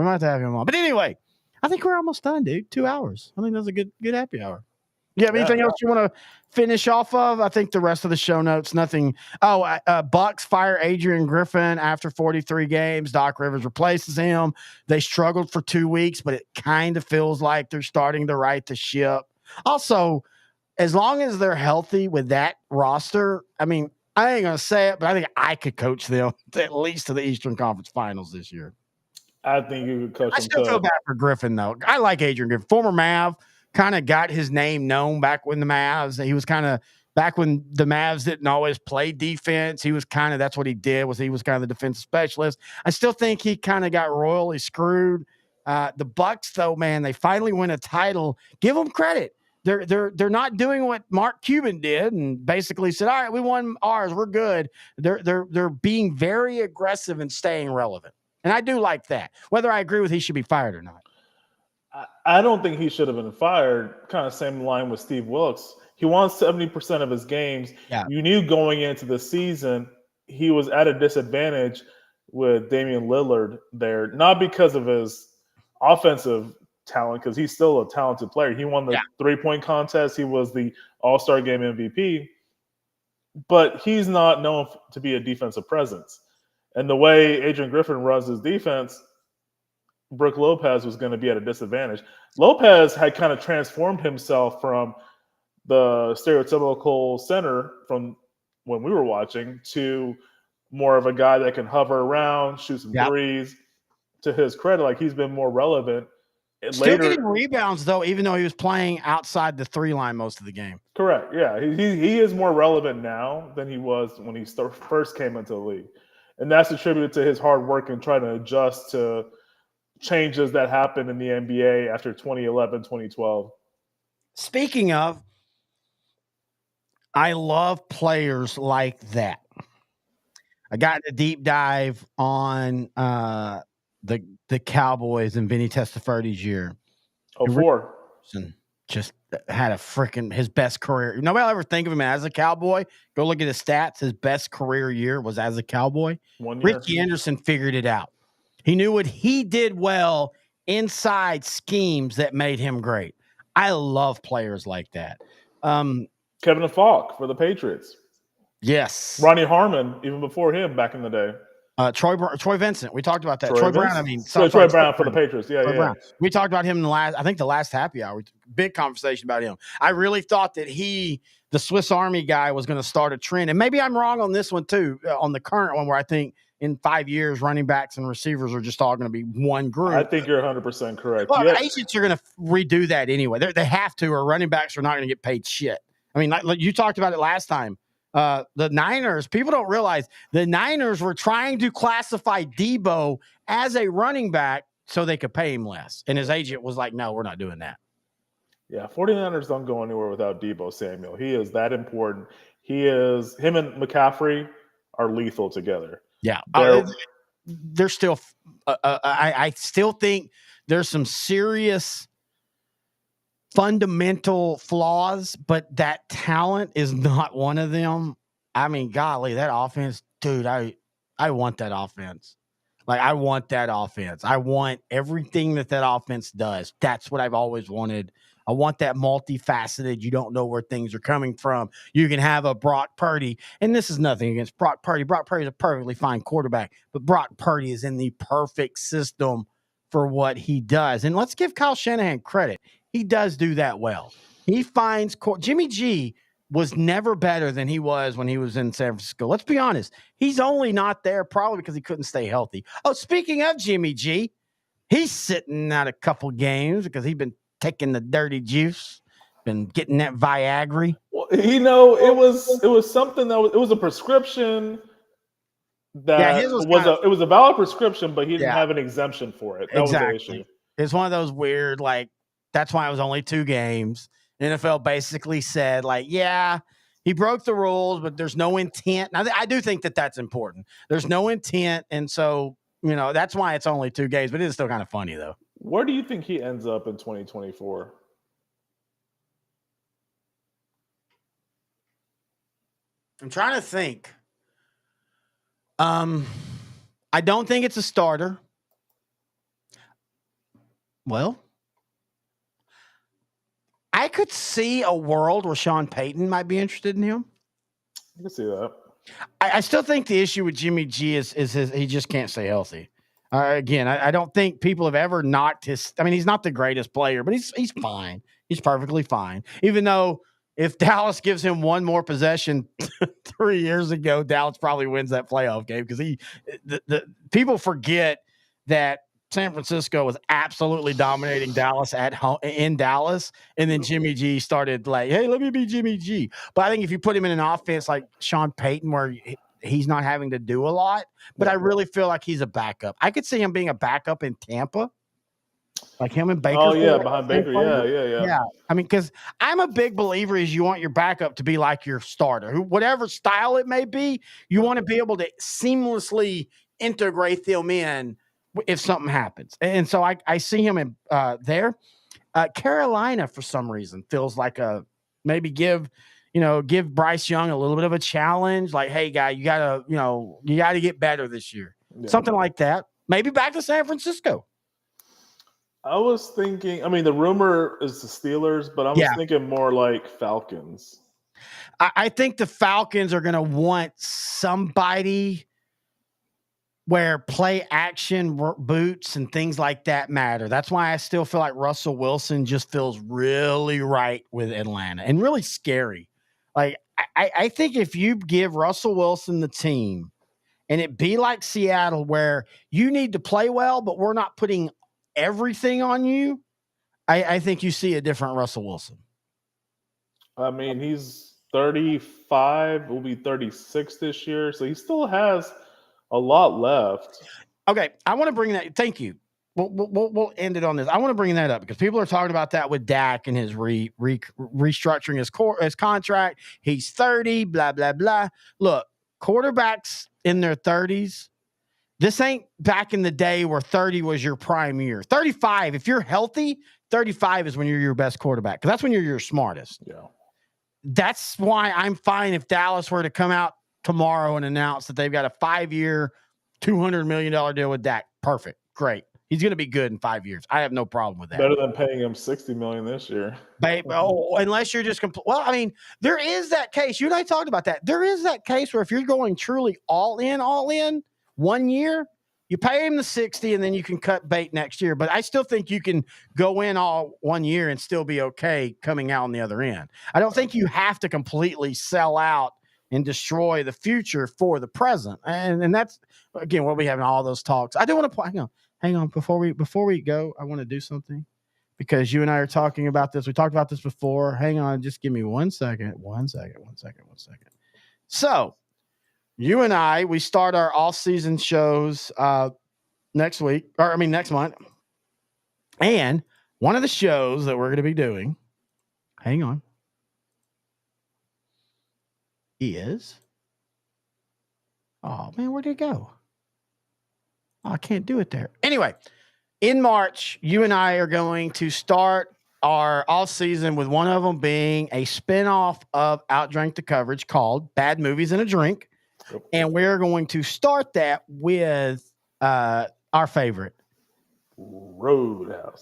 But anyway, I think we're almost done, dude. 2 hours. I think that's a good happy hour. You have anything else you want to finish off of? I think the rest of the show notes, nothing. Bucks fire Adrian Griffin after 43 games. Doc Rivers replaces him. They struggled for 2 weeks, but it kind of feels like they're starting to right the ship. Also, as long as they're healthy with that roster, I mean, I ain't going to say it, but I think I could coach them at least to the Eastern Conference Finals this year. I think you could coach them. I still feel bad for Griffin, though. I like Adrian Griffin, former Mav, kind of got his name known back when the Mavs. He was kind of back when the Mavs didn't always play defense. He was kind of that's what he did. He was kind of the defensive specialist. I still think he kind of got royally screwed. The Bucks, though, man, they finally win a title. Give them credit. They're not doing what Mark Cuban did and basically said, "All right, we won ours, we're good." They're being very aggressive and staying relevant, and I do like that. Whether I agree with he should be fired or not, I don't think he should have been fired. Kind of same line with Steve Wilkes. He won 70% of his games. Yeah. You knew going into the season he was at a disadvantage with Damian Lillard there, not because of his offensive talent, because he's still a talented player. He won the 3-point contest. He was the All-Star Game MVP. But he's not known to be a defensive presence. And the way Adrian Griffin runs his defense, Brook Lopez was going to be at a disadvantage. Lopez had kind of transformed himself from the stereotypical center from when we were watching to more of a guy that can hover around, shoot some threes. To his credit, like he's been more relevant. Still getting rebounds, though, even though he was playing outside the 3 line most of the game. Correct. Yeah, he is more relevant now than he was when he first came into the league. And that's attributed to his hard work and trying to adjust to changes that happened in the NBA after 2011, 2012. Speaking of, I love players like that. I got a deep dive on the Cowboys and Vinny Testaverde year. 04. Just had his best career. Nobody will ever think of him as a Cowboy. Go look at his stats. His best career year was as a Cowboy. 1 year. Ricky Anderson figured it out. He knew what he did well inside schemes that made him great. I love players like that. Kevin Falk for the Patriots. Yes. Ronnie Harmon, even before him back in the day. Troy Vincent. We talked about that. Troy Brown. Troy Brown for the Patriots. Yeah. Brown. We talked about him in the last happy hour. Big conversation about him. I really thought that the Swiss Army guy, was going to start a trend. And maybe I'm wrong on this one too, on the current one, where I think in 5 years, running backs and receivers are just all going to be one group. I think you're 100% correct. Well, agents are going to redo that anyway. They have to, or running backs are not going to get paid shit. I mean, like you talked about it last time. The Niners, people don't realize the Niners were trying to classify Debo as a running back so they could pay him less. And his agent was like, no, we're not doing that. Yeah, 49ers don't go anywhere without Debo Samuel. He is that important. Him and McCaffrey are lethal together. Yeah. They're still, I still think there's some serious fundamental flaws, but that talent is not one of them. I mean, golly, that offense, dude, I want that offense. Like, I want that offense. I want everything that offense does. That's what I've always wanted. I want that multifaceted. You don't know where things are coming from. You can have a Brock Purdy, and this is nothing against Brock Purdy. Brock Purdy is a perfectly fine quarterback, but Brock Purdy is in the perfect system for what he does. And let's give Kyle Shanahan credit. He does do that well. He finds Jimmy G was never better than he was when he was in San Francisco. Let's be honest. He's only not there probably because he couldn't stay healthy. Oh, speaking of Jimmy G, he's sitting out a couple games because he's been taking the dirty juice, been getting that Viagra. Well, it was something it was a prescription that it was a valid prescription, but he didn't have an exemption for it. That was the issue. It's one of those weird, like, that's why it was only 2 games. NFL basically said, like, yeah, he broke the rules, but there's no intent. Now, I do think that that's important. There's no intent, and so, that's why it's only 2 games, but it is still kind of funny, though. Where do you think he ends up in 2024? I'm trying to think. I don't think it's a starter. Well, I could see a world where Sean Payton might be interested in him. I can see that. I still think the issue with Jimmy G is he just can't stay healthy. Again, I don't think people have ever knocked his. I mean, he's not the greatest player, but he's fine. He's perfectly fine. Even though if Dallas gives him one more possession 3 years ago, Dallas probably wins that playoff game because the people forget that San Francisco was absolutely dominating Dallas at home in Dallas, and then Jimmy G started like, "Hey, let me be Jimmy G." But I think if you put him in an offense like Sean Payton, where he's not having to do a lot, but I really feel like he's a backup. I could see him being a backup in Tampa, like him and Baker. Oh yeah, behind Baker. Yeah. Yeah. I mean, because I'm a big believer is you want your backup to be like your starter, whatever style it may be. You want to be able to seamlessly integrate them in if something happens. And so I see him in there. Carolina, for some reason, feels like maybe give Bryce Young a little bit of a challenge. Like, hey, guy, you gotta get better this year. Yeah. Something like that. Maybe back to San Francisco. I was thinking, I mean, the rumor is the Steelers, but I was thinking more like Falcons. I think the Falcons are going to want somebody where play action boots and things like that matter. That's why I still feel like Russell Wilson just feels really right with Atlanta and really scary. Like, I think if you give Russell Wilson the team and it be like Seattle where you need to play well, but we're not putting everything on you, I think you see a different Russell Wilson. I mean, he's 35, will be 36 this year, so he still has a lot left. Okay, I want to bring that. Thank you. We'll end it on this. I want to bring that up because people are talking about that with Dak and his restructuring his contract. He's 30, blah, blah, blah. Look, quarterbacks in their 30s, this ain't back in the day where 30 was your prime year. 35, if you're healthy, 35 is when you're your best quarterback because that's when you're your smartest. Yeah. That's why I'm fine if Dallas were to come out tomorrow and announce that they've got a 5-year, $200 million deal with Dak. Perfect. Great. He's going to be good in 5 years. I have no problem with that. Better than paying him $60 million this year. Unless you're just well, I mean, there is that case. You and I talked about that. There is that case where if you're going truly all in 1 year, you pay him the 60 and then you can cut bait next year. But I still think you can go in all 1 year and still be okay coming out on the other end. I don't think you have to completely sell out and destroy the future for the present. And that's, again, we'll be having all those talks. I do want to hang on. Before we go, I want to do something because you and I are talking about this. We talked about this before. Hang on. Just give me 1 second. 1 second. So you and I, we start our off-season shows next month. And one of the shows that we're going to be doing, hang on, is, oh man, where'd it go? Oh, I can't do it there. Anyway, in March, you and I are going to start our off season with one of them being a spinoff of Outdrank the Coverage called Bad Movies and a Drink. And we're going to start that with our favorite, Roadhouse.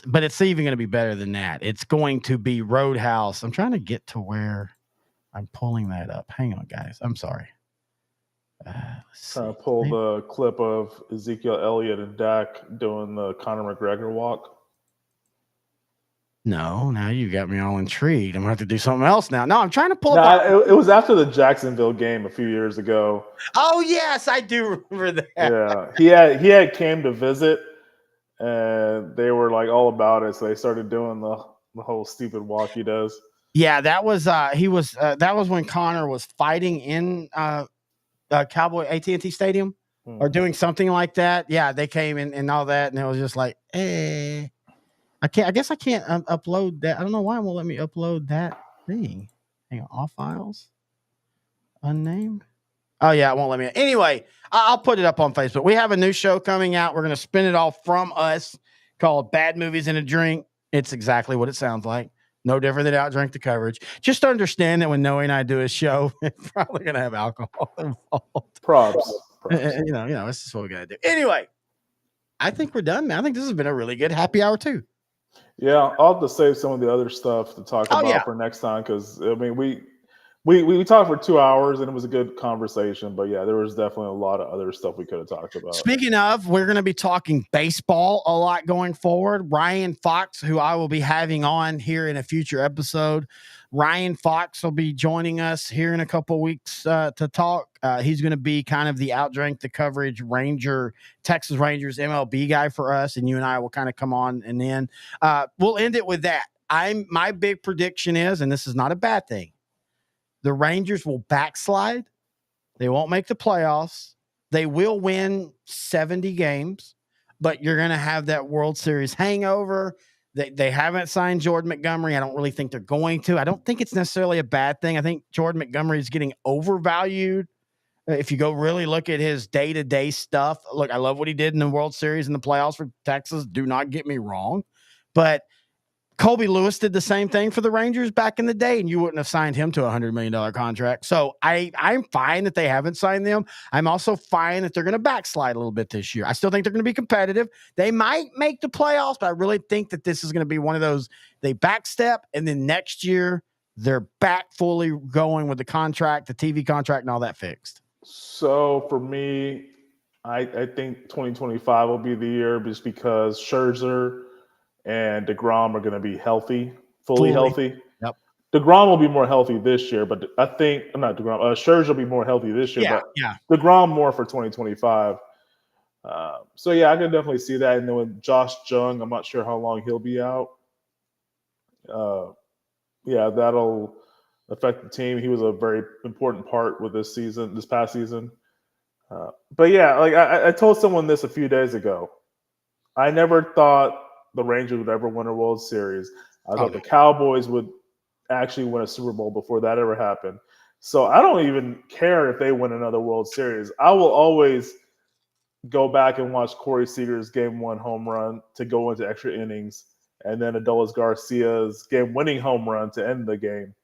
But it's even going to be better than that. It's going to be Roadhouse. I'm trying to get to where I'm pulling that up. Hang on, guys. I'm sorry. Trying to pull the clip of Ezekiel Elliott and Dak doing the Conor McGregor walk. No, now you got me all intrigued. I'm going to have to do something else now. No, I'm trying to pull up. It was after the Jacksonville game a few years ago. Oh, yes, I do remember that. Yeah, he had came to visit, and they were like all about it. So they started doing the whole stupid walk he does. Yeah, that was that was when Conor was fighting in Cowboy AT&T Stadium or doing something like that. Yeah, they came in and all that, and it was just like, I guess I can't upload that. I don't know why it won't let me upload that thing. Hang on, all files, unnamed. Oh yeah, it won't let me. Anyway, I'll put it up on Facebook. We have a new show coming out. We're gonna spin it off from us called Bad Movies and a Drink. It's exactly what it sounds like. No different than Outdrank the Coverage. Just understand that when Noe and I do a show, it's probably going to have alcohol involved. Props. You know, that's just what we got to do. Anyway, I think we're done, man. I think this has been a really good happy hour too. Yeah, I'll have to save some of the other stuff to talk about for next time because I mean we talked for 2 hours and it was a good conversation, but yeah, there was definitely a lot of other stuff we could have talked about. Speaking of, we're going to be talking baseball a lot going forward. Ryan Fox, who I will be having on here in a future episode, Ryan Fox will be joining us here in a couple weeks to talk. He's going to be kind of the outdrank the coverage Texas Rangers MLB guy for us, and you and I will kind of come on, and then we'll end it with that. My big prediction is, and this is not a bad thing, the Rangers will backslide. They won't make the playoffs. They will win 70 games, but you're going to have that World Series hangover. They haven't signed Jordan Montgomery. I don't really think they're going to. I don't think it's necessarily a bad thing. I think Jordan Montgomery is getting overvalued. If you go really look at his day-to-day stuff, look, I love what he did in the World Series and the playoffs for Texas. Do not get me wrong. But Colby Lewis did the same thing for the Rangers back in the day, and you wouldn't have signed him to a $100 million contract. So I'm fine that they haven't signed them. I'm also fine that they're going to backslide a little bit this year. I still think they're going to be competitive. They might make the playoffs, but I really think that this is going to be one of those, they backstep, and then next year they're back fully going with the contract, the TV contract, and all that fixed. So for me, I think 2025 will be the year just because Scherzer and DeGrom are going to be fully healthy. Yep. DeGrom will be more healthy this year, but I think not DeGrom. Scherzer will be more healthy this year, but DeGrom more for 2025. So yeah, I can definitely see that. And then with Josh Jung, I'm not sure how long he'll be out. Yeah, that'll affect the team. He was a very important part with this past season. But yeah, like I told someone this a few days ago. I never thought the Rangers would ever win a World Series. I thought the Cowboys would actually win a Super Bowl before that ever happened. So I don't even care if they win another World Series. I will always go back and watch Corey Seager's Game 1 home run to go into extra innings, and then Adolis Garcia's game-winning home run to end the game.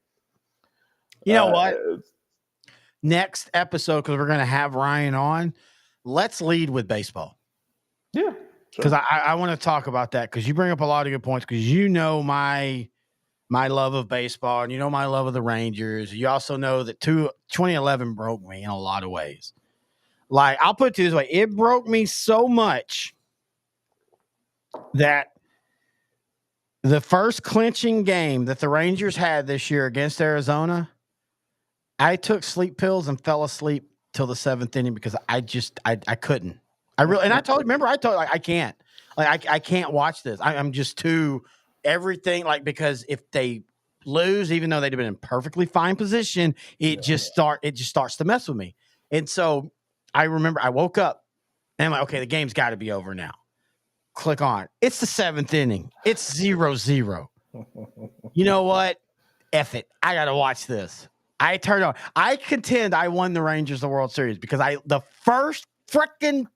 You know what? Next episode, because we're going to have Ryan on, let's lead with baseball. Yeah. Because I want to talk about that, because you bring up a lot of good points, because you know my love of baseball, and you know my love of the Rangers. You also know that 2011 broke me in a lot of ways. Like, I'll put it this way. It broke me so much that the first clinching game that the Rangers had this year against Arizona, I took sleep pills and fell asleep till the 7th inning because I couldn't. I told I can't. Like, I can't watch this. I'm just too everything, like, because if they lose, even though they'd have been in perfectly fine position, it just starts to mess with me. And so I remember I woke up and I'm like, okay, the game's got to be over now. Click on. It's the 7th inning. It's 0-0. You know what? F it. I got to watch this. I turned on. I contend I won the Rangers the World Series because the first freaking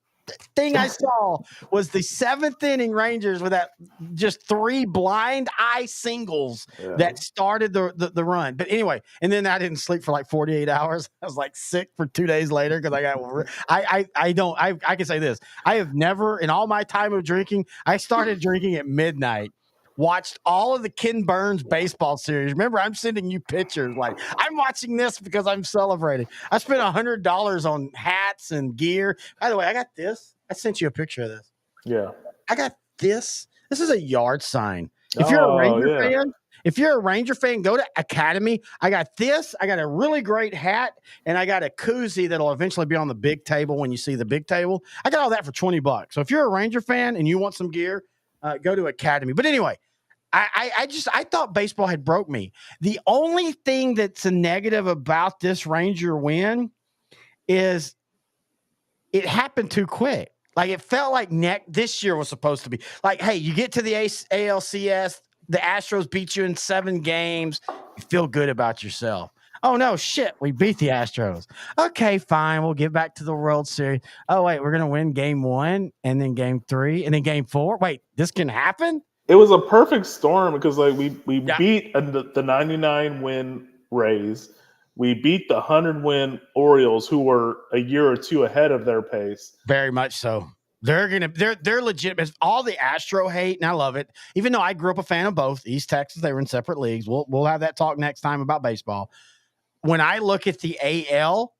thing I saw was the 7th inning Rangers with that just 3 blind eye singles that started the run. But anyway, and then I didn't sleep for like 48 hours. I was like sick for 2 days later because I can say this. I have never in all my time of drinking, I started drinking at midnight. Watched all of the Ken Burns baseball series. Remember, I'm sending you pictures. Like, I'm watching this because I'm celebrating. I spent $100 on hats and gear. By the way, I got this. I sent you a picture of this. Yeah. I got this. This is a yard sign. If you're a Ranger fan, go to Academy. I got this. I got a really great hat, and I got a koozie that'll eventually be on the big table when you see the big table. I got all that for $20. So if you're a Ranger fan and you want some gear, go to Academy. But anyway, I thought baseball had broke me. The only thing that's a negative about this Ranger win is it happened too quick. Like, it felt like this year was supposed to be like, hey, you get to the ALCS, the Astros beat you in 7 games, you feel good about yourself. Oh no, shit, we beat the Astros. Okay, fine, we'll get back to the World Series. Oh wait, we're gonna win game 1 and then game 3 and then game 4. Wait, this can happen? It was a perfect storm because like we beat the 99 win Rays. We beat the 100 win Orioles, who were a year or two ahead of their pace. Very much so. They're legit. All the Astro hate, and I love it. Even though I grew up a fan of both East Texas, they were in separate leagues. We'll have that talk next time about baseball. When I look at the AL,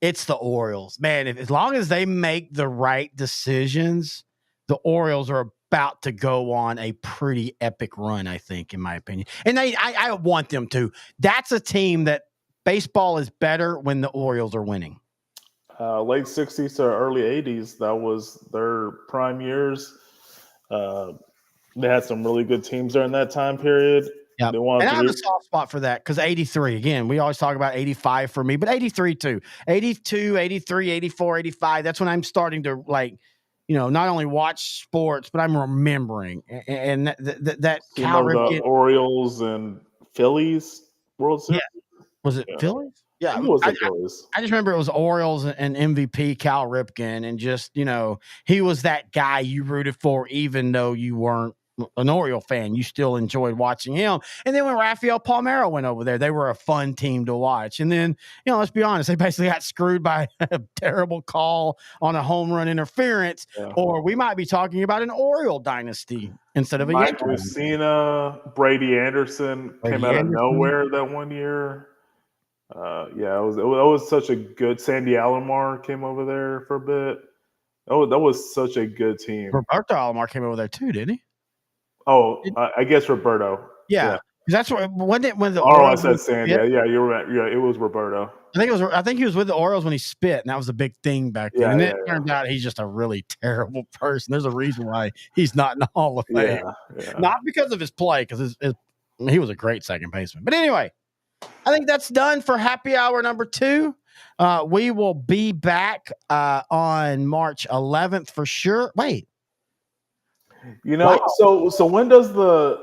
it's the Orioles. Man, as long as they make the right decisions, the Orioles are about to go on a pretty epic run, I think, in my opinion. And I want them to. That's a team that baseball is better when the Orioles are winning. Late 60s to early 80s, that was their prime years. They had some really good teams during that time period. Yeah, They wanted and to I have a soft spot for that because 83, again, we always talk about 85 for me, but 83 too. 82, 83, 84, 85, that's when I'm starting to not only watch sports, but I'm remembering. And that you Cal remember the Ripken. Orioles and Phillies World Series? Was it Yeah. Phillies? Yeah, I think it was the Phillies. I just remember it was Orioles and MVP Cal Ripken, and just he was that guy you rooted for, even though you weren't an Oriole fan. You still enjoyed watching him. And then when Rafael Palmeiro went over there, they were a fun team to watch. And then let's be honest, they basically got screwed by a terrible call on a home run interference. Yeah. Or we might be talking about an Oriole dynasty instead of a Mike Yankee. Mussina, Brady Anderson came out of nowhere that one year. It was such a good. Sandy Alomar came over there for a bit. Oh, that was such a good team. Roberto Alomar came over there too, didn't he? Oh, I guess Roberto. Yeah. That's what when the Orioles I said Sandy. Yeah, you're right. Yeah, it was Roberto. I think he was with the Orioles when he spit, and that was a big thing back then. And it turned out he's just a really terrible person. There's a reason why he's not in the Hall of Fame. Yeah. Not because of his play, because he was a great second baseman. But anyway, I think that's done for happy hour number 2. We will be back on March 11th for sure. Wait. Wow. So when does the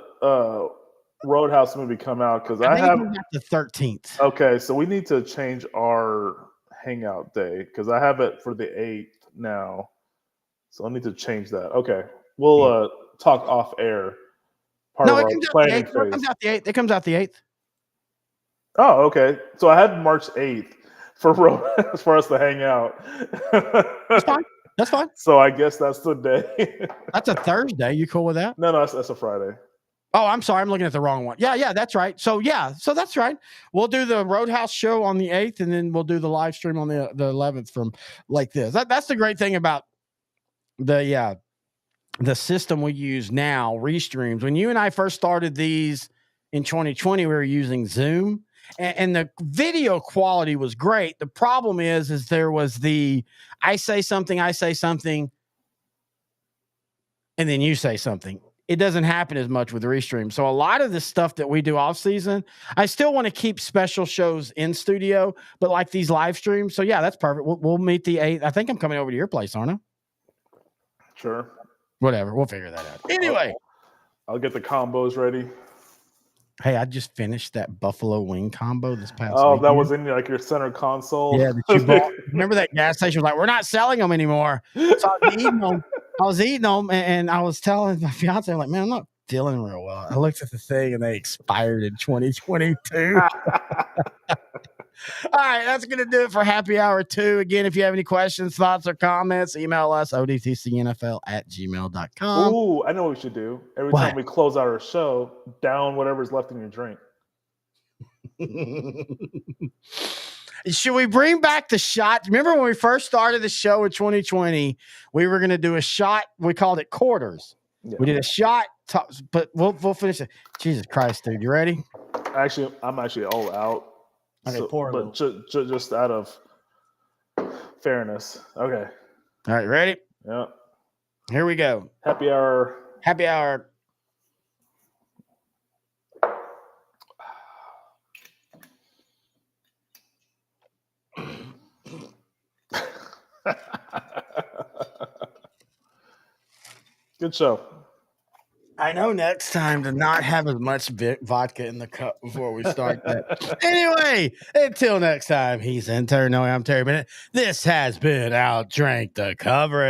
Roadhouse movie come out? Because I have the 13th. Okay, so we need to change our hangout day because I have it for the 8th now. So I need to change that. Okay, we'll talk off air. It comes out the 8th. It comes out the 8th. Oh, okay. So I had March 8th for us to hang out. That's fine. That's fine. So I guess that's the day. That's a Thursday. You cool with that? No, that's a Friday. Oh, I'm sorry. I'm looking at the wrong one. Yeah, that's right. So that's right. We'll do the Roadhouse show on the 8th, and then we'll do the live stream on the 11th from like this. That's the great thing about the system we use now, Restreams. When you and I first started these in 2020, we were using Zoom, and the video quality was great. The problem is there was I say something, and then you say something. It doesn't happen as much with Restream. So a lot of the stuff that we do off season, I still want to keep special shows in studio, but like these live streams. So yeah, that's perfect. We'll meet the 8th. I think I'm coming over to your place, aren't I? Sure. Whatever. We'll figure that out. Anyway. I'll get the combos ready. Hey, I just finished that buffalo wing combo this past weekend. weekend. That was in like your center console. Yeah, that you bought. Remember that gas station was like, we're not selling them anymore. So I was eating them, and I was telling my fiance, I'm like, man, I'm not feeling real well. I looked at the thing, and they expired in 2022. All right, that's going to do it for happy hour 2. Again, if you have any questions, thoughts, or comments, email us, odtcnfl@gmail.com. Ooh, I know what we should do. Every time we close out our show, down whatever's left in your drink. Should we bring back the shot? Remember when we first started the show in 2020, we were going to do a shot. We called it quarters. Yeah. We did a shot, but we'll finish it. Jesus Christ, dude. You ready? Actually, I'm actually all out. Okay, pour but just out of fairness. Okay. All right, ready? Yeah. Here we go. Happy hour. Happy hour. Good show. I know next time to not have as much vodka in the cup before we start that. Anyway, until next time, he's intern. No, I'm Terry Bennett. This has been Outdrank the Coverage.